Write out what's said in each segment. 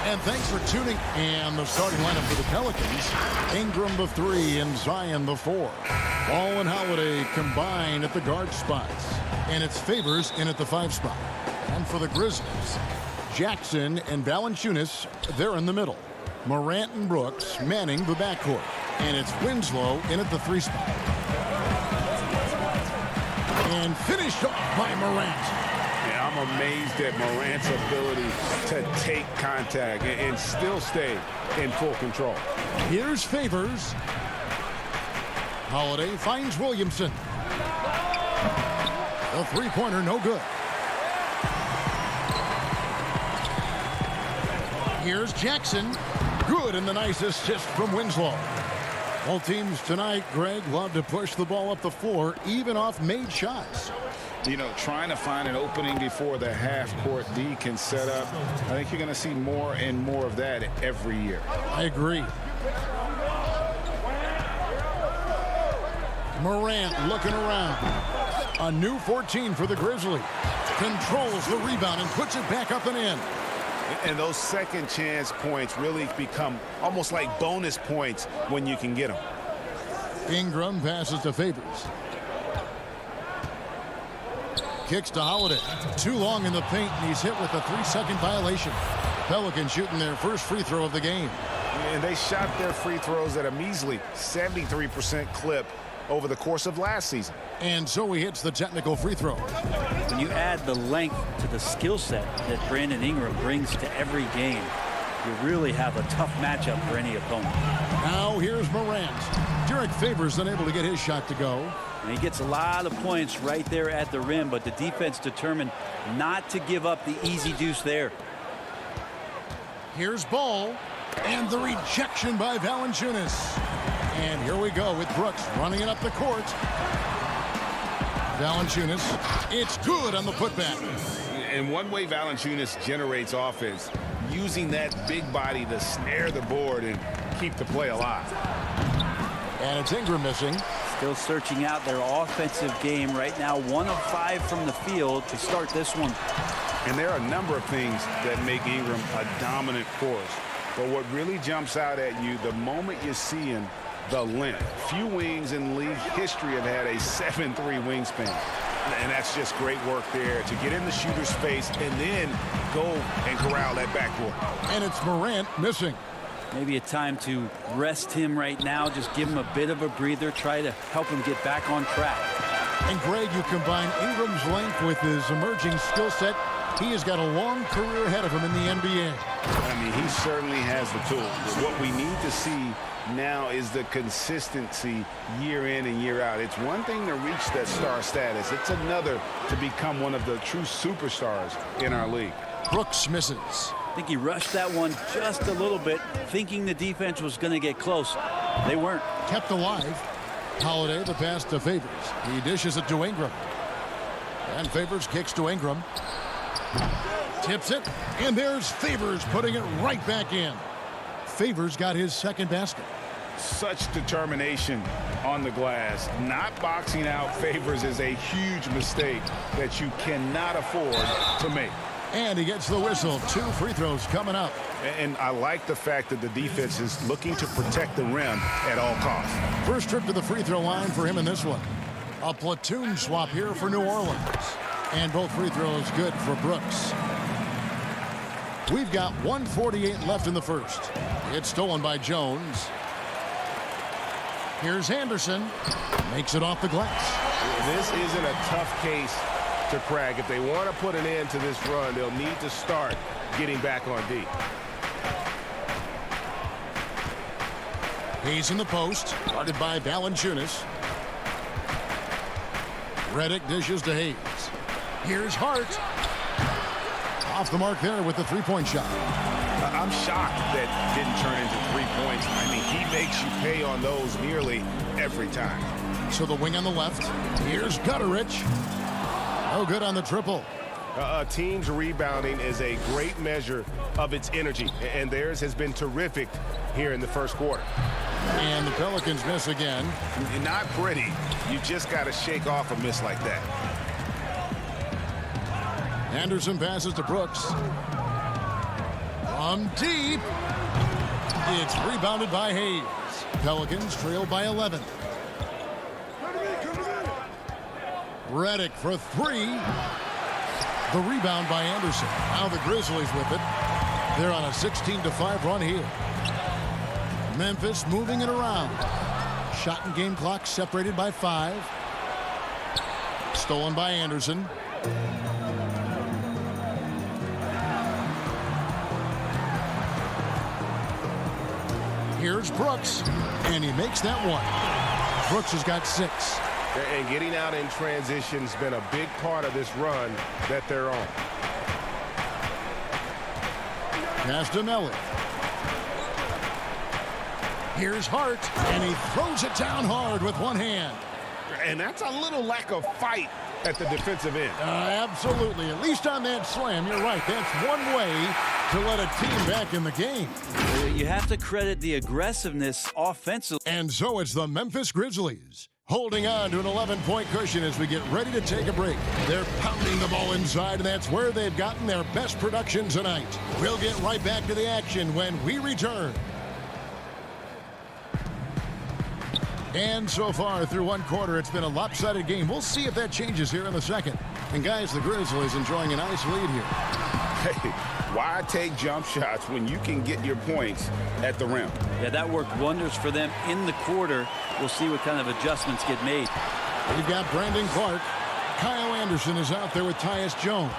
And thanks for tuning. And the starting lineup for the Pelicans: Ingram the 3 and Zion the 4. Ball and Holiday combine at the guard spots, and it's Favors in at the 5 spot. And for the Grizzlies, Jackson and Valanciunas, they're in the middle. Morant and Brooks manning the backcourt, and it's Winslow in at the 3 spot. And finished off by Morant. I'm amazed at Morant's ability to take contact and still stay in full control. Here's Favors. Holiday finds Williamson. The three-pointer, no good. Here's Jackson. Good, and the nice assist from Winslow. Both teams tonight, Greg, love to push the ball up the floor, even off made shots. You know, trying to find an opening before the half-court D can set up. I think you're going to see more and more of that every year. I agree. Morant looking around. A new 14 for the Grizzlies. Controls the rebound and puts it back up and in. And those second chance points really become almost like bonus points when you can get them. Ingram passes to Favors. Kicks to Holiday. Too long in the paint, and he's hit with a 3-second violation. Pelicans shooting their first free throw of the game. And they shot their free throws at a measly 73% clip over the course of last season. And so he hits the technical free throw. When you add the length to the skill set that Brandon Ingram brings to every game, you really have a tough matchup for any opponent. Now here's Morant. Derek Favors unable to get his shot to go. And he gets a lot of points right there at the rim, but the defense determined not to give up the easy deuce there. Here's Ball, and the rejection by Valanciunas. And here we go with Brooks running it up the court. Valanciunas, it's good on the putback. And one way Valanciunas generates offense, using that big body to snare the board and keep the play alive. And it's Ingram missing. Still searching out their offensive game right now. 1 of 5 from the field to start this one. And there are a number of things that make Ingram a dominant force. But what really jumps out at you the moment you see him, the length. Few wings in league history have had a 7'3" wingspan. And that's just great work there to get in the shooter's face and then go and corral that backboard. And it's Morant missing. Maybe a time to rest him right now. Just give him a bit of a breather. Try to help him get back on track. And Greg, you combine Ingram's length with his emerging skill set. He has got a long career ahead of him in the NBA. I mean, he certainly has the tools. What we need to see now is the consistency year in and year out. It's one thing to reach that star status. It's another to become one of the true superstars in our league. Brooks misses. I think he rushed that one just a little bit, thinking the defense was going to get close. They weren't. Kept alive. Holiday, the pass to Favors. He dishes it to Ingram. And Favors kicks to Ingram. Tips it. And there's Favors putting it right back in. Favors got his second basket. Such determination on the glass. Not boxing out Favors is a huge mistake that you cannot afford to make. And he gets the whistle. 2 free throws coming up. And I like the fact that the defense is looking to protect the rim at all costs. First trip to the free throw line for him in this one. A platoon swap here for New Orleans. And both free throws good for Brooks. We've got 1:48 left in the first. It's stolen by Jones. Here's Anderson. Makes it off the glass. This isn't a tough case to crack. If they want to put an end to this run, they'll need to start getting back on D. Hayes in the post. Guarded by Valanciunas. Redick dishes to Hayes. Here's Hart. Off the mark there with the three-point shot. I'm shocked that didn't turn into 3 points. I mean, he makes you pay on those nearly every time. So the wing on the left. Here's Gutterich. No good on the triple. A team's rebounding is a great measure of its energy, and theirs has been terrific here in the first quarter. And the Pelicans miss again. Not pretty. You just got to shake off a miss like that. Anderson passes to Brooks. From deep. It's rebounded by Hayes. Pelicans trail by 11. Redick for three. The rebound by Anderson. Now the Grizzlies with it. They're on a 16-5 run here. Memphis moving it around. Shot and game clock separated by 5. Stolen by Anderson. Here's Brooks, and he makes that one. Brooks has got 6. And getting out in transition has been a big part of this run that they're on. Pass to Melly. Here's Hart, and he throws it down hard with one hand. And that's a little lack of fight at the defensive end. Absolutely. At least on that slam, you're right. That's one way to let a team back in the game. You have to credit the aggressiveness offensively. And so it's the Memphis Grizzlies holding on to an 11-point cushion as we get ready to take a break. They're pounding the ball inside, and that's where they've gotten their best production tonight. We'll get right back to the action when we return. And so far through one quarter, it's been a lopsided game. We'll see if that changes here in the second. And guys, the Grizzlies enjoying a nice lead here. Hey, why take jump shots when you can get your points at the rim? Yeah, that worked wonders for them in the quarter. We'll see what kind of adjustments get made. We've got Brandon Clark. Kyle Anderson is out there with Tyus Jones.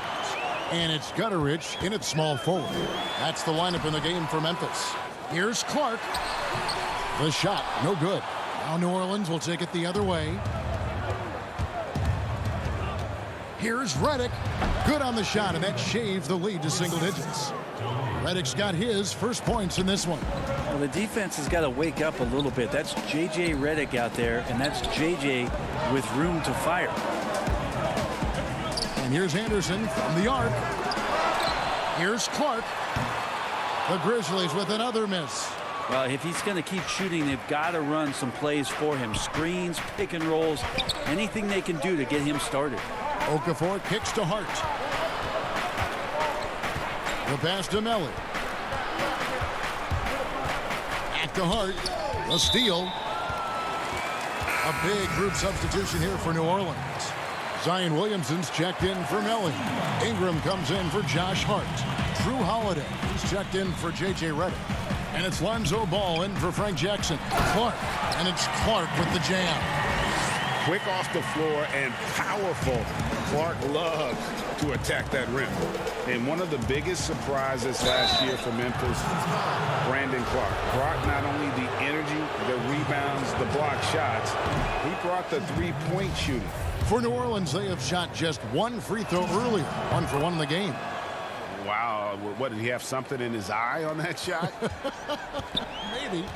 And it's Gutterich in at small forward. That's the lineup in the game for Memphis. Here's Clark. The shot, no good. Now New Orleans will take it the other way. Here's Redick. Good on the shot, and that shaves the lead to single digits. Redick's got his first points in this one. Well, the defense has got to wake up a little bit. That's J.J. Redick out there, and that's J.J. with room to fire. And here's Anderson from the arc. Here's Clark. The Grizzlies with another miss. Well, if he's going to keep shooting, they've got to run some plays for him. Screens, pick and rolls, anything they can do to get him started. Okafor kicks to Hart. The pass to Melly. Back to Hart. A steal. A big group substitution here for New Orleans. Zion Williamson's checked in for Melly. Ingram comes in for Josh Hart. Drew Holiday, he's checked in for J.J. Redick. And it's Lonzo Ball in for Frank Jackson. Clark, and it's Clark with the jam. Quick off the floor and powerful. Clark loves to attack that rim. And one of the biggest surprises last year for Memphis, Brandon Clark. Brought not only the energy, the rebounds, the block shots, he brought the three-point shooting. For New Orleans, they have shot just one free throw earlier. 1 for 1 in the game. Wow, what, did he have something in his eye on that shot? Maybe.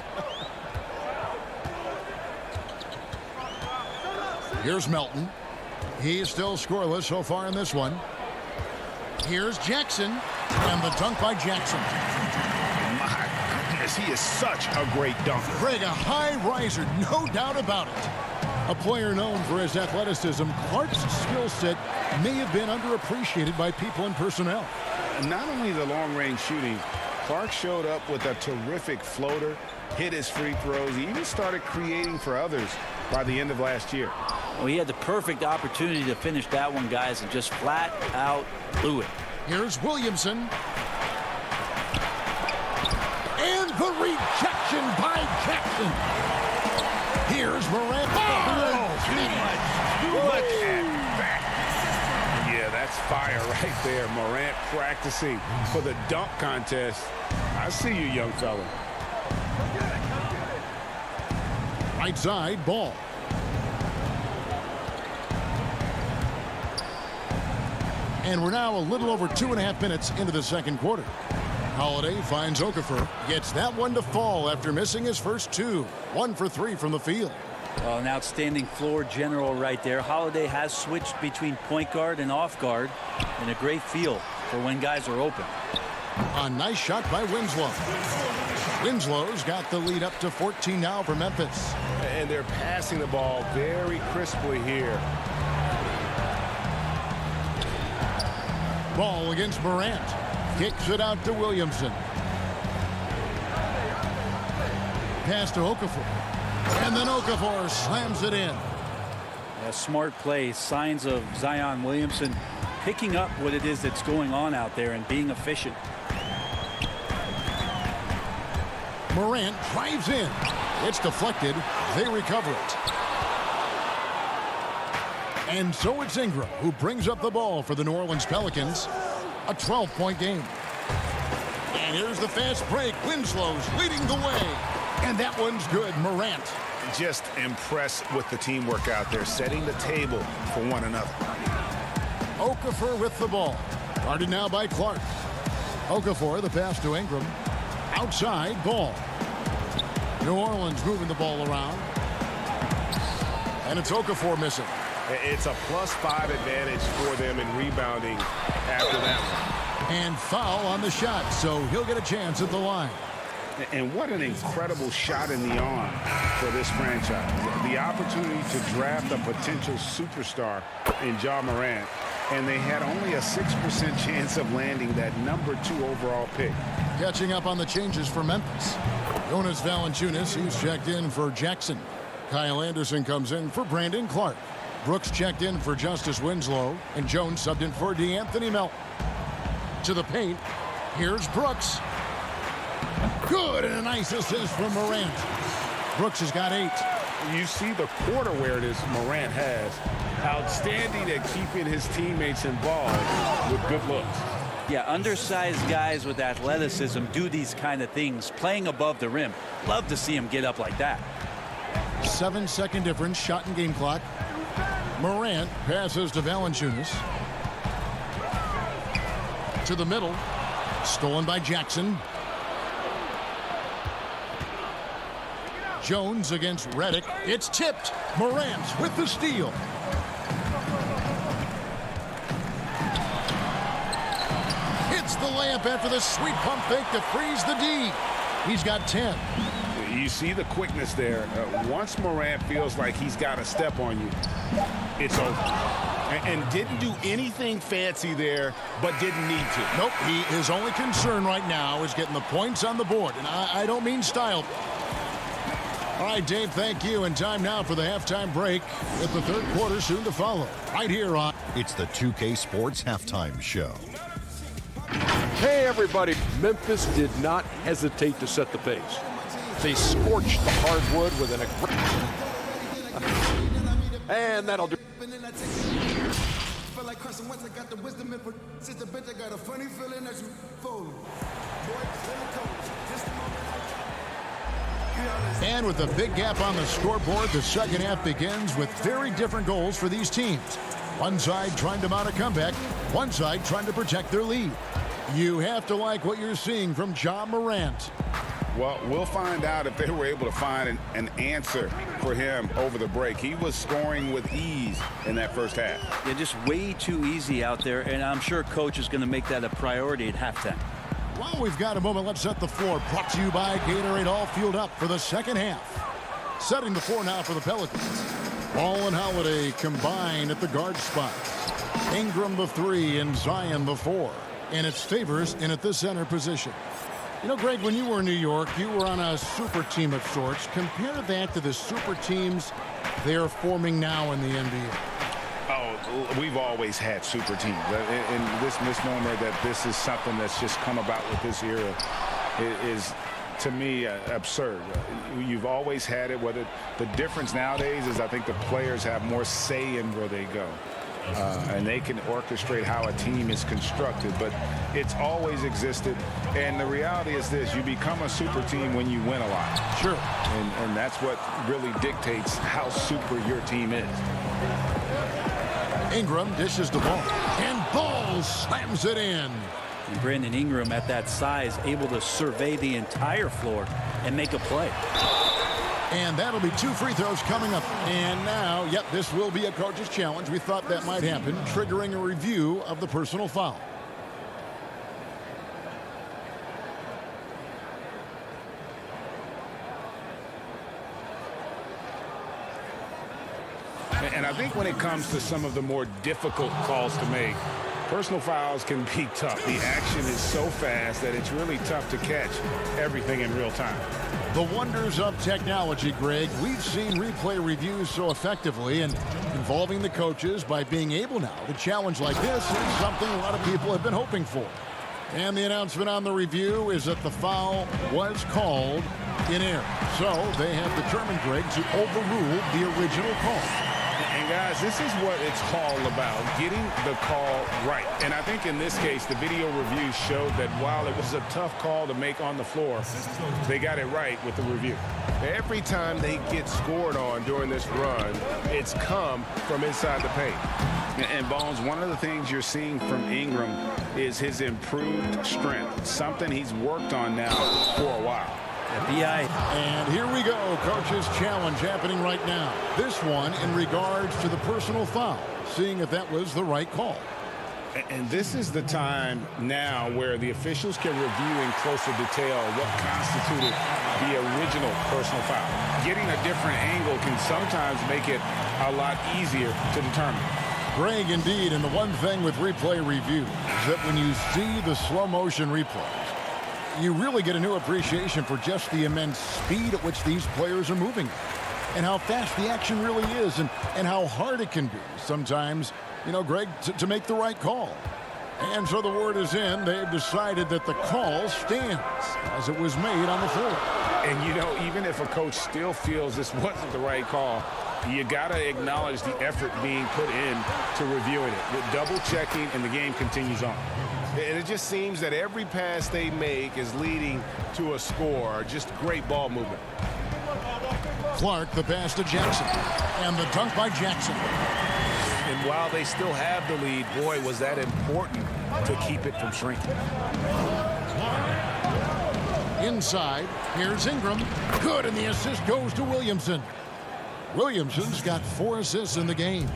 Here's Melton. He's still scoreless so far in this one. Here's Jackson, and the dunk by Jackson. My goodness, he is such a great dunker. Greg, a high riser, no doubt about it. A player known for his athleticism, Clark's skill set may have been underappreciated by people and personnel. Not only the long-range shooting, Clark showed up with a terrific floater, hit his free throws. He even started creating for others by the end of last year. Well, he had the perfect opportunity to finish that one, guys, and just flat out blew it. Here's Williamson. And the rejection by Jackson. Here's Morant. Look at that. Yeah, that's fire right there. Morant practicing for the dunk contest. I see you, young fella. Right side, Ball. And we're now a little over 2.5 minutes into the second quarter. Holiday finds Okafor, gets that one to fall after missing his first 2. 1 for 3 from the field. Well, an outstanding floor general right there. Holiday has switched between point guard and off guard, and a great feel for when guys are open. A nice shot by Winslow. Winslow's got the lead up to 14 now for Memphis. And they're passing the ball very crisply here. Ball against Morant. Kicks it out to Williamson. Pass to Okafor. And then Okafor slams it in. A smart play. Signs of Zion Williamson picking up what it is that's going on out there and being efficient. Morant drives in. It's deflected. They recover it. And so it's Ingram who brings up the ball for the New Orleans Pelicans. A 12-point game. And here's the fast break. Winslow's leading the way. And that one's good. Morant. Just impressed with the teamwork out there, setting the table for one another. Okafor with the ball. Guarded now by Clark. Okafor, the pass to Ingram. Outside, Ball. New Orleans moving the ball around. And it's Okafor missing. It's a +5 advantage for them in rebounding after that one. And foul on the shot, so he'll get a chance at the line. And what an incredible shot in the arm for this franchise. The opportunity to draft a potential superstar in Ja Morant, and they had only a 6% chance of landing that #2 overall pick. Catching up on the changes for Memphis. Jonas Valanciunas, he's checked in for Jackson. Kyle Anderson comes in for Brandon Clark. Brooks checked in for Justice Winslow, and Jones subbed in for DeAnthony Melton. To the paint, here's Brooks. Good, and a nice assist from Morant. Brooks has got 8. You see the court awareness Morant has. Outstanding at keeping his teammates involved with good looks. Yeah, undersized guys with athleticism do these kind of things, playing above the rim. Love to see him get up like that. 7-second difference, shot and game clock. Morant passes to Valanciunas. To the middle. Stolen by Jackson. Jones against Redick. It's tipped. Morant with the steal. Hits the layup after the sweet pump fake to freeze the D. He's got 10. You see the quickness there. Once Morant feels like he's got a step on you, it's over. And didn't do anything fancy there, but didn't need to. Nope, his only concern right now is getting the points on the board. And I don't mean style. All right, Dave, thank you. And time now for the halftime break with the third quarter soon to follow. Right here on... It's the 2K Sports Halftime Show. Hey, everybody. Memphis did not hesitate to set the pace. They scorched the hardwood with an and that'll do. And with a big gap on the scoreboard, the second half begins with very different goals for these teams. One side trying to mount a comeback, one side trying to protect their lead. You have to like what you're seeing from Ja Morant. Well, we'll find out if they were able to find an answer for him over the break. He was scoring with ease in that first half. They're just way too easy out there, and I'm sure coach is going to make that a priority at halftime. Well, we've got a moment. Let's set the floor. Brought to you by Gatorade, all fueled up for the second half. Setting the floor now for the Pelicans. Ball and Holiday combine at the guard spots. Ingram the 3 and Zion the 4. And it's Favors in at the center position. You know, Greg, when you were in New York, you were on a super team of sorts. Compare that to the super teams they're forming now in the NBA. Oh, we've always had super teams. And this misnomer that this is something that's just come about with this era is, to me, absurd. You've always had it. Whether the difference nowadays is I think the players have more say in where they go. And they can orchestrate how a team is constructed, but it's always existed. And the reality is this: you become a super team when you win a lot. Sure. And that's what really dictates how super your team is. Ingram dishes the ball, and Ball slams it in. And Brandon Ingram, at that size, able to survey the entire floor and make a play. And that'll be 2 free throws coming up. And now, yep, this will be a coach's challenge. We thought that might happen, triggering a review of the personal foul. And I think when it comes to some of the more difficult calls to make, Personal fouls can be tough. The action is so fast that it's really tough to catch everything in real time. The wonders of technology, Greg. We've seen replay reviews so effectively, and involving the coaches by being able now to challenge like this is something a lot of people have been hoping for. And the announcement on the review is that the foul was called in error. So they have determined, Greg, to overrule the original call. And guys, this is what it's all about, getting the call right. And I think in this case, the video review showed that while it was a tough call to make on the floor, they got it right with the review. Every time they get scored on during this run, it's come from inside the paint. And Bones, one of the things you're seeing from Ingram is his improved strength, something he's worked on now for a while. And here we go. Coach's challenge happening right now. This one in regards to the personal foul, seeing if that was the right call. And this is the time now where the officials can review in closer detail what constituted the original personal foul. Getting a different angle can sometimes make it a lot easier to determine. Greg, indeed, and the one thing with replay review is that when you see the slow motion replays, you really get a new appreciation for just the immense speed at which these players are moving and how fast the action really is and how hard it can be sometimes, you know, Greg, to make the right call. And so the word is in. They've decided that the call stands as it was made on the floor. And, you know, even if a coach still feels this wasn't the right call, you got to acknowledge the effort being put in to reviewing it. With double checking, and the game continues on. And it just seems that every pass they make is leading to a score. Just great ball movement. Clark, the pass to Jackson. And the dunk by Jackson. And while they still have the lead, boy, was that important to keep it from shrinking. Inside, here's Ingram. Good, and the assist goes to Williamson. Williamson's got 4 assists in the game.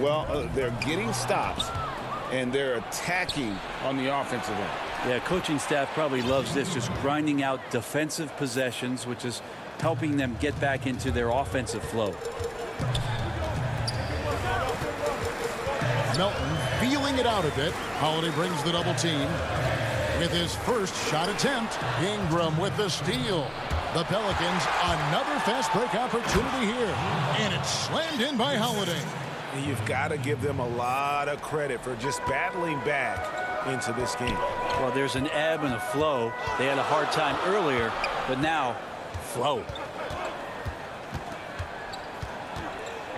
Well, they're getting stops, and they're attacking on the offensive end. Yeah, coaching staff probably loves this, just grinding out defensive possessions, which is helping them get back into their offensive flow. Melton feeling it out a bit. Holiday brings the double team. With his first shot attempt, Ingram with the steal. The Pelicans, another fast break opportunity here. And it's slammed in by Holiday. And you've got to give them a lot of credit for just battling back into this game. Well, there's an ebb and a flow. They had a hard time earlier, but now, flow.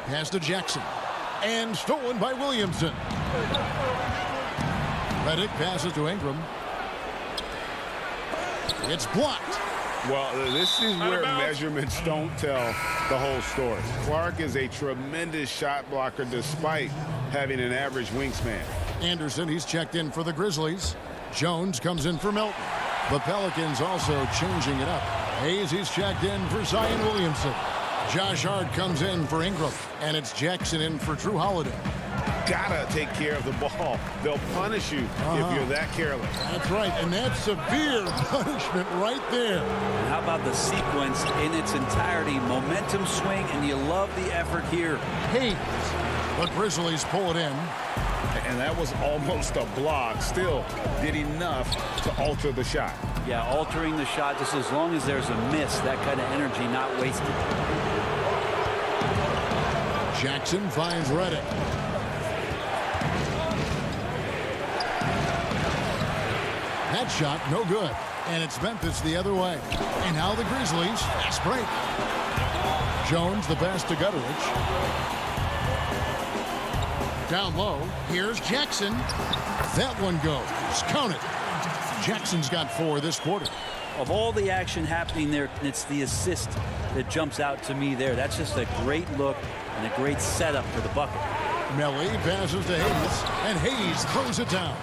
Pass to Jackson. And stolen by Williamson. Redick passes to Ingram. It's blocked. Well, this is where measurements don't tell the whole story. Clark is a tremendous shot blocker despite having an average wingspan. Anderson, he's checked in for the Grizzlies. Jones comes in for Melton. The Pelicans also changing it up. Hayes, he's checked in for Zion Williamson. Josh Hart comes in for Ingram. And it's Jackson in for Drew Holiday. Gotta take care of the ball. They'll punish you if you're that careless. That's right, and that's severe punishment right there. And how about the sequence in its entirety? Momentum swing, and you love the effort here. Hayes. The Grizzlies pull it in. And that was almost a block. Still did enough to alter the shot. Yeah, altering the shot, just as long as there's a miss, that kind of energy not wasted. Jackson finds Redick. That shot, no good. And it's Memphis the other way. And now the Grizzlies, fast break. Jones, the pass to Gutteridge. Down low, here's Jackson. That one goes. Count it. Jackson's got 4 this quarter. Of all the action happening there, it's the assist that jumps out to me there. That's just a great look and a great setup for the bucket. Melly passes to Hayes, and Hayes throws it down.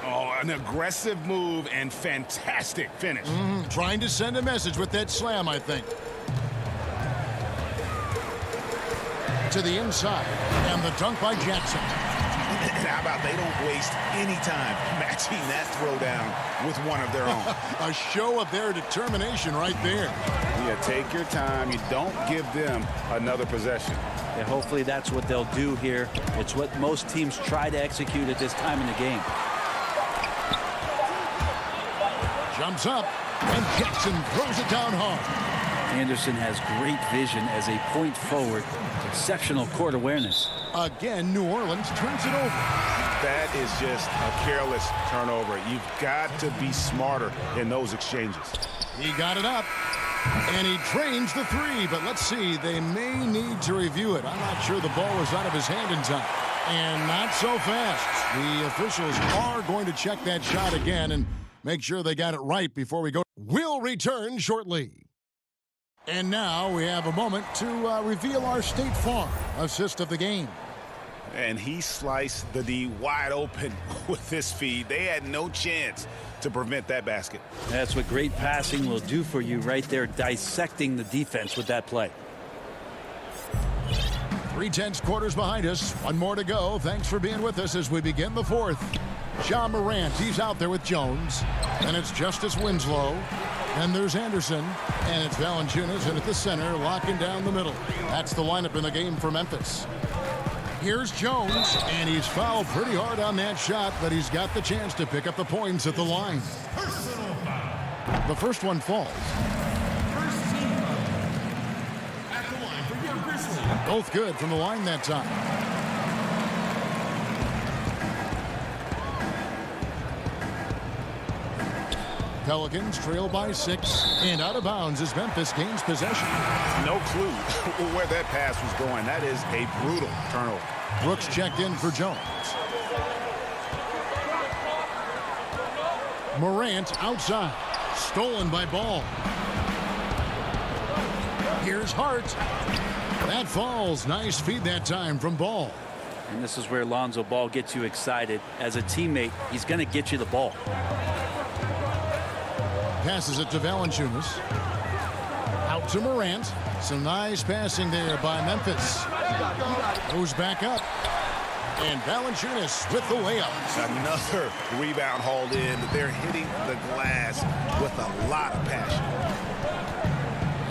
Oh, an aggressive move and fantastic finish. Trying to send a message with that slam, I think. To the inside, and the dunk by Jackson. And how about they don't waste any time matching that throwdown with one of their own. A show of their determination right there. The Yeah, take your time. You don't give them another possession. Yeah, hopefully that's what they'll do here. It's what most teams try to execute at this time in the game. Jumps up and kicks and throws it down hard. Anderson has great vision as a point forward. Exceptional court awareness. Again, New Orleans turns it over. That is just a careless turnover. You've got to be smarter in those exchanges. He got it up, and he drains the three. But let's see, they may need to review it. I'm not sure the ball was out of his hand in time. And not so fast. The officials are going to check that shot again and make sure they got it right before we go. We'll return shortly. And now we have a moment to reveal our State Farm assist of the game. And he sliced the D wide open with this feed. They had no chance to prevent that basket. That's what great passing will do for you right there, dissecting the defense with that play. 3/10 quarters behind us. One more to go. Thanks for being with us as we begin the fourth. John Morant, he's out there with Jones. And it's Justice Winslow. And there's Anderson. And it's Valanciunas in at the center, locking down the middle. That's the lineup in the game for Memphis. Here's Jones, and he's fouled pretty hard on that shot, but he's got the chance to pick up the points at the line. The first one falls. Both good from the line that time. Pelicans trail by 6, and out of bounds as Memphis gains possession. No clue where that pass was going. That is a brutal turnover. Brooks checked in for Jones. Morant outside. Stolen by Ball. Here's Hart. That falls. Nice feed that time from Ball. And this is where Lonzo Ball gets you excited. As a teammate, he's going to get you the ball. Passes it to Valanciunas. Out to Morant. Some nice passing there by Memphis. Goes back up. And Valanciunas with the layup. Another rebound hauled in. They're hitting the glass with a lot of passion.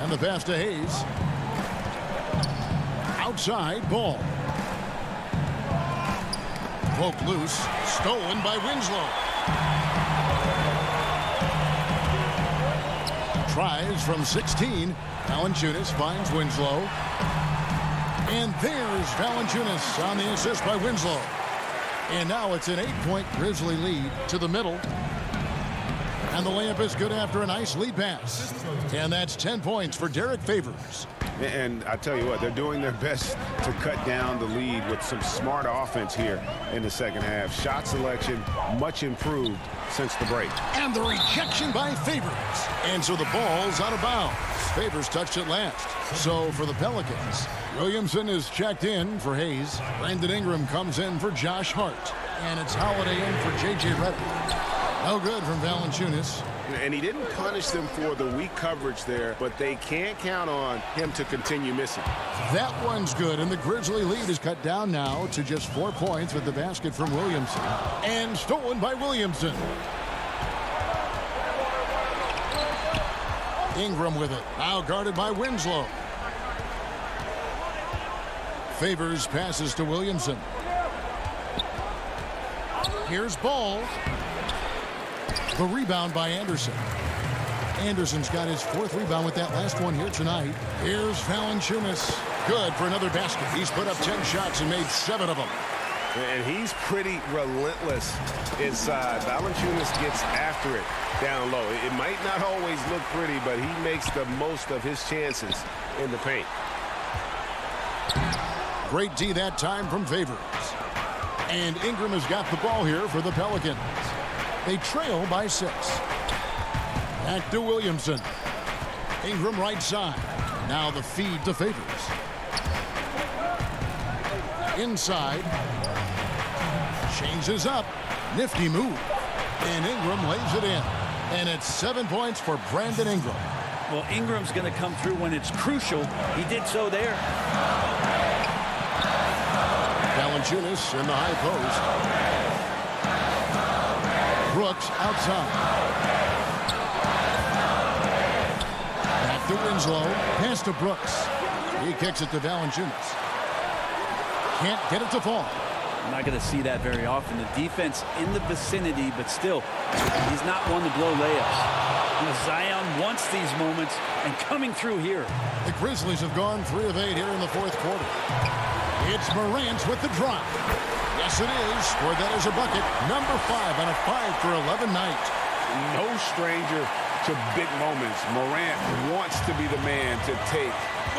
And the pass to Hayes. Outside, Ball. Poked loose. Stolen by Winslow. Tries from 16. Valanciunas finds Winslow. And there's Valanciunas on the assist by Winslow. And now it's an 8-point Grizzly lead to the middle. And the layup is good after a nice lead pass. And that's 10 points for Derek Favors. And I tell you what, they're doing their best to cut down the lead with some smart offense here in the second half. Shot selection much improved since the break. And the rejection by Favors. And so the ball's out of bounds. Favors touched it last. So for the Pelicans, Williamson is checked in for Hayes. Brandon Ingram comes in for Josh Hart. And it's Holiday in for J.J. Redick. No good from Valanciunas. And he didn't punish them for the weak coverage there, but they can't count on him to continue missing. That one's good, and the Grizzly lead is cut down now to just 4 points with the basket from Williamson. And stolen by Williamson. Ingram with it. Now guarded by Winslow. Favors passes to Williamson. Here's Ball. The rebound by Anderson. Anderson's got his 4th rebound with that last one here tonight. Here's Valanciunas. Good for another basket. He's put up 10 shots and made 7 of them. And he's pretty relentless inside. Valanciunas gets after it down low. It might not always look pretty, but he makes the most of his chances in the paint. Great D that time from Favors. And Ingram has got the ball here for the Pelicans. They trail by 6. Back to Williamson. Ingram right side. Now the feed to Favors. Inside. Changes up. Nifty move. And Ingram lays it in. And it's 7 points for Brandon Ingram. Well, Ingram's going to come through when it's crucial. He did so there. Valanciunas in the high post. Brooks outside. Back to Winslow. Pass to Brooks. He kicks it to Valanciunas. Can't get it to fall. I'm not going to see that very often. The defense in the vicinity, but still, he's not one to blow layups. Zion wants these moments, and coming through here. The Grizzlies have gone 3 of 8 here in the fourth quarter. It's Morant with the drop. Yes, it is. Scored that as a bucket. Number 5 on a 5 for 11 night. No stranger to big moments. Morant wants to be the man to take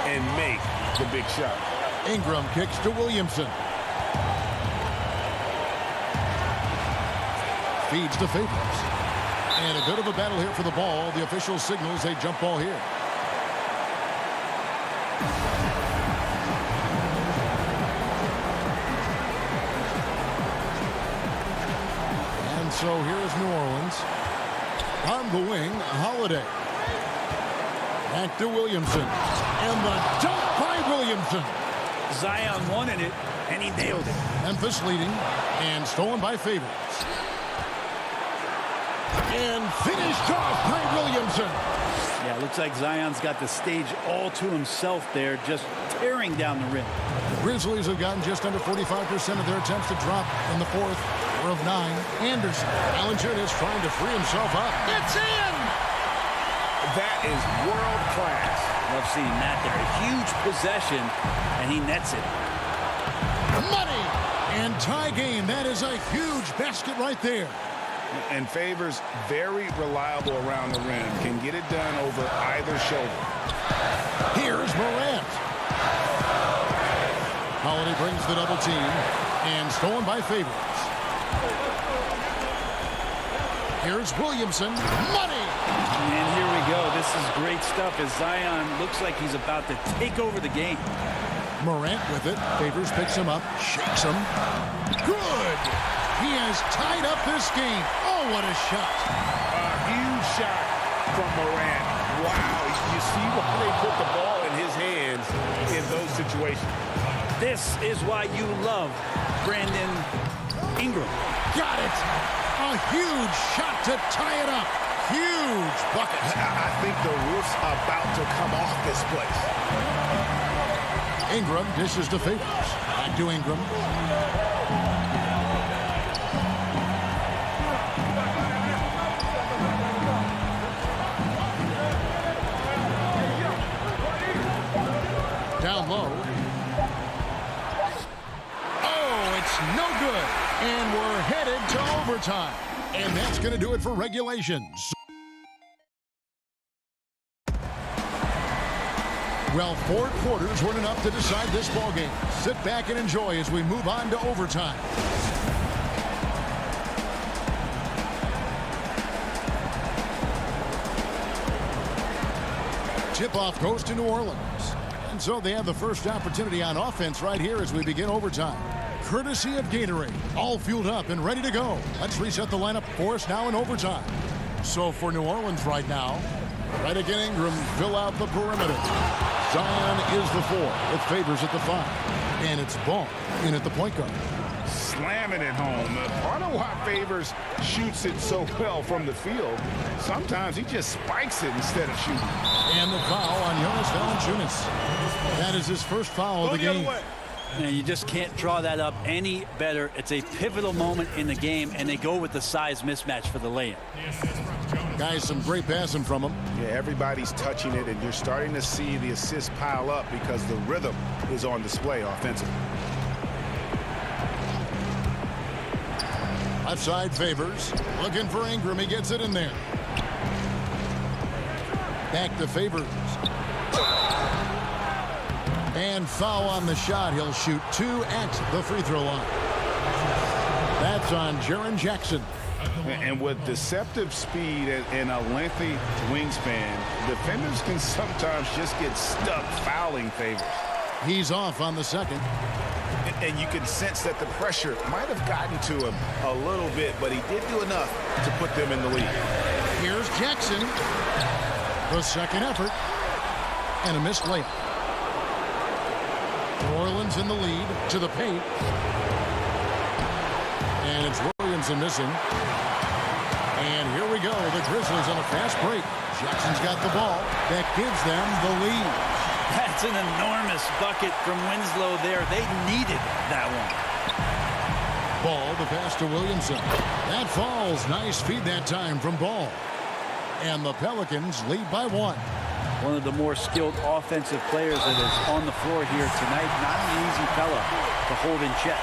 and make the big shot. Ingram kicks to Williamson. Feeds to Favors. And a bit of a battle here for the ball. The official signals a jump ball here. And so here's New Orleans. On the wing, Holiday. Back to Williamson. And the dunk by Williamson. Zion wanted it, and he nailed it. Memphis leading, and stolen by Favors. And finished off by Williamson. Yeah, looks like Zion's got the stage all to himself there, just tearing down the rim. The Grizzlies have gotten just under 45% of their attempts to drop in the fourth. 4 of 9. Anderson. Valanciunas trying to free himself up. It's in! That is world class. Love seeing that there. A huge possession, and he nets it. Money! And tie game. That is a huge basket right there. And Favors, very reliable around the rim. Can get it done over either shoulder. Here's Morant. Holiday brings the double team. And stolen by Favors. Here's Williamson. Money! And here we go. This is great stuff as Zion looks like he's about to take over the game. Morant with it. Favors picks him up. Shakes him. Good! He has tied up this game. Oh, what a shot. A huge shot from Morant. Wow. You see why they put the ball in his hands in those situations. This is why you love Brandon Ingram. Got it. A huge shot to tie it up. Huge bucket. I think the roof's about to come off this place. Ingram dishes to Favors. Back to Ingram. Down low. Oh, it's no good. And we're headed to overtime. And that's going to do it for regulations. Well, 4 quarters weren't enough to decide this ball game. Sit back and enjoy as we move on to overtime. Tip-off goes to New Orleans. And so they have the first opportunity on offense right here as we begin overtime. Courtesy of Gatorade. All fueled up and ready to go. Let's reset the lineup for us now in overtime. So for New Orleans right now, right again Ingram fill out the perimeter. Zion is the 4 with Favors at the 5. And it's Ball in at the point guard. Slamming it home. Part of why Favors shoots it so well from the field, sometimes he just spikes it instead of shooting. And the foul on Jonas Valanciunas. That is his first foul of the game. And you just can't draw that up any better. It's a pivotal moment in the game, and they go with the size mismatch for the layup. Guys, some great passing from him. Yeah, everybody's touching it, and you're starting to see the assists pile up because the rhythm is on display offensively. Left side Favors. Looking for Ingram. He gets it in there. Back to Favors. And foul on the shot. He'll shoot 2 at the free throw line. That's on Jaren Jackson. And with deceptive speed and a lengthy wingspan, defenders can sometimes just get stuck fouling Favors. He's off on the second. And you can sense that the pressure might have gotten to him a little bit, but he did do enough to put them in the lead. Here's Jackson. The second effort. And a missed layup. New Orleans in the lead to the paint. And it's Williamson missing. And here we go. The Grizzlies on a fast break. Jackson's got the ball. That gives them the lead. That's an enormous bucket from Winslow there. They needed that one. Ball, the pass to Williamson. That falls. Nice feed that time from Ball. And the Pelicans lead by 1. One of the more skilled offensive players that is on the floor here tonight. Not an easy fella to hold in check.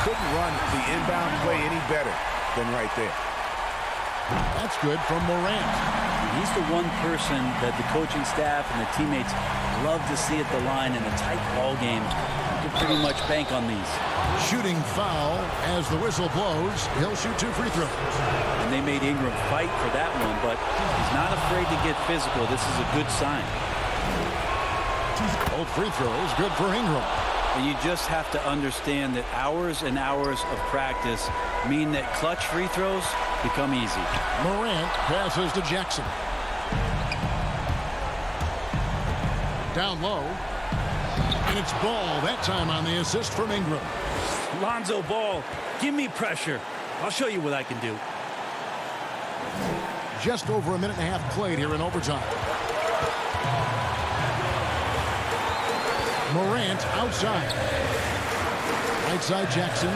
Couldn't run the inbound play any better than right there. That's good from Morant. He's the one person that the coaching staff and the teammates love to see at the line in a tight ball game. You can pretty much bank on these. Shooting foul as the whistle blows. He'll shoot 2 free throws. And they made Ingram fight for that one, but he's not afraid to get physical. This is a good sign. Both free throws good for Ingram. And you just have to understand that hours and hours of practice mean that clutch free throws become easy. Morant passes to Jackson. Down low. And it's Ball that time on the assist from Ingram. Lonzo Ball, give me pressure. I'll show you what I can do. Just over a minute and a half played here in overtime. Morant outside. Right side Jackson.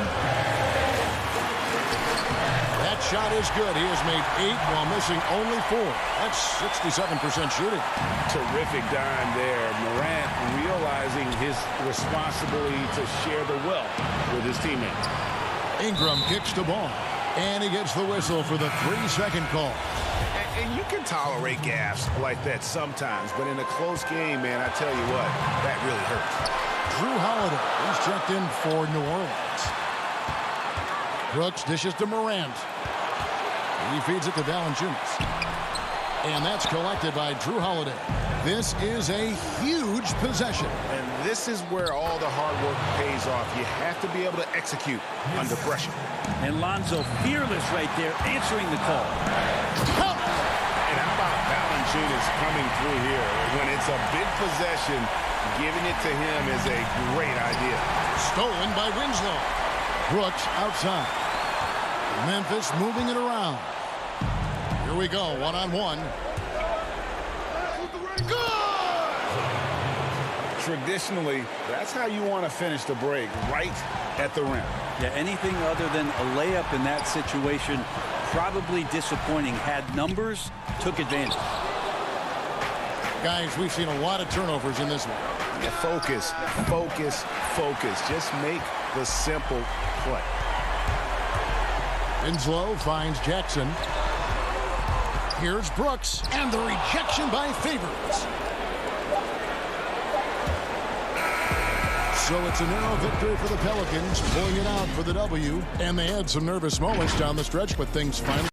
That shot is good. He has made 8 while missing only 4. That's 67% shooting. Terrific dime there. Morant realizing his responsibility to share the wealth with his teammates. Ingram kicks the ball. And he gets the whistle for the 3-second call. And you can tolerate gaffes like that sometimes, but in a close game, man, I tell you what, that really hurts. Drew Holiday is checked in for New Orleans. Brooks dishes to Morant. He feeds it to Valanciunas. And that's collected by Drew Holiday. This is a huge possession. And this is where all the hard work pays off. You have to be able to execute under pressure. And Lonzo fearless right there, answering the call. And how about Valanciunas coming through here? When it's a big possession, giving it to him is a great idea. Stolen by Winslow. Brooks outside. Memphis moving it around. Here we go, one-on-one. Good! Traditionally, that's how you want to finish the break, right at the rim. Yeah, anything other than a layup in that situation, probably disappointing. Had numbers, took advantage. Guys, we've seen a lot of turnovers in this one. Yeah, focus, focus, focus. Just make the simple play. Winslow finds Jackson. Here's Brooks, and the rejection by Favors. So it's a narrow victory for the Pelicans, pulling it out for the W. And they had some nervous moments down the stretch, but things finally...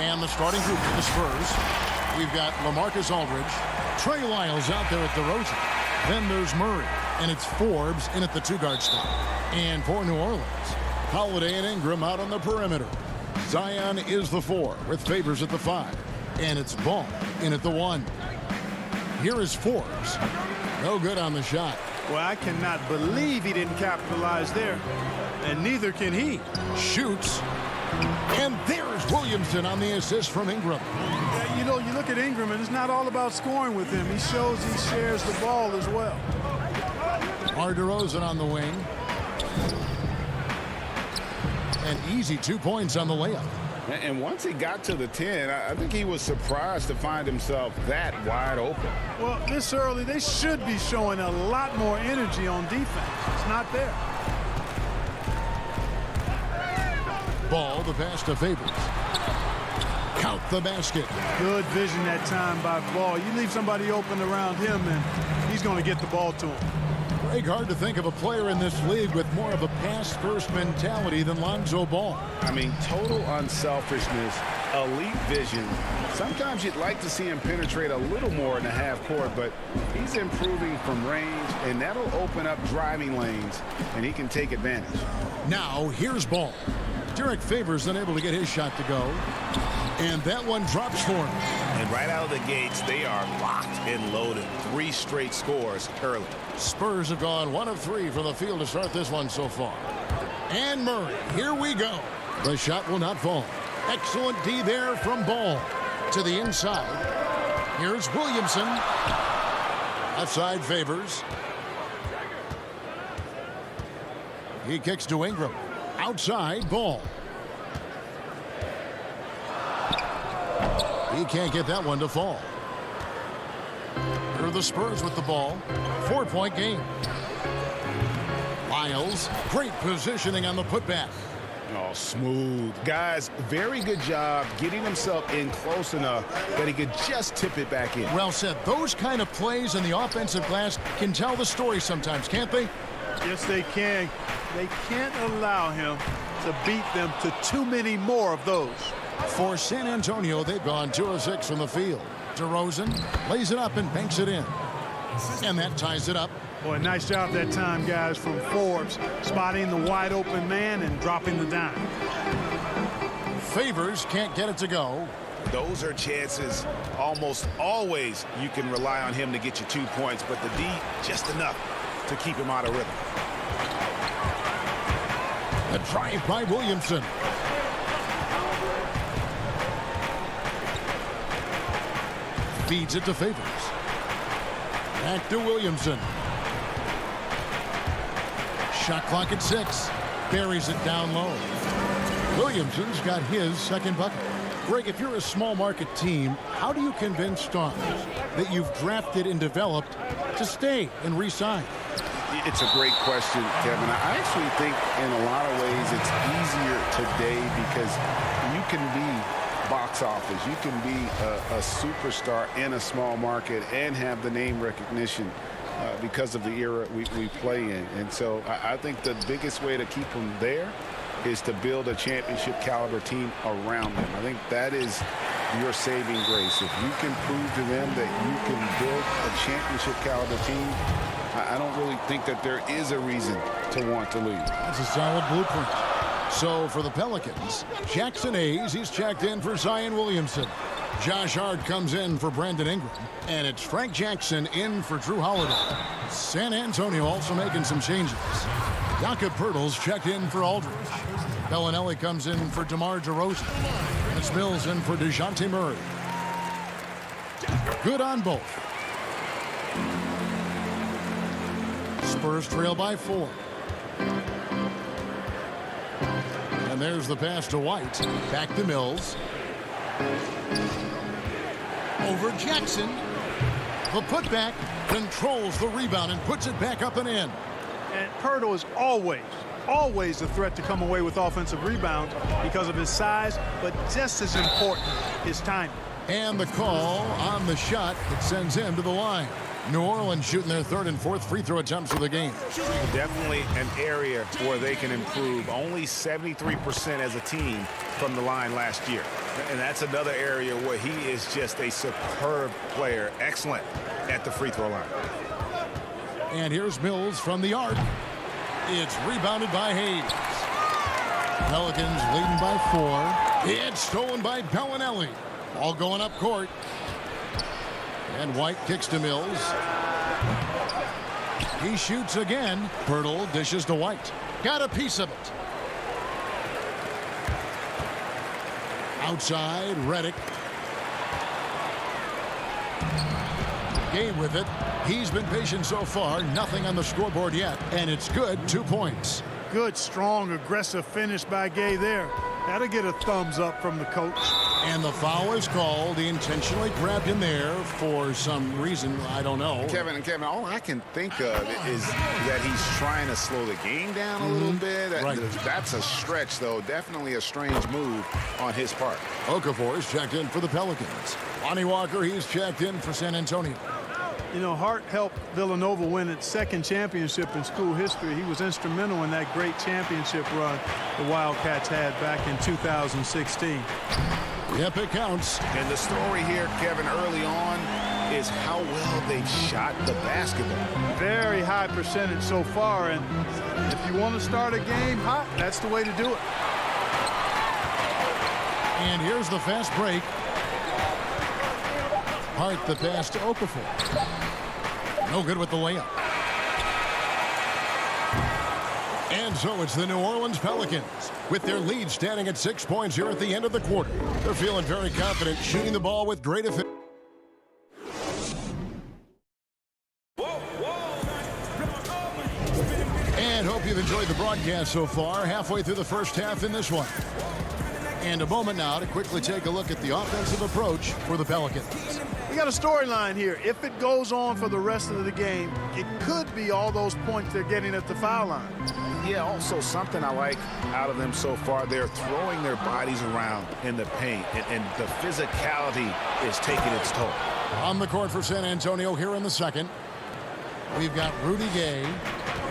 And the starting group for the Spurs, we've got LaMarcus Aldridge, Trey Lyles out there at the Rosen. Then there's Murray, and it's Forbes in at the two-guard spot. And for New Orleans, Holiday and Ingram out on the perimeter. Zion is the 4 with Favors at the 5. And it's Ball in at the 1. Here is Forbes. No good on the shot. Well, I cannot believe he didn't capitalize there. And neither can he. Shoots. And there's Williamson on the assist from Ingram. Yeah, you know, you look at Ingram, and it's not all about scoring with him. He shows he shares the ball as well. DeRozan on the wing. An easy 2 points on the layup. And once he got to the 10, I think he was surprised to find himself that wide open. Well, this early, they should be showing a lot more energy on defense. It's not there. Ball, the pass to Favors. Count the basket. Good vision that time by Ball. You leave somebody open around him, and he's going to get the ball to him. Greg, hard to think of a player in this league with more of a pass-first mentality than Lonzo Ball. I mean, total unselfishness, elite vision. Sometimes you'd like to see him penetrate a little more in the half court, but he's improving from range, and that'll open up driving lanes, and he can take advantage. Now, here's Ball. Derek Favors unable to get his shot to go. And that one drops for him. And right out of the gates, they are locked and loaded. 3 straight scores early. Spurs have gone 1 of 3 from the field to start this one so far. And Murray, here we go. The shot will not fall. Excellent D there from Ball. To the inside. Here's Williamson. Outside Favors. He kicks to Ingram. Outside Ball. He can't get that one to fall. Here are the Spurs with the ball. 4-point game. Lyles, great positioning on the putback. Oh, smooth. Guys, very good job getting himself in close enough that he could just tip it back in. Well said. Those kind of plays in the offensive glass can tell the story sometimes, can't they? Yes, they can. They can't allow him to beat them to too many more of those. For San Antonio, they've gone 2 of 6 from the field. DeRozan lays it up and banks it in. And that ties it up. Boy, nice job that time, guys, from Forbes, spotting the wide open man and dropping the dime. Favors can't get it to go. Those are chances almost always you can rely on him to get you 2 points, but the D, just enough to keep him out of rhythm. A drive by Williamson. Feeds it to Favors. Back to Williamson. Shot clock at 6. Buries it down low. Williamson's got his second bucket. Greg, if you're a small market team, how do you convince stars that you've drafted and developed to stay and re-sign? It's a great question, Kevin. I actually think in a lot of ways it's easier today because you can be box office. You can be a superstar in a small market and have the name recognition because of the era we play in. And so I think the biggest way to keep them there is to build a championship caliber team around them. I think that is your saving grace. If you can prove to them that you can build a championship caliber team, I don't really think that there is a reason to want to leave. That's a solid blueprint. So for the Pelicans, Jackson Hayes, he's checked in for Zion Williamson. Josh Hart comes in for Brandon Ingram. And it's Frank Jackson in for Drew Holiday. San Antonio also making some changes. Jakob Poeltl's checked in for Aldridge. Bellinelli comes in for DeMar DeRozan. And it's Mills in for DeJounte Murray. Good on both. Spurs trail by 4. And there's the pass to White. Back to Mills. Over Jackson. The putback controls the rebound and puts it back up and in. And Poeltl is always a threat to come away with offensive rebounds because of his size, but just as important, his timing. And the call on the shot that sends him to the line. New Orleans shooting their 3rd and 4th free throw attempts of the game. Definitely an area where they can improve. Only 73% as a team from the line last year. And that's another area where he is just a superb player. Excellent at the free throw line. And here's Mills from the arc. It's rebounded by Hayes. Pelicans leading by 4. It's stolen by Bellinelli. Ball going up court. And White kicks to Mills. He shoots again. Poeltl dishes to White. Got a piece of it. Outside, Redick. Gay with it. He's been patient so far. Nothing on the scoreboard yet. And it's good. 2 points. Good, strong, aggressive finish by Gay there. That'll get a thumbs up from the coach. And the foul is called. He intentionally grabbed him there for some reason. I don't know. Kevin, all I can think of is that he's trying to slow the game down a little bit. Right. That's a stretch, though. Definitely a strange move on his part. Okafor is checked in for the Pelicans. Lonnie Walker, he's checked in for San Antonio. You know, Hart helped Villanova win its 2nd championship in school history. He was instrumental in that great championship run the Wildcats had back in 2016. Yep, it counts. And the story here, Kevin, early on is how well they've shot the basketball. Very high percentage so far, and if you want to start a game hot, that's the way to do it. And here's the fast break. Hart the pass to Okafor. No good with the layup. And so it's the New Orleans Pelicans with their lead standing at 6 points here at the end of the quarter. They're feeling very confident, shooting the ball with great efficiency. And hope you've enjoyed the broadcast so far. Halfway through the first half in this one. And a moment now to quickly take a look at the offensive approach for the Pelicans. We got a storyline here. If it goes on for the rest of the game, it could be all those points they're getting at the foul line. Yeah, also something I like out of them so far, they're throwing their bodies around in the paint, and the physicality is taking its toll. On the court for San Antonio here in the second. We've got Rudy Gay.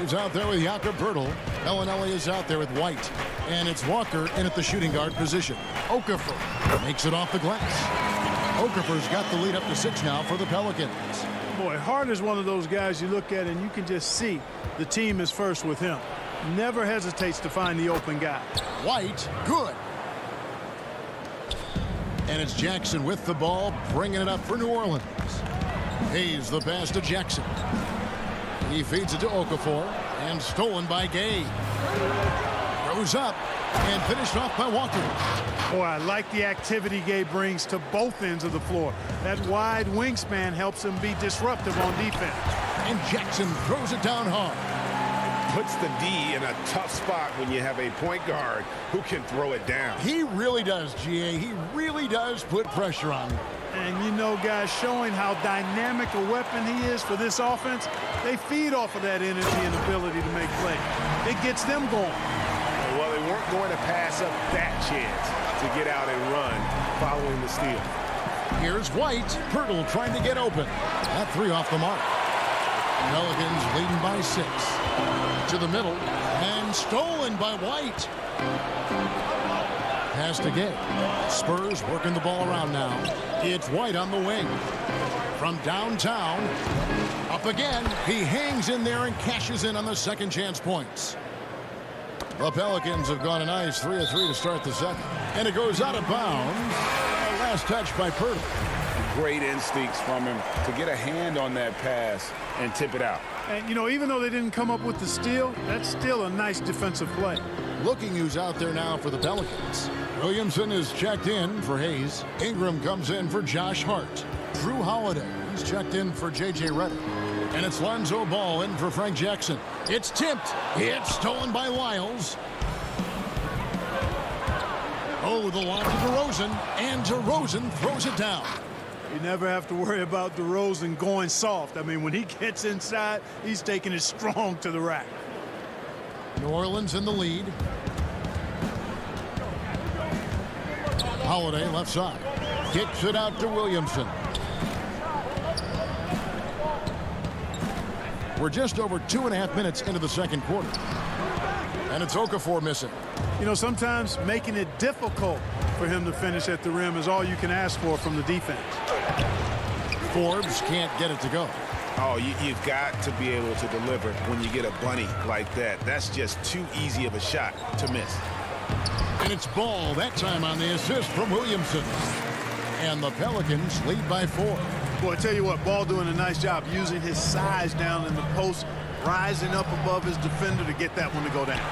He's out there with Jakob Poeltl. Bellinelli is out there with White. And it's Walker in at the shooting guard position. Okafor makes it off the glass. Okafor's got the lead up to 6 now for the Pelicans. Boy, Hart is one of those guys you look at and you can just see the team is first with him. Never hesitates to find the open guy. White, good. And it's Jackson with the ball, bringing it up for New Orleans. Hayes the pass to Jackson. He feeds it to Okafor, and stolen by Gay. Goes up, and finished off by Walker. Boy, I like the activity Gay brings to both ends of the floor. That wide wingspan helps him be disruptive on defense. And Jackson throws it down hard. Puts the D in a tough spot when you have a point guard who can throw it down. He really does, GA. He really does put pressure on him. And you know, guys, showing how dynamic a weapon he is for this offense, they feed off of that energy and ability to make plays. It gets them going. Well, they weren't going to pass up that chance to get out and run following the steal. Here's White. Poeltl trying to get open. That 3 off the mark. Pelicans leading by 6. To the middle. And stolen by White. pass to Gay. Spurs working the ball around now. It's White on the wing. From downtown, up again. He hangs in there and cashes in on the second chance points. The Pelicans have gone a nice 3 of 3 to start the second. And it goes out of bounds. Last touch by Purdy. Great instincts from him to get a hand on that pass and tip it out. And, you know, even though they didn't come up with the steal, that's still a nice defensive play. Looking who's out there now for the Pelicans. Williamson is checked in for Hayes. Ingram comes in for Josh Hart. Drew Holiday, he's checked in for J.J. Redick. And it's Lonzo Ball in for Frank Jackson. It's tipped. It's stolen by Lyles. Oh, the lob to DeRozan. And DeRozan throws it down. You never have to worry about DeRozan going soft. I mean, when he gets inside, he's taking it strong to the rack. New Orleans in the lead. Holiday left side. Kicks it out to Williamson. We're just over 2.5 minutes into the second quarter. And it's Okafor missing. You know, sometimes making it difficult for him to finish at the rim is all you can ask for from the defense. Forbes can't get it to go. Oh, you've got to be able to deliver when you get a bunny like that. That's just too easy of a shot to miss. And it's Ball that time on the assist from Williamson. And the Pelicans lead by 4. Boy, I tell you what, Ball doing a nice job using his size down in the post, rising up above his defender to get that one to go down.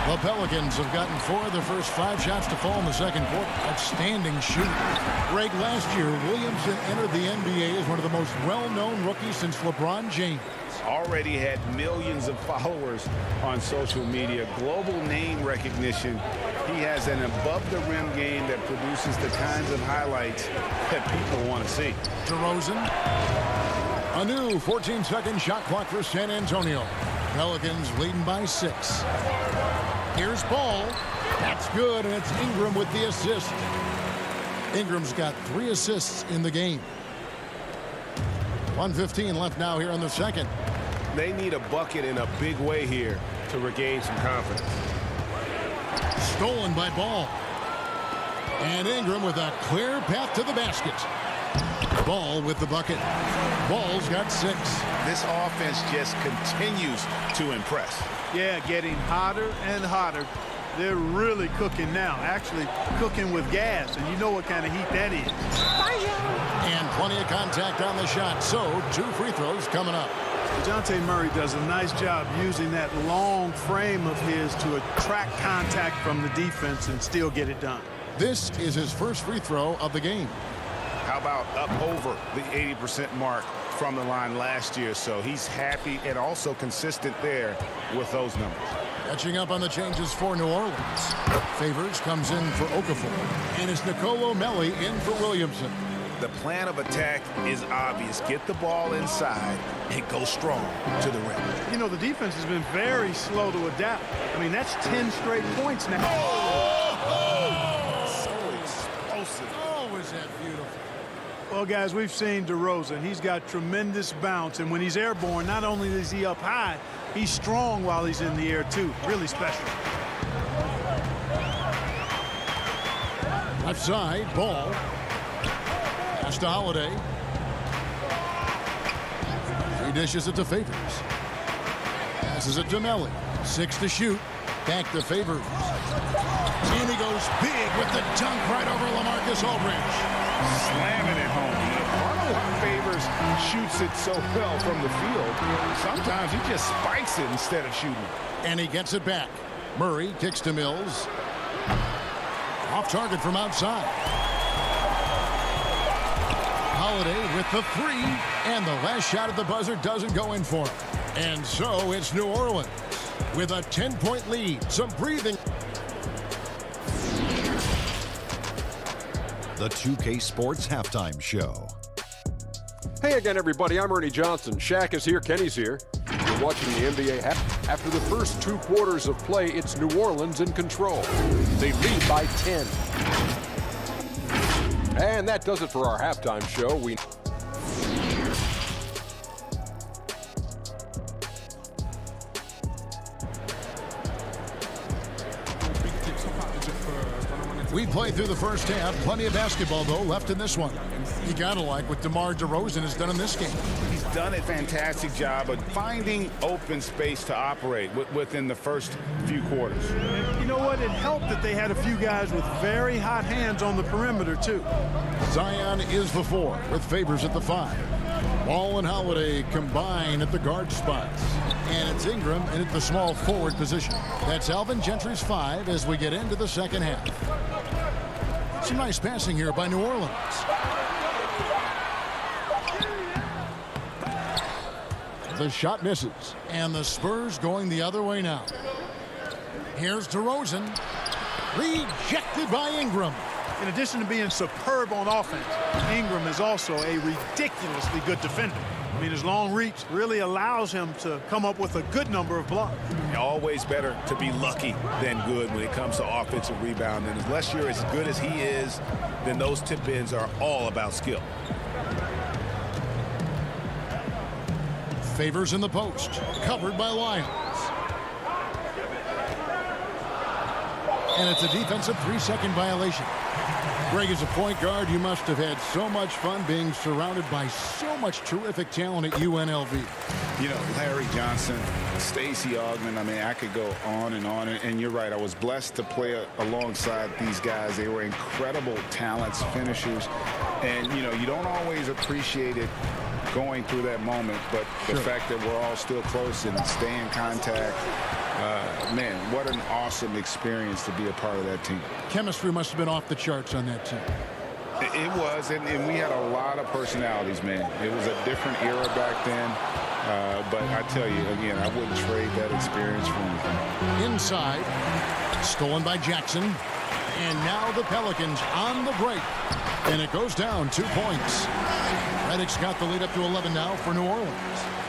The Pelicans have gotten 4 of their first 5 shots to fall in the second quarter. Outstanding shooting. Greg, last year, Williamson entered the NBA as one of the most well-known rookies since LeBron James. Already had millions of followers on social media, global name recognition. He has an above-the-rim game that produces the kinds of highlights that people want to see. DeRozan. A new 14-second shot clock for San Antonio. Pelicans leading by 6. Here's Ball. That's good, and it's Ingram with the assist. Ingram's got 3 assists in the game. 1:15 left now here in the second. They need a bucket in a big way here to regain some confidence. Stolen by Ball. And Ingram with a clear path to the basket. Ball with the bucket. Ball's got 6. This offense just continues to impress. Yeah, getting hotter and hotter. They're really cooking now, actually cooking with gas, and you know what kind of heat that is. And plenty of contact on the shot, so 2 free throws coming up. DeJounte Murray does a nice job using that long frame of his to attract contact from the defense and still get it done. This is his first free throw of the game. How about up over the 80% mark from the line last year? So he's happy and also consistent there with those numbers. Catching up on the changes for New Orleans. Favors comes in for Okafor. And it's Nicolo Melli in for Williamson. The plan of attack is obvious. Get the ball inside and go strong to the rim. You know, the defense has been very slow to adapt. I mean, that's 10 straight points now. So explosive. Oh, is that beautiful. Well, guys, we've seen DeRozan. He's got tremendous bounce, and when he's airborne, not only is he up high, he's strong while he's in the air, too. Really special. Left side, Ball. Pass to Holiday. He dishes it to Favors. Passes it to Melli. 6 to shoot. Back to Favors. And he goes big with the dunk right over LaMarcus Aldridge. Slamming it home. Part of why Favors shoots it so well from the field. Sometimes he just spikes it instead of shooting. And he gets it back. Murray kicks to Mills. Off target from outside. Holiday with the 3. And the last shot at the buzzer doesn't go in for him. And so it's New Orleans with a 10-point lead. Some breathing. The 2K Sports Halftime Show. Hey again, everybody. I'm Ernie Johnson. Shaq is here. Kenny's here. You're watching the NBA. After the first 2 quarters of play, it's New Orleans in control. They lead by 10. And that does it for our halftime show. We played through the first half. Plenty of basketball, though, left in this one. You got to like what DeMar DeRozan has done in this game. He's done a fantastic job of finding open space to operate within the first few quarters. You know what? It helped that they had a few guys with very hot hands on the perimeter, too. Zion is the 4 with Favors at the 5. Ball and Holiday combine at the guard spots. And it's Ingram in at the small forward position. That's Alvin Gentry's 5 as we get into the second half. Some nice passing here by New Orleans. The shot misses. And the Spurs going the other way now. Here's DeRozan. Rejected by Ingram. In addition to being superb on offense, Ingram is also a ridiculously good defender. I mean, his long reach really allows him to come up with a good number of blocks. Always better to be lucky than good when it comes to offensive rebound. And unless you're as good as he is, then those tip-ins are all about skill. Favors in the post. Covered by Lyons. And it's a defensive 3-second violation. Greg, as a point guard, you must have had so much fun being surrounded by so much terrific talent at UNLV. You know, Larry Johnson, Stacey Augmon, I mean, I could go on. And you're right, I was blessed to play alongside these guys. They were incredible talents, finishers. And, you know, you don't always appreciate it going through that moment, but the fact that we're all still close and stay in contact, man, what an awesome experience to be a part of that team. Chemistry must have been off the charts on that team. It was, and we had a lot of personalities, man. It was a different era back then, but I tell you, again, I wouldn't trade that experience for anything. Inside, stolen by Jackson, and now the Pelicans on the break, and it goes down 2 points. Reddick's got the lead up to 11 now for New Orleans.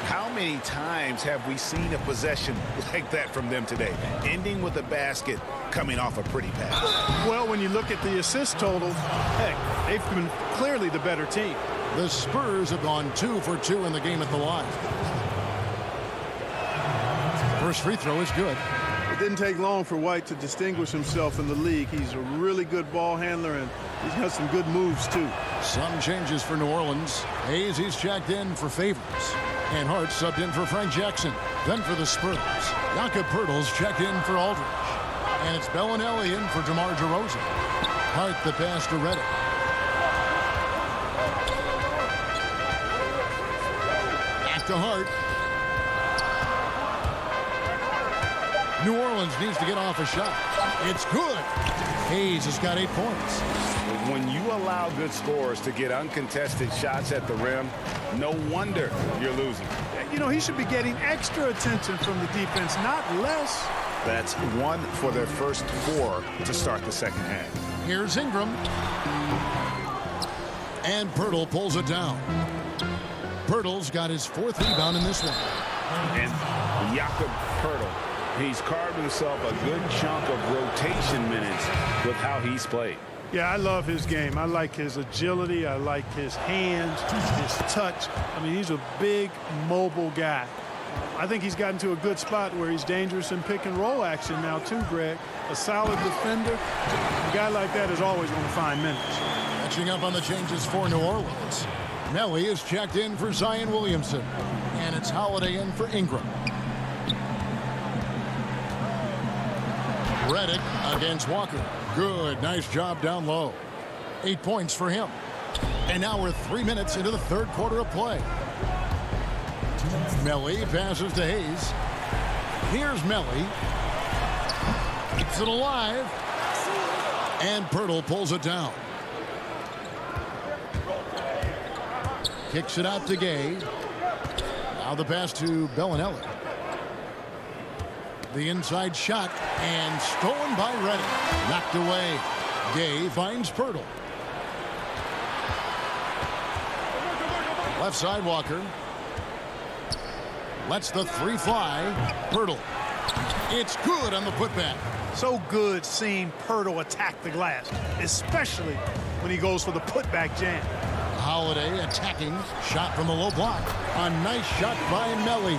How many times have we seen a possession like that from them today, ending with a basket coming off a pretty pass? Well, when you look at the assist totals, heck, they've been clearly the better team. The Spurs have gone 2 for 2 in the game at the line. First free throw is good. It didn't take long for White to distinguish himself in the league. He's a really good ball handler, and he's got some good moves, too. Some changes for New Orleans. Hayes, he's checked in for Favors. And Hart subbed in for Frank Jackson. Then for the Spurs, Jakob Poeltl's checked in for Aldridge. And it's Bellinelli in for DeMar DeRozan. Hart the pass to Reddick. Back to Hart. New Orleans needs to get off a shot. It's good. Hayes has got 8 points. When you allow good scorers to get uncontested shots at the rim, no wonder you're losing. You know, he should be getting extra attention from the defense, not less. That's 1 for their first 4 to start the second half. Here's Ingram. And Poeltl pulls it down. Poeltl's got his 4th rebound in this one. And Jakob Poeltl, he's carved himself a good chunk of rotation minutes with how he's played. Yeah, I love his game. I like his agility. I like his hands, his touch. I mean, he's a big, mobile guy. I think he's gotten to a good spot where he's dangerous in pick and roll action now, too, Greg. A solid defender. A guy like that is always going to find minutes. Catching up on the changes for New Orleans. Melly is checked in for Zion Williamson. And it's Holiday in for Ingram. Reddick against Walker. Good, nice job down low. 8 points for him. And now we're 3 minutes into the third quarter of play. Melly passes to Hayes. Here's Melly. Keeps it alive. And Poeltl pulls it down. Kicks it out to Gay. Now the pass to Bellinelli. The inside shot and stolen by Reddick. Knocked away. Gay finds Poeltl. Left side Walker. Lets the 3 fly. Poeltl. It's good on the putback. So good seeing Poeltl attack the glass, especially when he goes for the putback jam. Holiday attacking. Shot from the low block. A nice shot by Melly.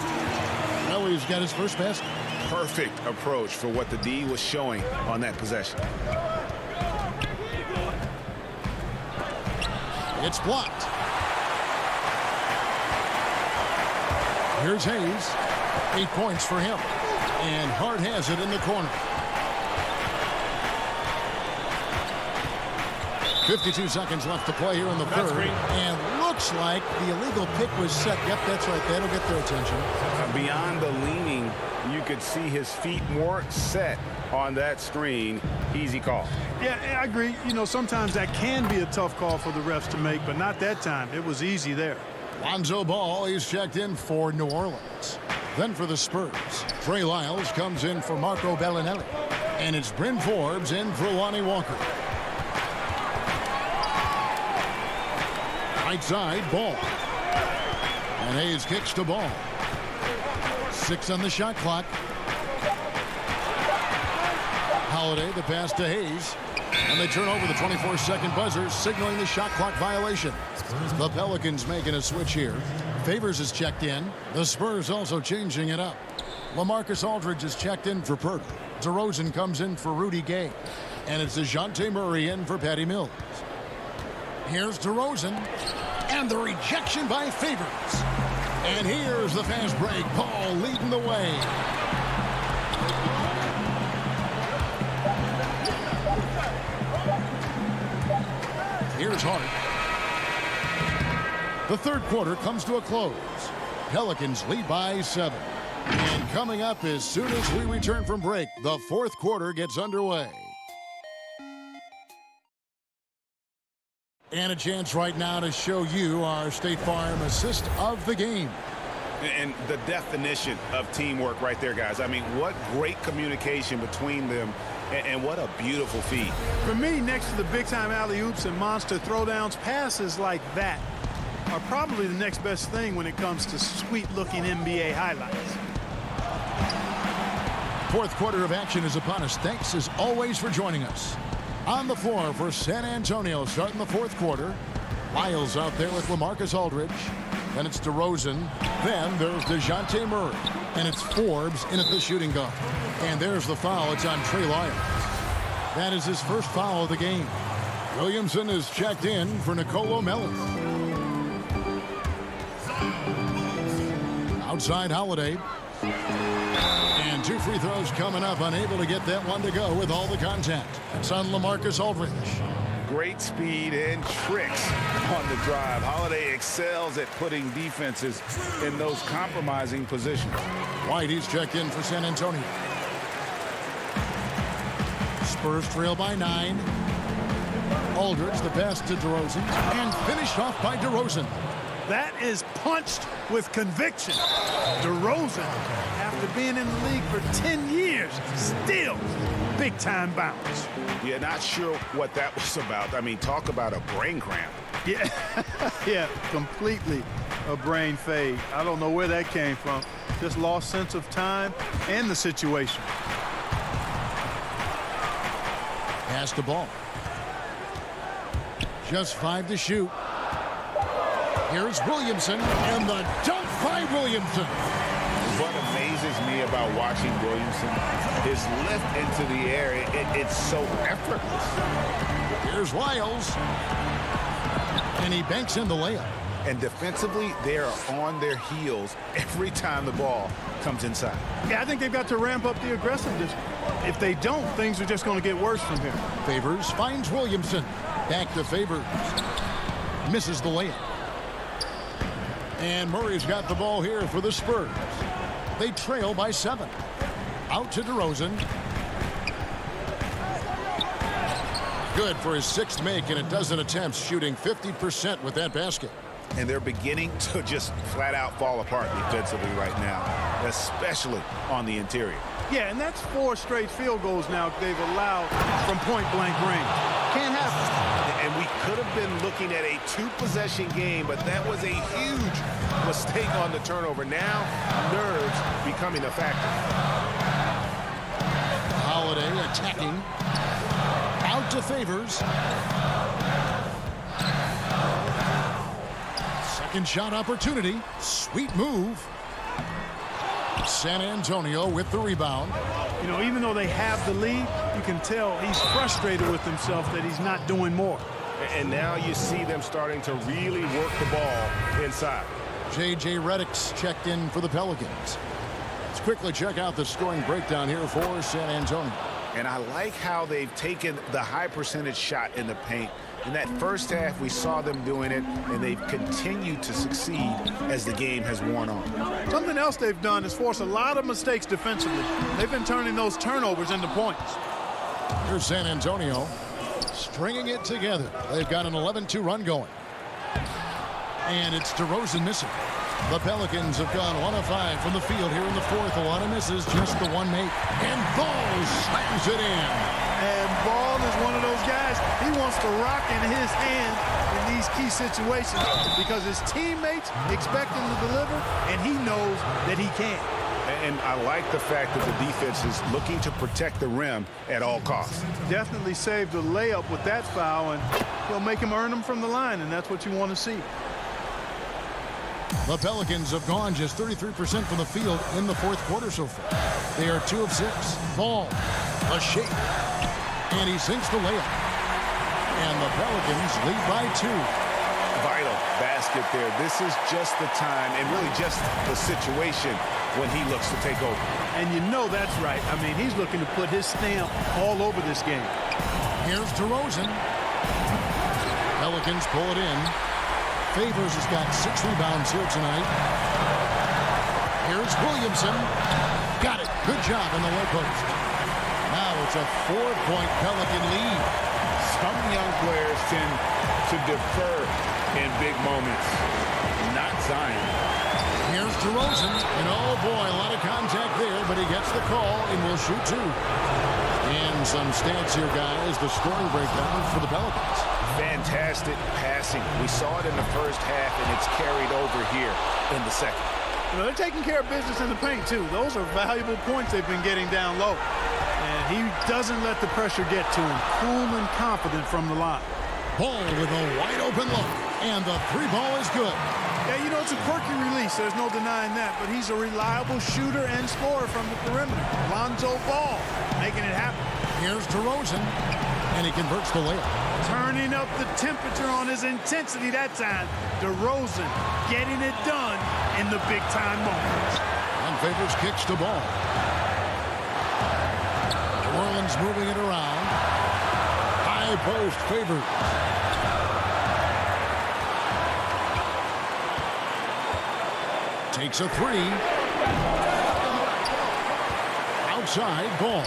Melly's got his first basket. Perfect approach for what the D was showing on that possession. It's blocked. Here's Hayes. 8 points for him. And Hart has it in the corner. 52 seconds left to play here in the third. And looks like the illegal pick was set. Yep, that's right. That'll get their attention. Beyond the leaning, you could see his feet weren't set on that screen. Easy call. Yeah, I agree. You know, sometimes that can be a tough call for the refs to make, but not that time. It was easy there. Lonzo Ball, he's checked in for New Orleans. Then for the Spurs, Trey Lyles comes in for Marco Bellinelli. And it's Bryn Forbes in for Lonnie Walker. Right side, Ball. And Hayes kicks to Ball. 6 on the shot clock. Holiday, the pass to Hayes. And they turn over the 24-second buzzer, signaling the shot clock violation. The Pelicans making a switch here. Favors is checked in. The Spurs also changing it up. LaMarcus Aldridge is checked in for Purdy. DeRozan comes in for Rudy Gay. And it's DeJounte Murray in for Patty Mills. Here's DeRozan. And the rejection by Favors. And here's the fast break. Paul leading the way. Here's Hart. The third quarter comes to a close. Pelicans lead by 7. And coming up as soon as we return from break, the fourth quarter gets underway. And a chance right now to show you our State Farm assist of the game. And the definition of teamwork right there, guys. I mean, what great communication between them, and what a beautiful feed. For me, next to the big-time alley-oops and monster throwdowns, passes like that are probably the next best thing when it comes to sweet-looking NBA highlights. Fourth quarter of action is upon us. Thanks, as always, for joining us. On the floor for San Antonio, starting the fourth quarter. Lyles out there with LaMarcus Aldridge. Then it's DeRozan. Then there's DeJounte Murray. And it's Forbes in at the shooting guard. And there's the foul. It's on Trey Lyles. That is his first foul of the game. Williamson is checked in for Nicolo Melli. Outside Holiday. And 2 free throws coming up. Unable to get that one to go with all the contact. It's on LaMarcus Aldridge. Great speed and tricks on the drive. Holiday excels at putting defenses in those compromising positions. White, he's checked in for San Antonio. Spurs trail by 9. Aldridge, the pass to DeRozan. And finished off by DeRozan. That is punched with conviction. DeRozan, after being in the league for 10 years, still big-time bounce. Yeah, not sure what that was about. I mean, talk about a brain cramp. Yeah, yeah, completely a brain fade. I don't know where that came from. Just lost sense of time and the situation. Pass the ball. Just 5 to shoot. Here's Williamson, and the dunk by Williamson. What amazes me about watching Williamson, his lift into the air, it's so effortless. Here's Lyles. And he banks in the layup. And defensively, they are on their heels every time the ball comes inside. Yeah, I think they've got to ramp up the aggressiveness. If they don't, things are just going to get worse from here. Favors finds Williamson. Back to Favors. Misses the layup. And Murray's got the ball here for the Spurs. They trail by 7. Out to DeRozan. Good for his 6th make and a dozen attempts, shooting 50% with that basket. And they're beginning to just flat out fall apart defensively right now, especially on the interior. Yeah, and that's 4 straight field goals now they've allowed from point-blank range. Can't happen. And we could have been looking at a 2-possession game, but that was a huge mistake on the turnover. Now, nerves becoming a factor. Holiday attacking. Out to Favors. Second shot opportunity. Sweet move. San Antonio with the rebound. You know, even though they have the lead, you can tell he's frustrated with himself that he's not doing more. And now you see them starting to really work the ball inside. J.J. Redick's checked in for the Pelicans. Let's quickly check out the scoring breakdown here for San Antonio. And I like how they've taken the high percentage shot in the paint. In that first half, we saw them doing it, and they've continued to succeed as the game has worn on. Something else they've done is force a lot of mistakes defensively. They've been turning those turnovers into points. Here's San Antonio stringing it together. They've got an 11-2 run going. And it's DeRozan missing. The Pelicans have gone 1 of 5 from the field here in the fourth. A lot of misses, just the one make. And Ball slams it in. And Ball is one of those guys, he wants to rock in his hand in these key situations because his teammates expect him to deliver, and he knows that he can. And I like the fact that the defense is looking to protect the rim at all costs. Definitely saved the layup with that foul, and he'll make him earn them from the line, and that's what you want to see. The Pelicans have gone just 33% from the field in the fourth quarter so far. They are 2 of 6. Ball, a shake, and he sinks the layup. And the Pelicans lead by 2. Vital basket there. This is just the time and really just the situation when he looks to take over. And you know that's right. I mean, he's looking to put his stamp all over this game. Here's DeRozan. Pelicans pull it in. Favors has got 6 rebounds here tonight. Here's Williamson. Got it. Good job on the low post. Now it's a 4-point Pelican lead. Some young players tend to defer in big moments. Not Zion. Here's DeRozan. And oh boy, a lot of contact there, but he gets the call and will shoot 2. And some stats here, guys. The scoring breakdown for the Pelicans. Fantastic passing. We saw it in the first half, and it's carried over here in the second. You know, they're taking care of business in the paint, too. Those are valuable points they've been getting down low. And he doesn't let the pressure get to him. Cool and confident from the line. Ball with a wide open look. And the 3 ball is good. Yeah, you know, it's a quirky release. There's no denying that. But he's a reliable shooter and scorer from the perimeter. Lonzo Ball making it happen. Here's DeRozan. And he converts the layup. Turning up the temperature on his intensity that time. DeRozan getting it done in the big-time moments. And Favors kicks the ball. New Orleans moving it around. High post Favors. Takes a 3. Outside, Ball.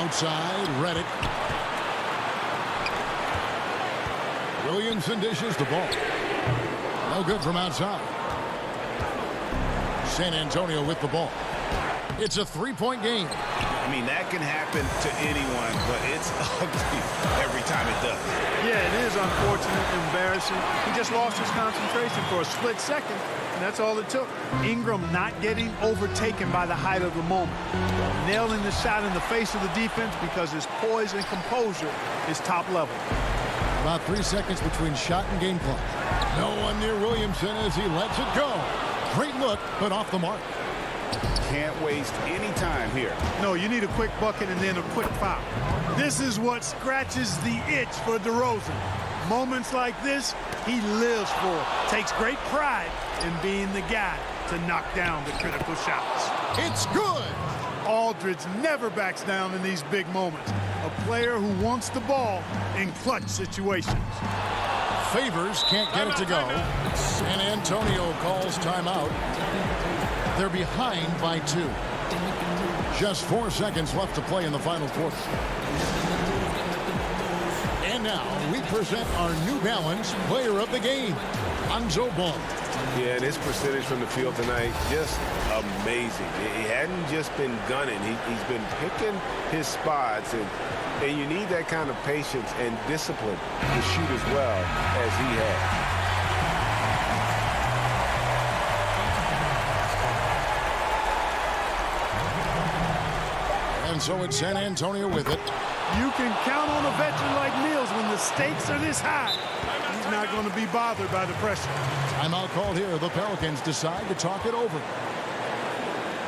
Outside, Redick. Williamson dishes the ball. No good from outside. San Antonio with the ball. It's a 3-point game. I mean, that can happen to anyone, but it's ugly every time it does. Yeah, it is unfortunate, embarrassing. He just lost his concentration for a split second, and that's all it took. Ingram not getting overtaken by the height of the moment. Nailing the shot in the face of the defense because his poise and composure is top level. About 3 seconds between shot and game clock. No one near Williamson as he lets it go. Great look, but off the mark. Can't waste any time here. No, you need a quick bucket and then a quick foul. This is what scratches the itch for DeRozan. Moments like this, he lives for. Takes great pride in being the guy to knock down the critical shots. It's good. Aldridge never backs down in these big moments. A player who wants the ball in clutch situations. Favors can't get it to go. San Antonio calls timeout. They're behind by 2. Just 4 seconds left to play in the final quarter. And now we present our New Balance player of the game, Lonzo Ball. Yeah, and his percentage from the field tonight, just amazing. He hadn't just been gunning. He's been picking his spots, and you need that kind of patience and discipline to shoot as well as he has. And so it's San Antonio with it. You can count on a veteran like Mills when the stakes are this high. He's not going to be bothered by the pressure. Timeout called here. The Pelicans decide to talk it over.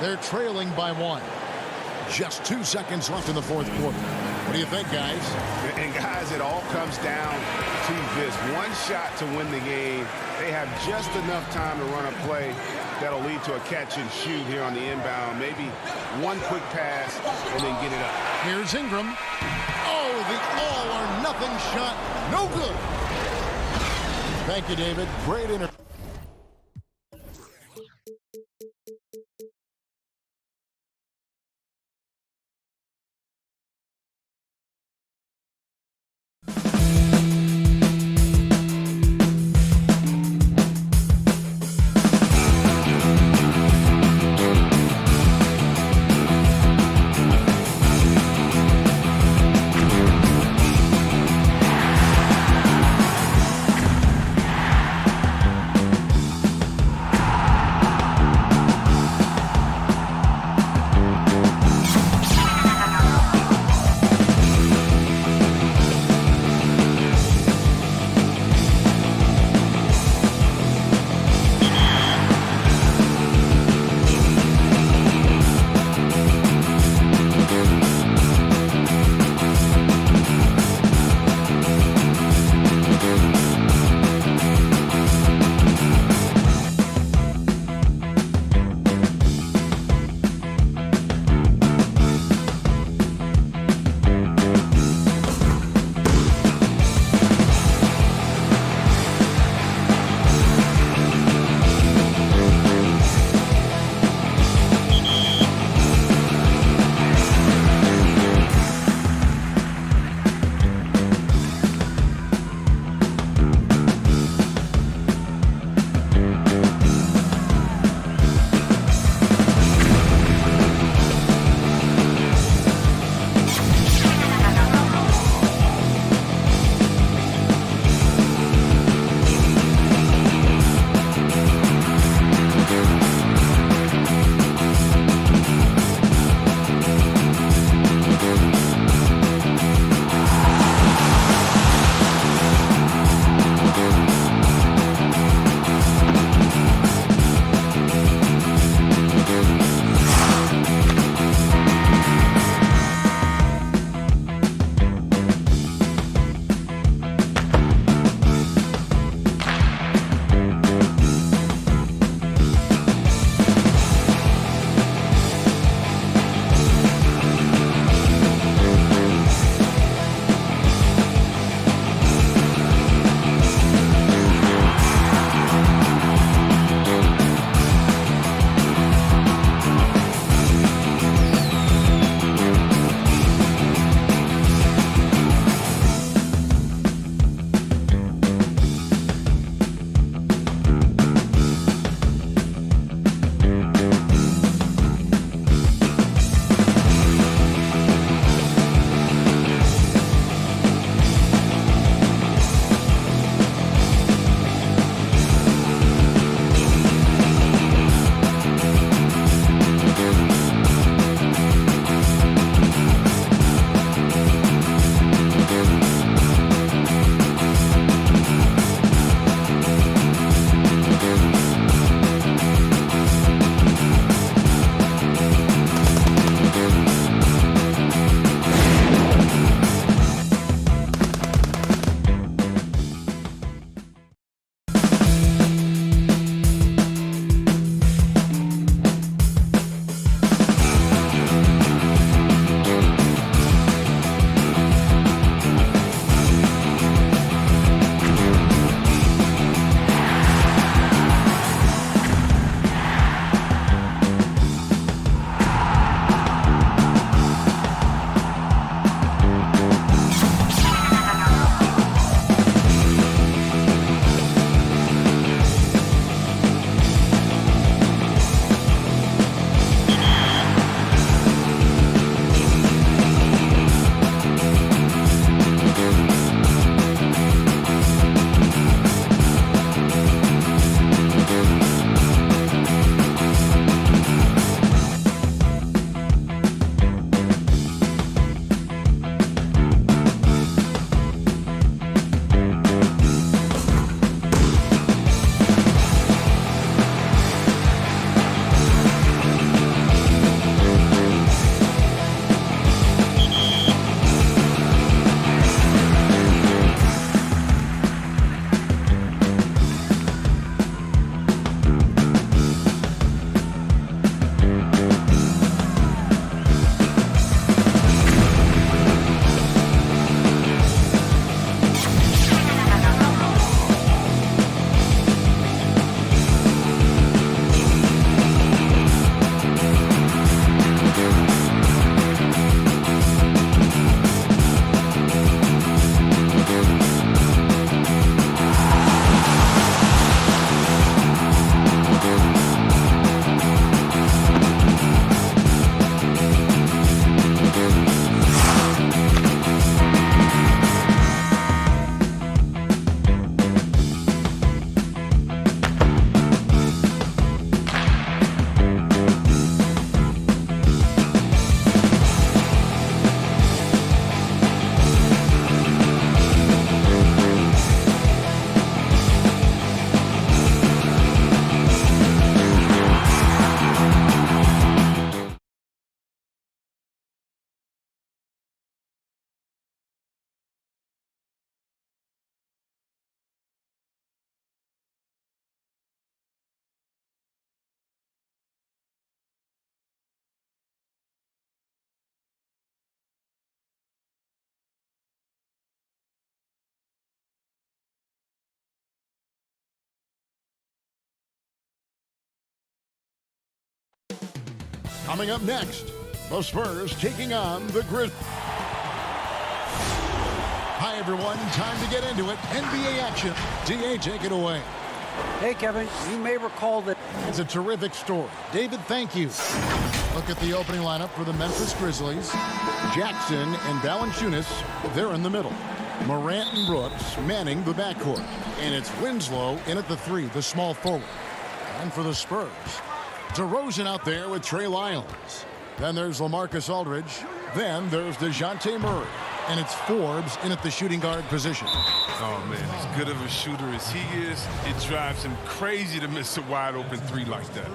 They're trailing by 1. Just 2 seconds left in the fourth quarter. What do you think, guys? And guys, it all comes down to this. One shot to win the game. They have just enough time to run a play that'll lead to a catch and shoot here on the inbound. Maybe one quick pass and then get it up. Here's Ingram. Oh, the all-or-nothing shot. No good. Thank you, David. Great interview. Coming up next, the Spurs taking on the Grizzlies. Hi, everyone. Time to get into it. NBA action. DA, take it away. Hey, Kevin, you may recall that It's a terrific story. David, thank you. Look at the opening lineup for the Memphis Grizzlies. Jackson and Valanciunas, they're in the middle. Morant and Brooks manning the backcourt. And it's Winslow in at the 3, the small forward. And for the Spurs, DeRozan out there with Trey Lyles. Then there's LaMarcus Aldridge. Then there's DeJounte Murray. And it's Forbes in at the shooting guard position. Oh, man, as good of a shooter as he is, it drives him crazy to miss a wide-open 3 like that.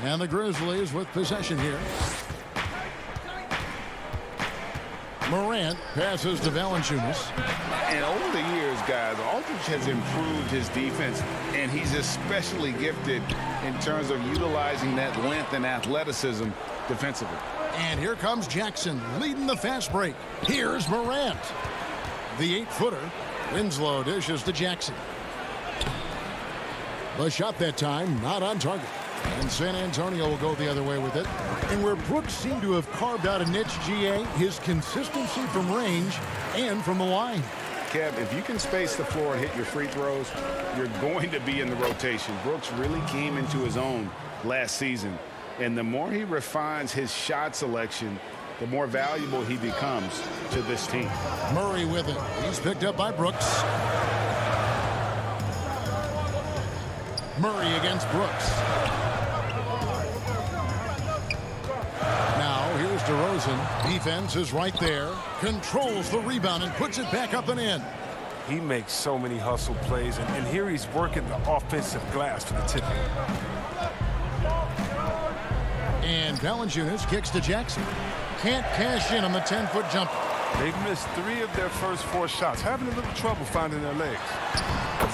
And the Grizzlies with possession here. Morant passes to Valanciunas. And over the years, guys, Aldridge has improved his defense, and he's especially gifted in terms of utilizing that length and athleticism defensively. And here comes Jackson leading the fast break. Here's Morant. The 8-footer. Winslow dishes to Jackson. The shot that time not on target. And San Antonio will go the other way with it. And where Brooks seemed to have carved out a niche, GA, his consistency from range and from the line. Kev, if you can space the floor and hit your free throws, you're going to be in the rotation. Brooks really came into his own last season. And the more he refines his shot selection, the more valuable he becomes to this team. Murray with it. He's picked up by Brooks. Murray against Brooks. Now here's DeRozan. Defense is right there. Controls the rebound and puts it back up and in. He makes so many hustle plays, and here he's working the offensive glass for the tip. And Valanciunas kicks to Jackson. Can't cash in on the 10-foot jumper. They've missed 3 of their first 4 shots, having a little trouble finding their legs.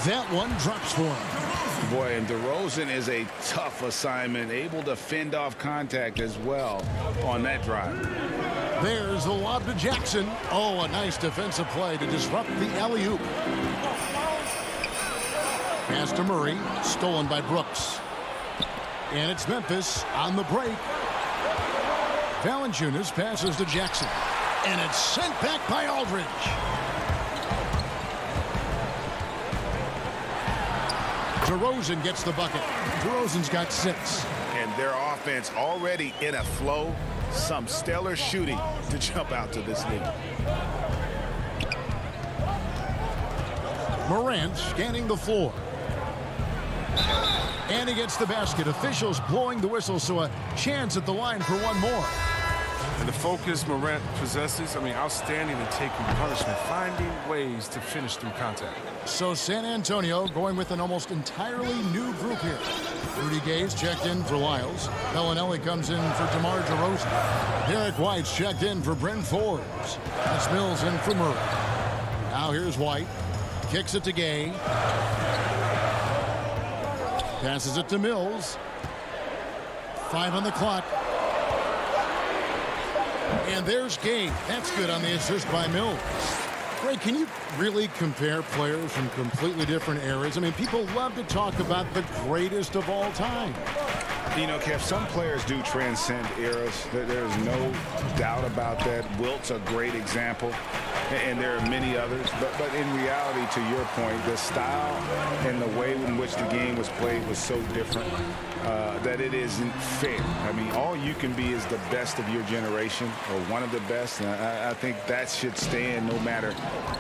That one drops for him. Boy, and DeRozan is a tough assignment, able to fend off contact as well on that drive. There's the lob to Jackson. Oh, a nice defensive play to disrupt the alley-oop. Pass to Murray, stolen by Brooks. And it's Memphis on the break. Valanciunas passes to Jackson. And it's sent back by Aldridge. DeRozan gets the bucket. DeRozan's got 6. And their offense already in a flow. Some stellar shooting to jump out to this lead. Morant scanning the floor. And he gets the basket. Officials blowing the whistle, so a chance at the line for one more. And the focus Morant possesses, outstanding in taking punishment, finding ways to finish through contact. So San Antonio going with an almost entirely new group here. Rudy Gay's checked in for Lyles. Bellinelli comes in for DeMar DeRozan. Derek White's checked in for Bryn Forbes. That's Mills in for Murray. Now here's White. Kicks it to Gay. Passes it to Mills. 5 on the clock. And there's Gay. That's good on the assist by Mills. Ray, can you really compare players from completely different eras? People love to talk about the greatest of all time. You know, Kev, some players do transcend eras. There's no doubt about that. Wilt's a great example, and there are many others. But in reality, to your point, the style and the way in which the game was played was so different that it isn't fair. All you can be is the best of your generation or one of the best. And I think that should stand no matter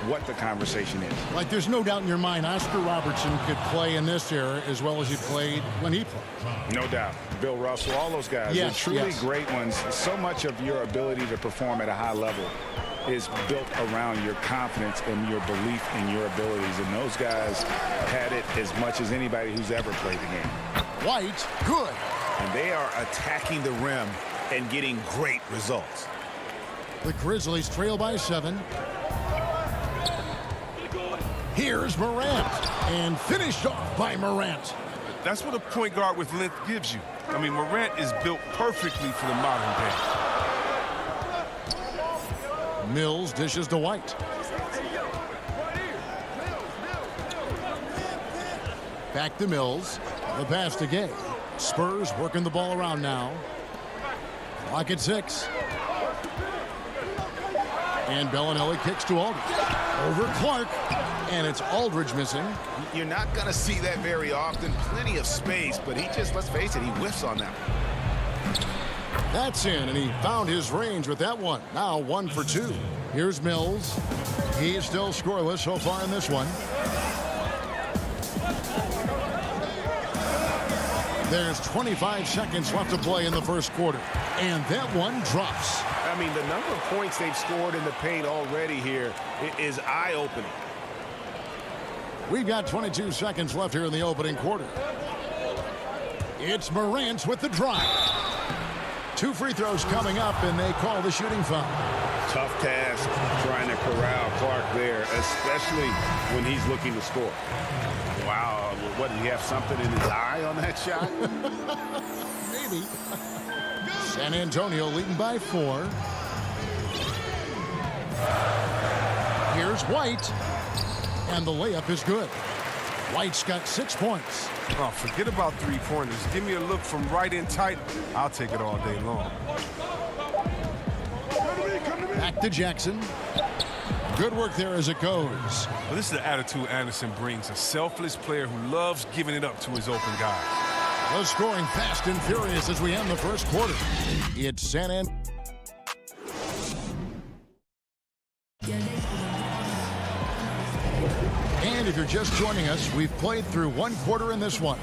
what the conversation is. Like, there's no doubt in your mind Oscar Robertson could play in this era as well as he played when he played. No doubt. Bill Russell, all those guys. Yes, They're truly yes. great ones. So much of your ability to perform at a high level is built around your confidence and your belief in your abilities. And those guys had it as much as anybody who's ever played the game. White, good. And they are attacking the rim and getting great results. The Grizzlies trail by 7. Here's Morant. And finished off by Morant. That's what a point guard with length gives you. Morant is built perfectly for the modern day. Mills dishes to White. Back to Mills. The pass to Gay. Spurs working the ball around now. Clock at 6. And Bellinelli kicks to Aldridge. Over Clark. And it's Aldridge missing. You're not going to see that very often. Plenty of space, but he just, let's face it, he whiffs on that. That's in, and he found his range with that one. Now 1 for 2. Here's Mills. He's still scoreless so far in this one. There's 25 seconds left to play in the first quarter. And that one drops. I mean, the number of points they've scored in the paint already here is eye-opening. We've got 22 seconds left here in the opening quarter. It's Morant with the drive. 2 free throws coming up, and they call the shooting foul. Tough task trying to corral Clark there, especially when he's looking to score. Wow, what, did he have something in his eye on that shot? Maybe. San Antonio leading by 4. Here's White. And the layup is good. White's got 6 points. Oh, forget about three-pointers. Give me a look from right in tight. I'll take it all day long. Back to Jackson. Good work there as it goes. Well, this is the attitude Anderson brings. A selfless player who loves giving it up to his open guys. The scoring fast and furious as we end the first quarter. It's San Antonio. And if you're just joining us, we've played through 1 quarter in this one.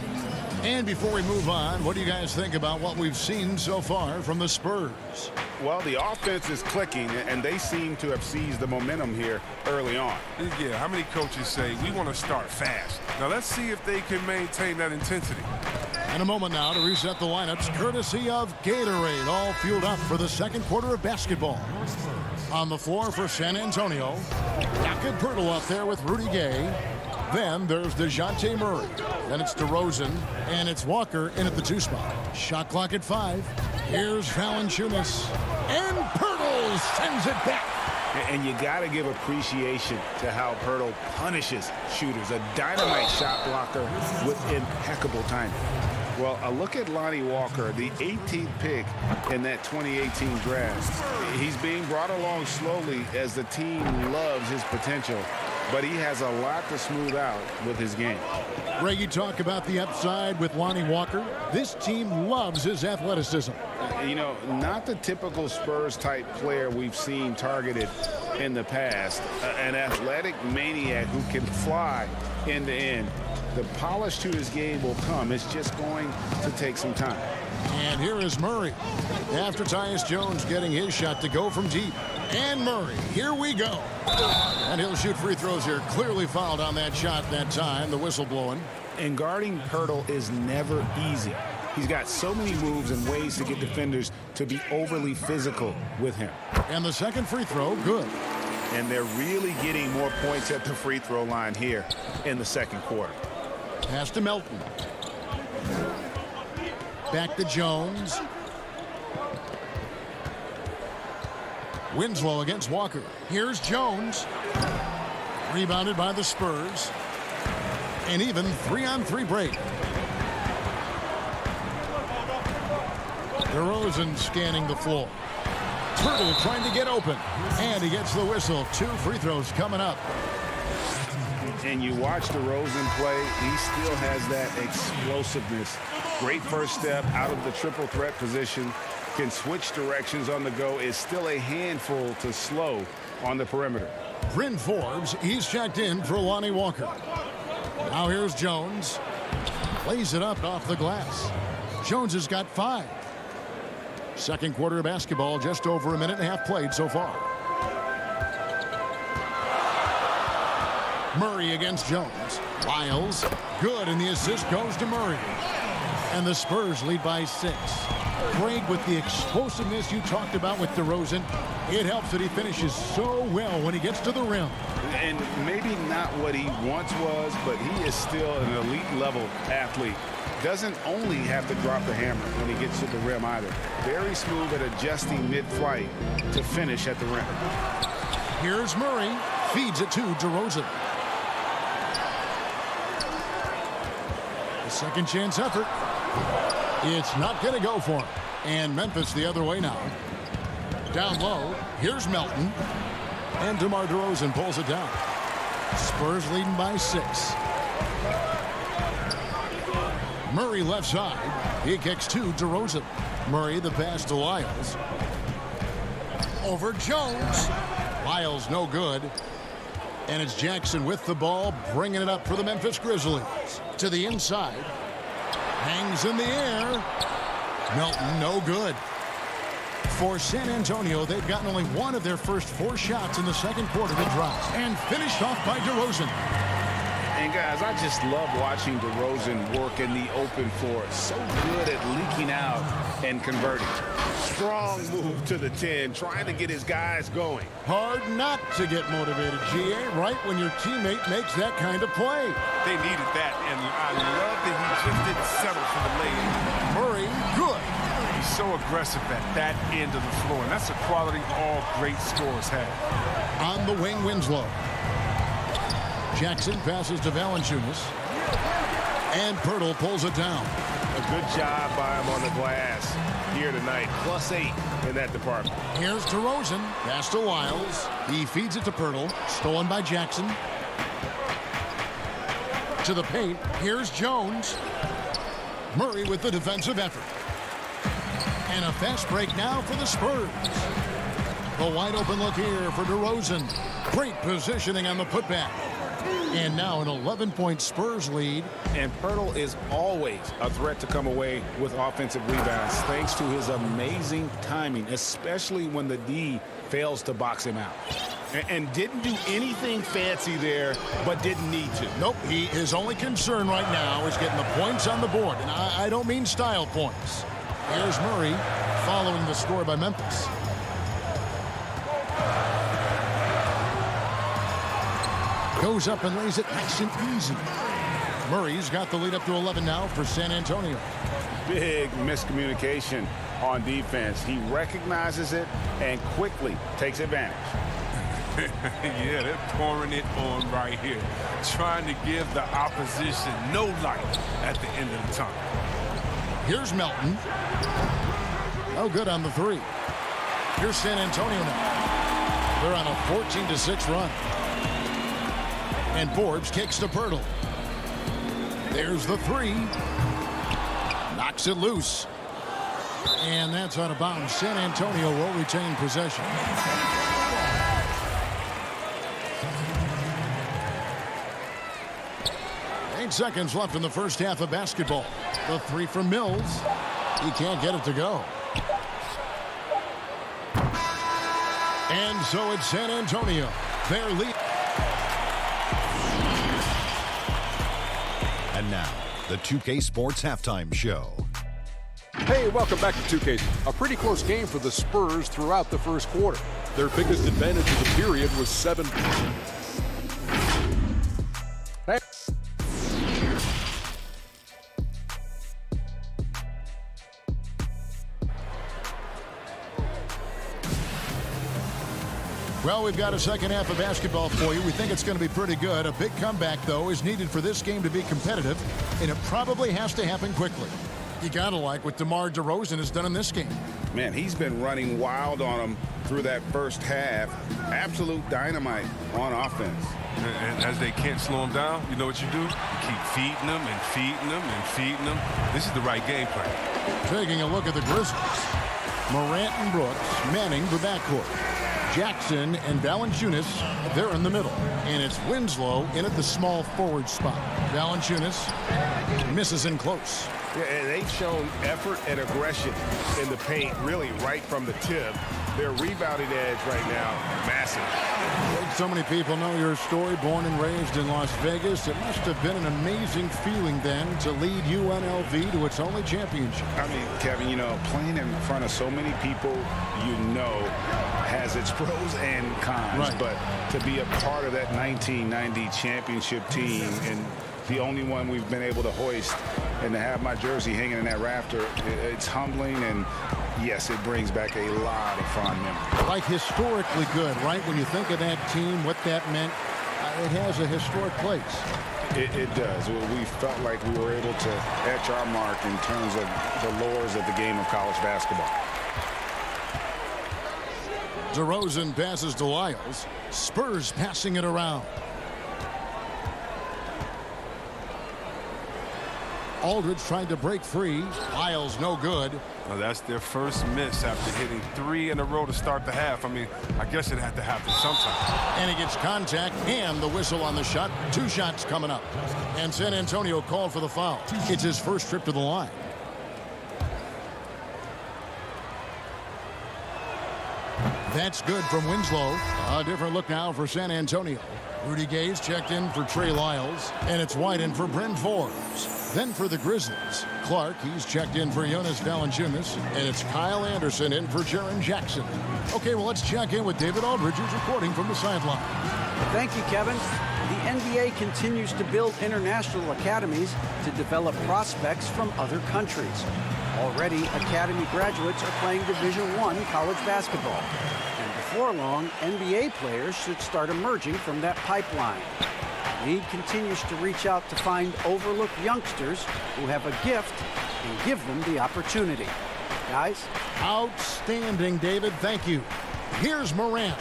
And before we move on, what do you guys think about what we've seen so far from the Spurs? Well, the offense is clicking, and they seem to have seized the momentum here early on. Yeah, how many coaches say, we want to start fast? Now, let's see if they can maintain that intensity. And a moment now to reset the lineups, courtesy of Gatorade, all fueled up for the second quarter of basketball. On the floor for San Antonio, Jakob Poeltl up there with Rudy Gay. Then there's DeJounte Murray. Then it's DeRozan, and it's Walker in at the 2 spot. Shot clock at 5. Here's Valanciunas, and Poeltl sends it back. And you got to give appreciation to how Poeltl punishes shooters. A dynamite shot blocker with impeccable timing. Well, a look at Lonnie Walker, the 18th pick in that 2018 draft. He's being brought along slowly as the team loves his potential, but he has a lot to smooth out with his game. Greg, you talk about the upside with Lonnie Walker. This team loves his athleticism. You know, not the typical Spurs-type player we've seen targeted in the past. An athletic maniac who can fly end to end. The polish to his game will come. It's just going to take some time. And here is Murray. After Tyus Jones getting his shot to go from deep. And Murray, here we go. And he'll shoot free throws here. Clearly fouled on that shot that time. The whistle blowing. And guarding Poeltl is never easy. He's got so many moves and ways to get defenders to be overly physical with him. And the second free throw, good. And they're really getting more points at the free throw line here in the second quarter. Pass to Melton. Back to Jones. Winslow against Walker. Here's Jones. Rebounded by the Spurs. An even 3-on-3 break. DeRozan scanning the floor. Poeltl trying to get open. And he gets the whistle. 2 free throws coming up. And you watch DeRozan play, he still has that explosiveness. Great first step out of the triple threat position. Can switch directions on the go. Is still a handful to slow on the perimeter. Bryn Forbes, he's checked in for Lonnie Walker. Now here's Jones. Lays it up off the glass. Jones has got 5. Second quarter of basketball, just over a minute and a half played so far. Murray against Jones. Lyles, good, and the assist goes to Murray. And the Spurs lead by 6. Greg, with the explosiveness you talked about with DeRozan, it helps that he finishes so well when he gets to the rim. And maybe not what he once was, but he is still an elite level athlete. Doesn't only have to drop the hammer when he gets to the rim either. Very smooth at adjusting mid-flight to finish at the rim. Here's Murray. Feeds it to DeRozan. The second chance effort. It's not going to go for him. And Memphis the other way now. Down low. Here's Melton. And DeMar DeRozan pulls it down. Spurs leading by 6. Murray left side. He kicks to DeRozan. Murray the pass to Lyles. Over Jones. Lyles no good. And it's Jackson with the ball, bringing it up for the Memphis Grizzlies. To the inside. Hangs in the air. Melton no good. For San Antonio, they've gotten only one of their first 4 shots in the second quarter to drop. And finished off by DeRozan. And guys, I just love watching DeRozan work in the open floor. So good at leaking out and converting. Strong move to the 10, trying to get his guys going. Hard not to get motivated, GA, right when your teammate makes that kind of play. They needed that, and I love that he just didn't settle for the layup. Murray, good. He's so aggressive at that end of the floor, and that's a quality all great scorers have. On the wing, Winslow. Jackson passes to Valanciunas. And Pirtle pulls it down. A good job by him on the glass here tonight. +8 in that department. Here's DeRozan. Pass to Lyles. He feeds it to Pirtle. Stolen by Jackson. To the paint. Here's Jones. Murray with the defensive effort. And a fast break now for the Spurs. The wide open look here for DeRozan. Great positioning on the putback. And now an 11-point Spurs lead. And Pirtle is always a threat to come away with offensive rebounds thanks to his amazing timing, especially when the D fails to box him out. And didn't do anything fancy there, but didn't need to. Nope, his only concern right now is getting the points on the board. And I don't mean style points. Here's Murray following the score by Memphis. Goes up and lays it nice and easy. Murray's got the lead up to 11 now for San Antonio. Big miscommunication on defense. He recognizes it and quickly takes advantage. Yeah, they're pouring it on right here. Trying to give the opposition no light at the end of the tunnel. Here's Melton. No good on the 3. Here's San Antonio now. They're on a 14-6 run. And Forbes kicks to Pirtle. There's the 3. Knocks it loose. And that's out of bounds. San Antonio will retain possession. Eight seconds left in the first half of basketball. The 3 from Mills. He can't get it to go. And so it's San Antonio. Their lead. And now, the 2K Sports Halftime Show. Hey, welcome back to 2K. A pretty close game for the Spurs throughout the first quarter. Their biggest advantage of the period was 7. Hey. Well, we've got a second half of basketball for you. We think it's going to be pretty good. A big comeback, though, is needed for this game to be competitive, and it probably has to happen quickly. You got to like what DeMar DeRozan has done in this game. Man, he's been running wild on them through that first half. Absolute dynamite on offense. And as they can't slow him down, you know what you do? You keep feeding them and feeding them and feeding them. This is the right game plan. Taking a look at the Grizzlies. Morant and Brooks manning the backcourt. Jackson and Valanciunas, they're in the middle. And it's Winslow in at the small forward spot. Valanciunas misses in close. Yeah, and they've shown effort and aggression in the paint, really right from the tip. Their rebounding edge right now, massive. So many people know your story, born and raised in Las Vegas. It must have been an amazing feeling then to lead UNLV to its only championship. I mean, Kevin, you know, playing in front of so many people, you know, has its pros and cons. Right. But to be a part of that 1990 championship team and the only one we've been able to hoist and to have my jersey hanging in that rafter, it's humbling, and yes, it brings back a lot of fond memories. Like historically good, right? When you think of that team, what that meant, it has a historic place. It does. We felt like we were able to etch our mark in terms of the lures of the game of college basketball. DeRozan passes to Lyles. Spurs passing it around. Aldridge tried to break free. Lyles no good. Well, that's their first miss after hitting 3 in a row to start the half. I mean, I guess it had to happen sometime. And he gets contact and the whistle on the shot. 2 shots coming up. And San Antonio called for the foul. It's his first trip to the line. That's good from Winslow. A different look now for San Antonio. Rudy Gay's checked in for Trey Lyles. And it's White in for Bryn Forbes. Then for the Grizzlies, Clark, he's checked in for Jonas Valanciunas. And it's Kyle Anderson in for Jaren Jackson. Okay, well, let's check in with David Aldridge, who's reporting from the sideline. Thank you, Kevin. The NBA continues to build international academies to develop prospects from other countries. Already, academy graduates are playing Division I college basketball. And before long, NBA players should start emerging from that pipeline. The league continues to reach out to find overlooked youngsters who have a gift and give them the opportunity. Guys? Outstanding, David. Thank you. Here's Morant,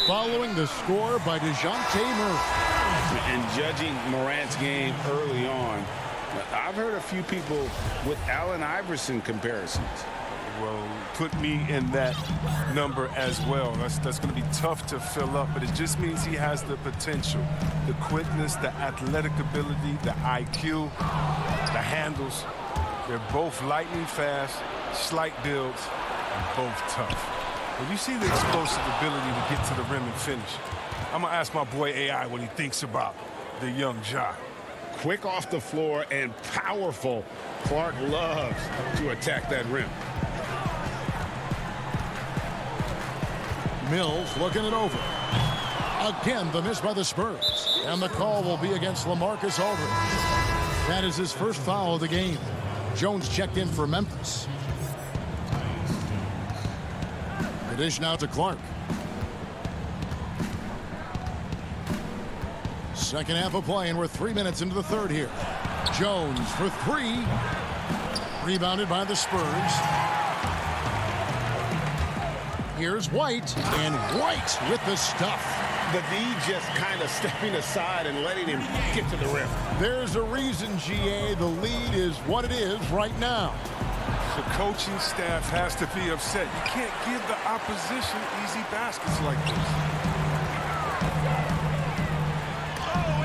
following the score by DeJounte Murray. And judging Morant's game early on, I've heard a few people with Allen Iverson comparisons. Well, put me in that number as well. That's going to be tough to fill up, but it just means he has the potential, the quickness, the athletic ability, the IQ, the handles. They're both lightning fast, slight builds, and both tough. When you see the explosive ability to get to the rim and finish, I'm going to ask my boy AI what he thinks about the young Ja. Quick off the floor and powerful. Clark loves to attack that rim. Mills looking it over. Again, the miss by the Spurs. And the call will be against LaMarcus Aldridge. That is his first foul of the game. Jones checked in for Memphis. The dish now to Clark. Second half of play, and we're 3 minutes into the third here. Jones for 3. Rebounded by the Spurs. Here's White, and White with the stuff. The D just kind of stepping aside and letting him get to the rim. There's a reason, GA, the lead is what it is right now. The coaching staff has to be upset. You can't give the opposition easy baskets like this.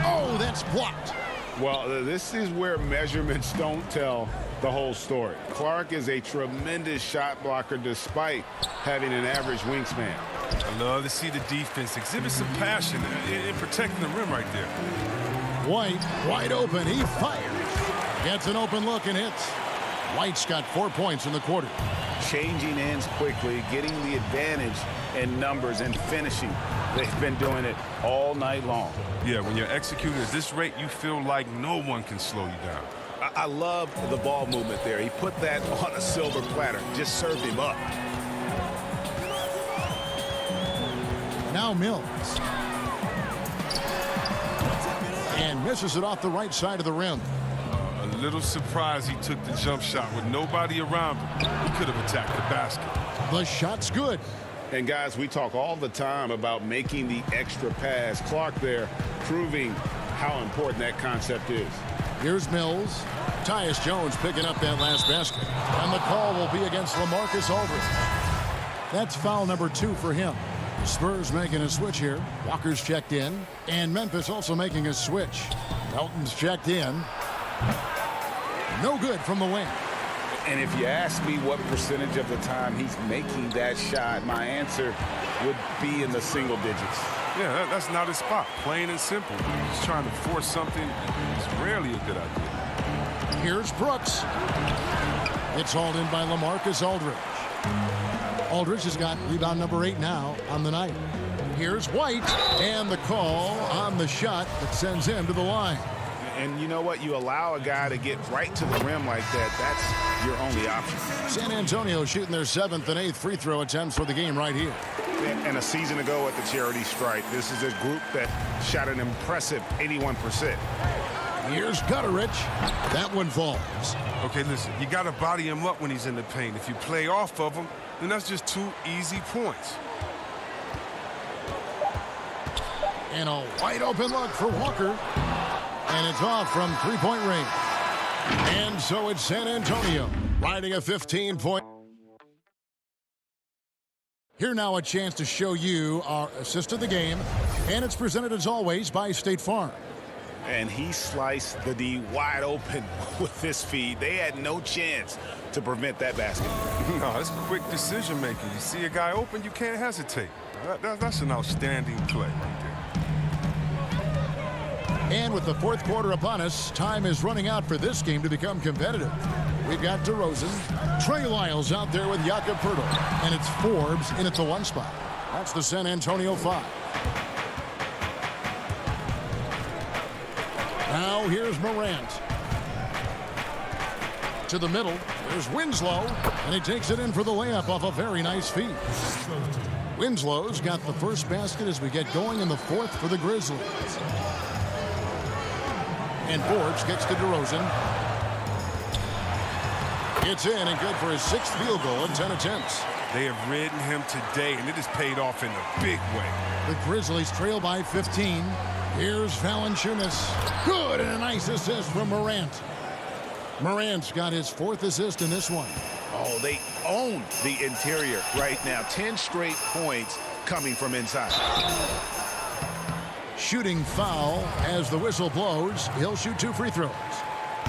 Oh, that's blocked. Well, this is where measurements don't tell the whole story. Clark is a tremendous shot blocker despite having an average wingspan. I love to see the defense exhibit some passion in protecting the rim right there. White, wide open, he fires. Gets an open look and hits. White's got 4 points in the quarter. Changing ends quickly, getting the advantage in numbers and finishing. They've been doing it all night long. Yeah, when you're executing at this rate, you feel like no one can slow you down. I love the ball movement there. He put that on a silver platter, just served him up. Now Mills. And misses it off the right side of the rim. A little surprised he took the jump shot with nobody around him. He could have attacked the basket. The shot's good. And guys, we talk all the time about making the extra pass. Clark there proving how important that concept is. Here's Mills. Tyus Jones picking up that last basket. And the call will be against LaMarcus Aldridge. That's foul number 2 for him. The Spurs making a switch here. Walker's checked in. And Memphis also making a switch. Melton's checked in. No good from the wing. And if you ask me what percentage of the time he's making that shot, my answer would be in the single digits. Yeah, that's not his spot. Plain and simple. He's trying to force something. It's rarely a good idea. Here's Brooks. It's hauled in by LaMarcus Aldridge. Aldridge has got rebound number 8 now on the night. Here's White, and the call on the shot that sends him to the line. And you know what? You allow a guy to get right to the rim like that, that's your only option. San Antonio shooting their 7th and 8th free throw attempts for the game right here. And a season ago at the charity stripe, this is a group that shot an impressive 81%. Here's Gutterich. That one falls. Okay, listen, you got to body him up when he's in the paint. If you play off of him, then that's just 2 easy points. And a wide open look for Walker. And it's off from three-point range. And so it's San Antonio riding a 15-point. Here now a chance to show you our assist of the game. And it's presented as always by State Farm. And he sliced the D wide open with this feed. They had no chance to prevent that basket. No, that's quick decision making. You see a guy open, you can't hesitate. That's an outstanding play right there. And with the fourth quarter upon us, time is running out for this game to become competitive. We've got DeRozan, Trey Lyles out there with Jakob Poeltl, and it's Forbes in at the 1 spot. That's the San Antonio 5. Now here's Morant. To the middle, there's Winslow, and he takes it in for the layup off a very nice feed. Winslow's got the first basket as we get going in the fourth for the Grizzlies. And Forbes gets to DeRozan. It's in and good for his 6th field goal in 10 attempts. They have ridden him today, and it has paid off in a big way. The Grizzlies trail by 15. Here's Valanciunas. Good, and a nice assist from Morant. Morant's got his 4th assist in this one. Oh, they own the interior right now. 10 straight points coming from inside. Shooting foul as the whistle blows. He'll shoot 2 free throws.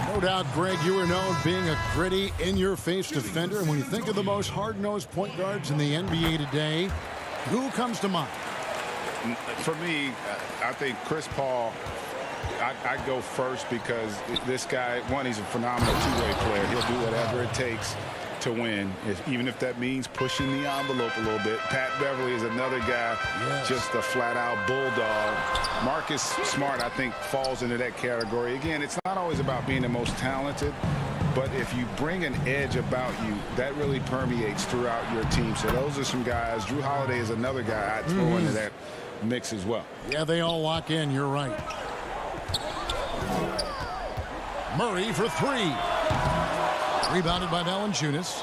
No doubt, Greg, you are known being a gritty, in-your-face defender. And when you think of the most hard-nosed point guards in the NBA today, who comes to mind? For me, I think Chris Paul, I go first because this guy, one, he's a phenomenal two-way player. He'll do whatever it takes to win, even if that means pushing the envelope a little bit. Pat Beverly is another guy, just a flat-out bulldog. Marcus Smart, I think, falls into that category. Again, it's not always about being the most talented, but if you bring an edge about you, that really permeates throughout your team. So those are some guys. Drew Holiday is another guy I'd throw into that mix as well. Yeah, they all lock in. You're right. Murray for 3. Rebounded by Valanciunas.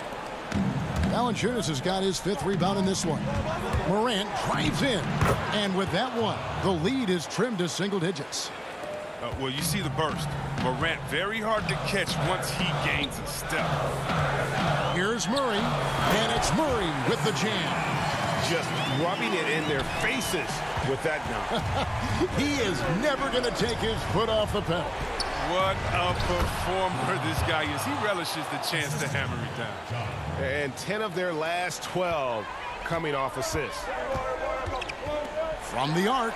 Valanciunas has got his 5th rebound in this one. Morant drives in. And with that one, the lead is trimmed to single digits. Well, you see the burst. Morant very hard to catch once he gains a step. Here's Murray. And it's Murray with the jam. Just rubbing it in their faces with that dunk. He is never going to take his foot off the pedal. What a performer this guy is. He relishes the chance to hammer it down. And 10 of their last 12 coming off assists. From the arc.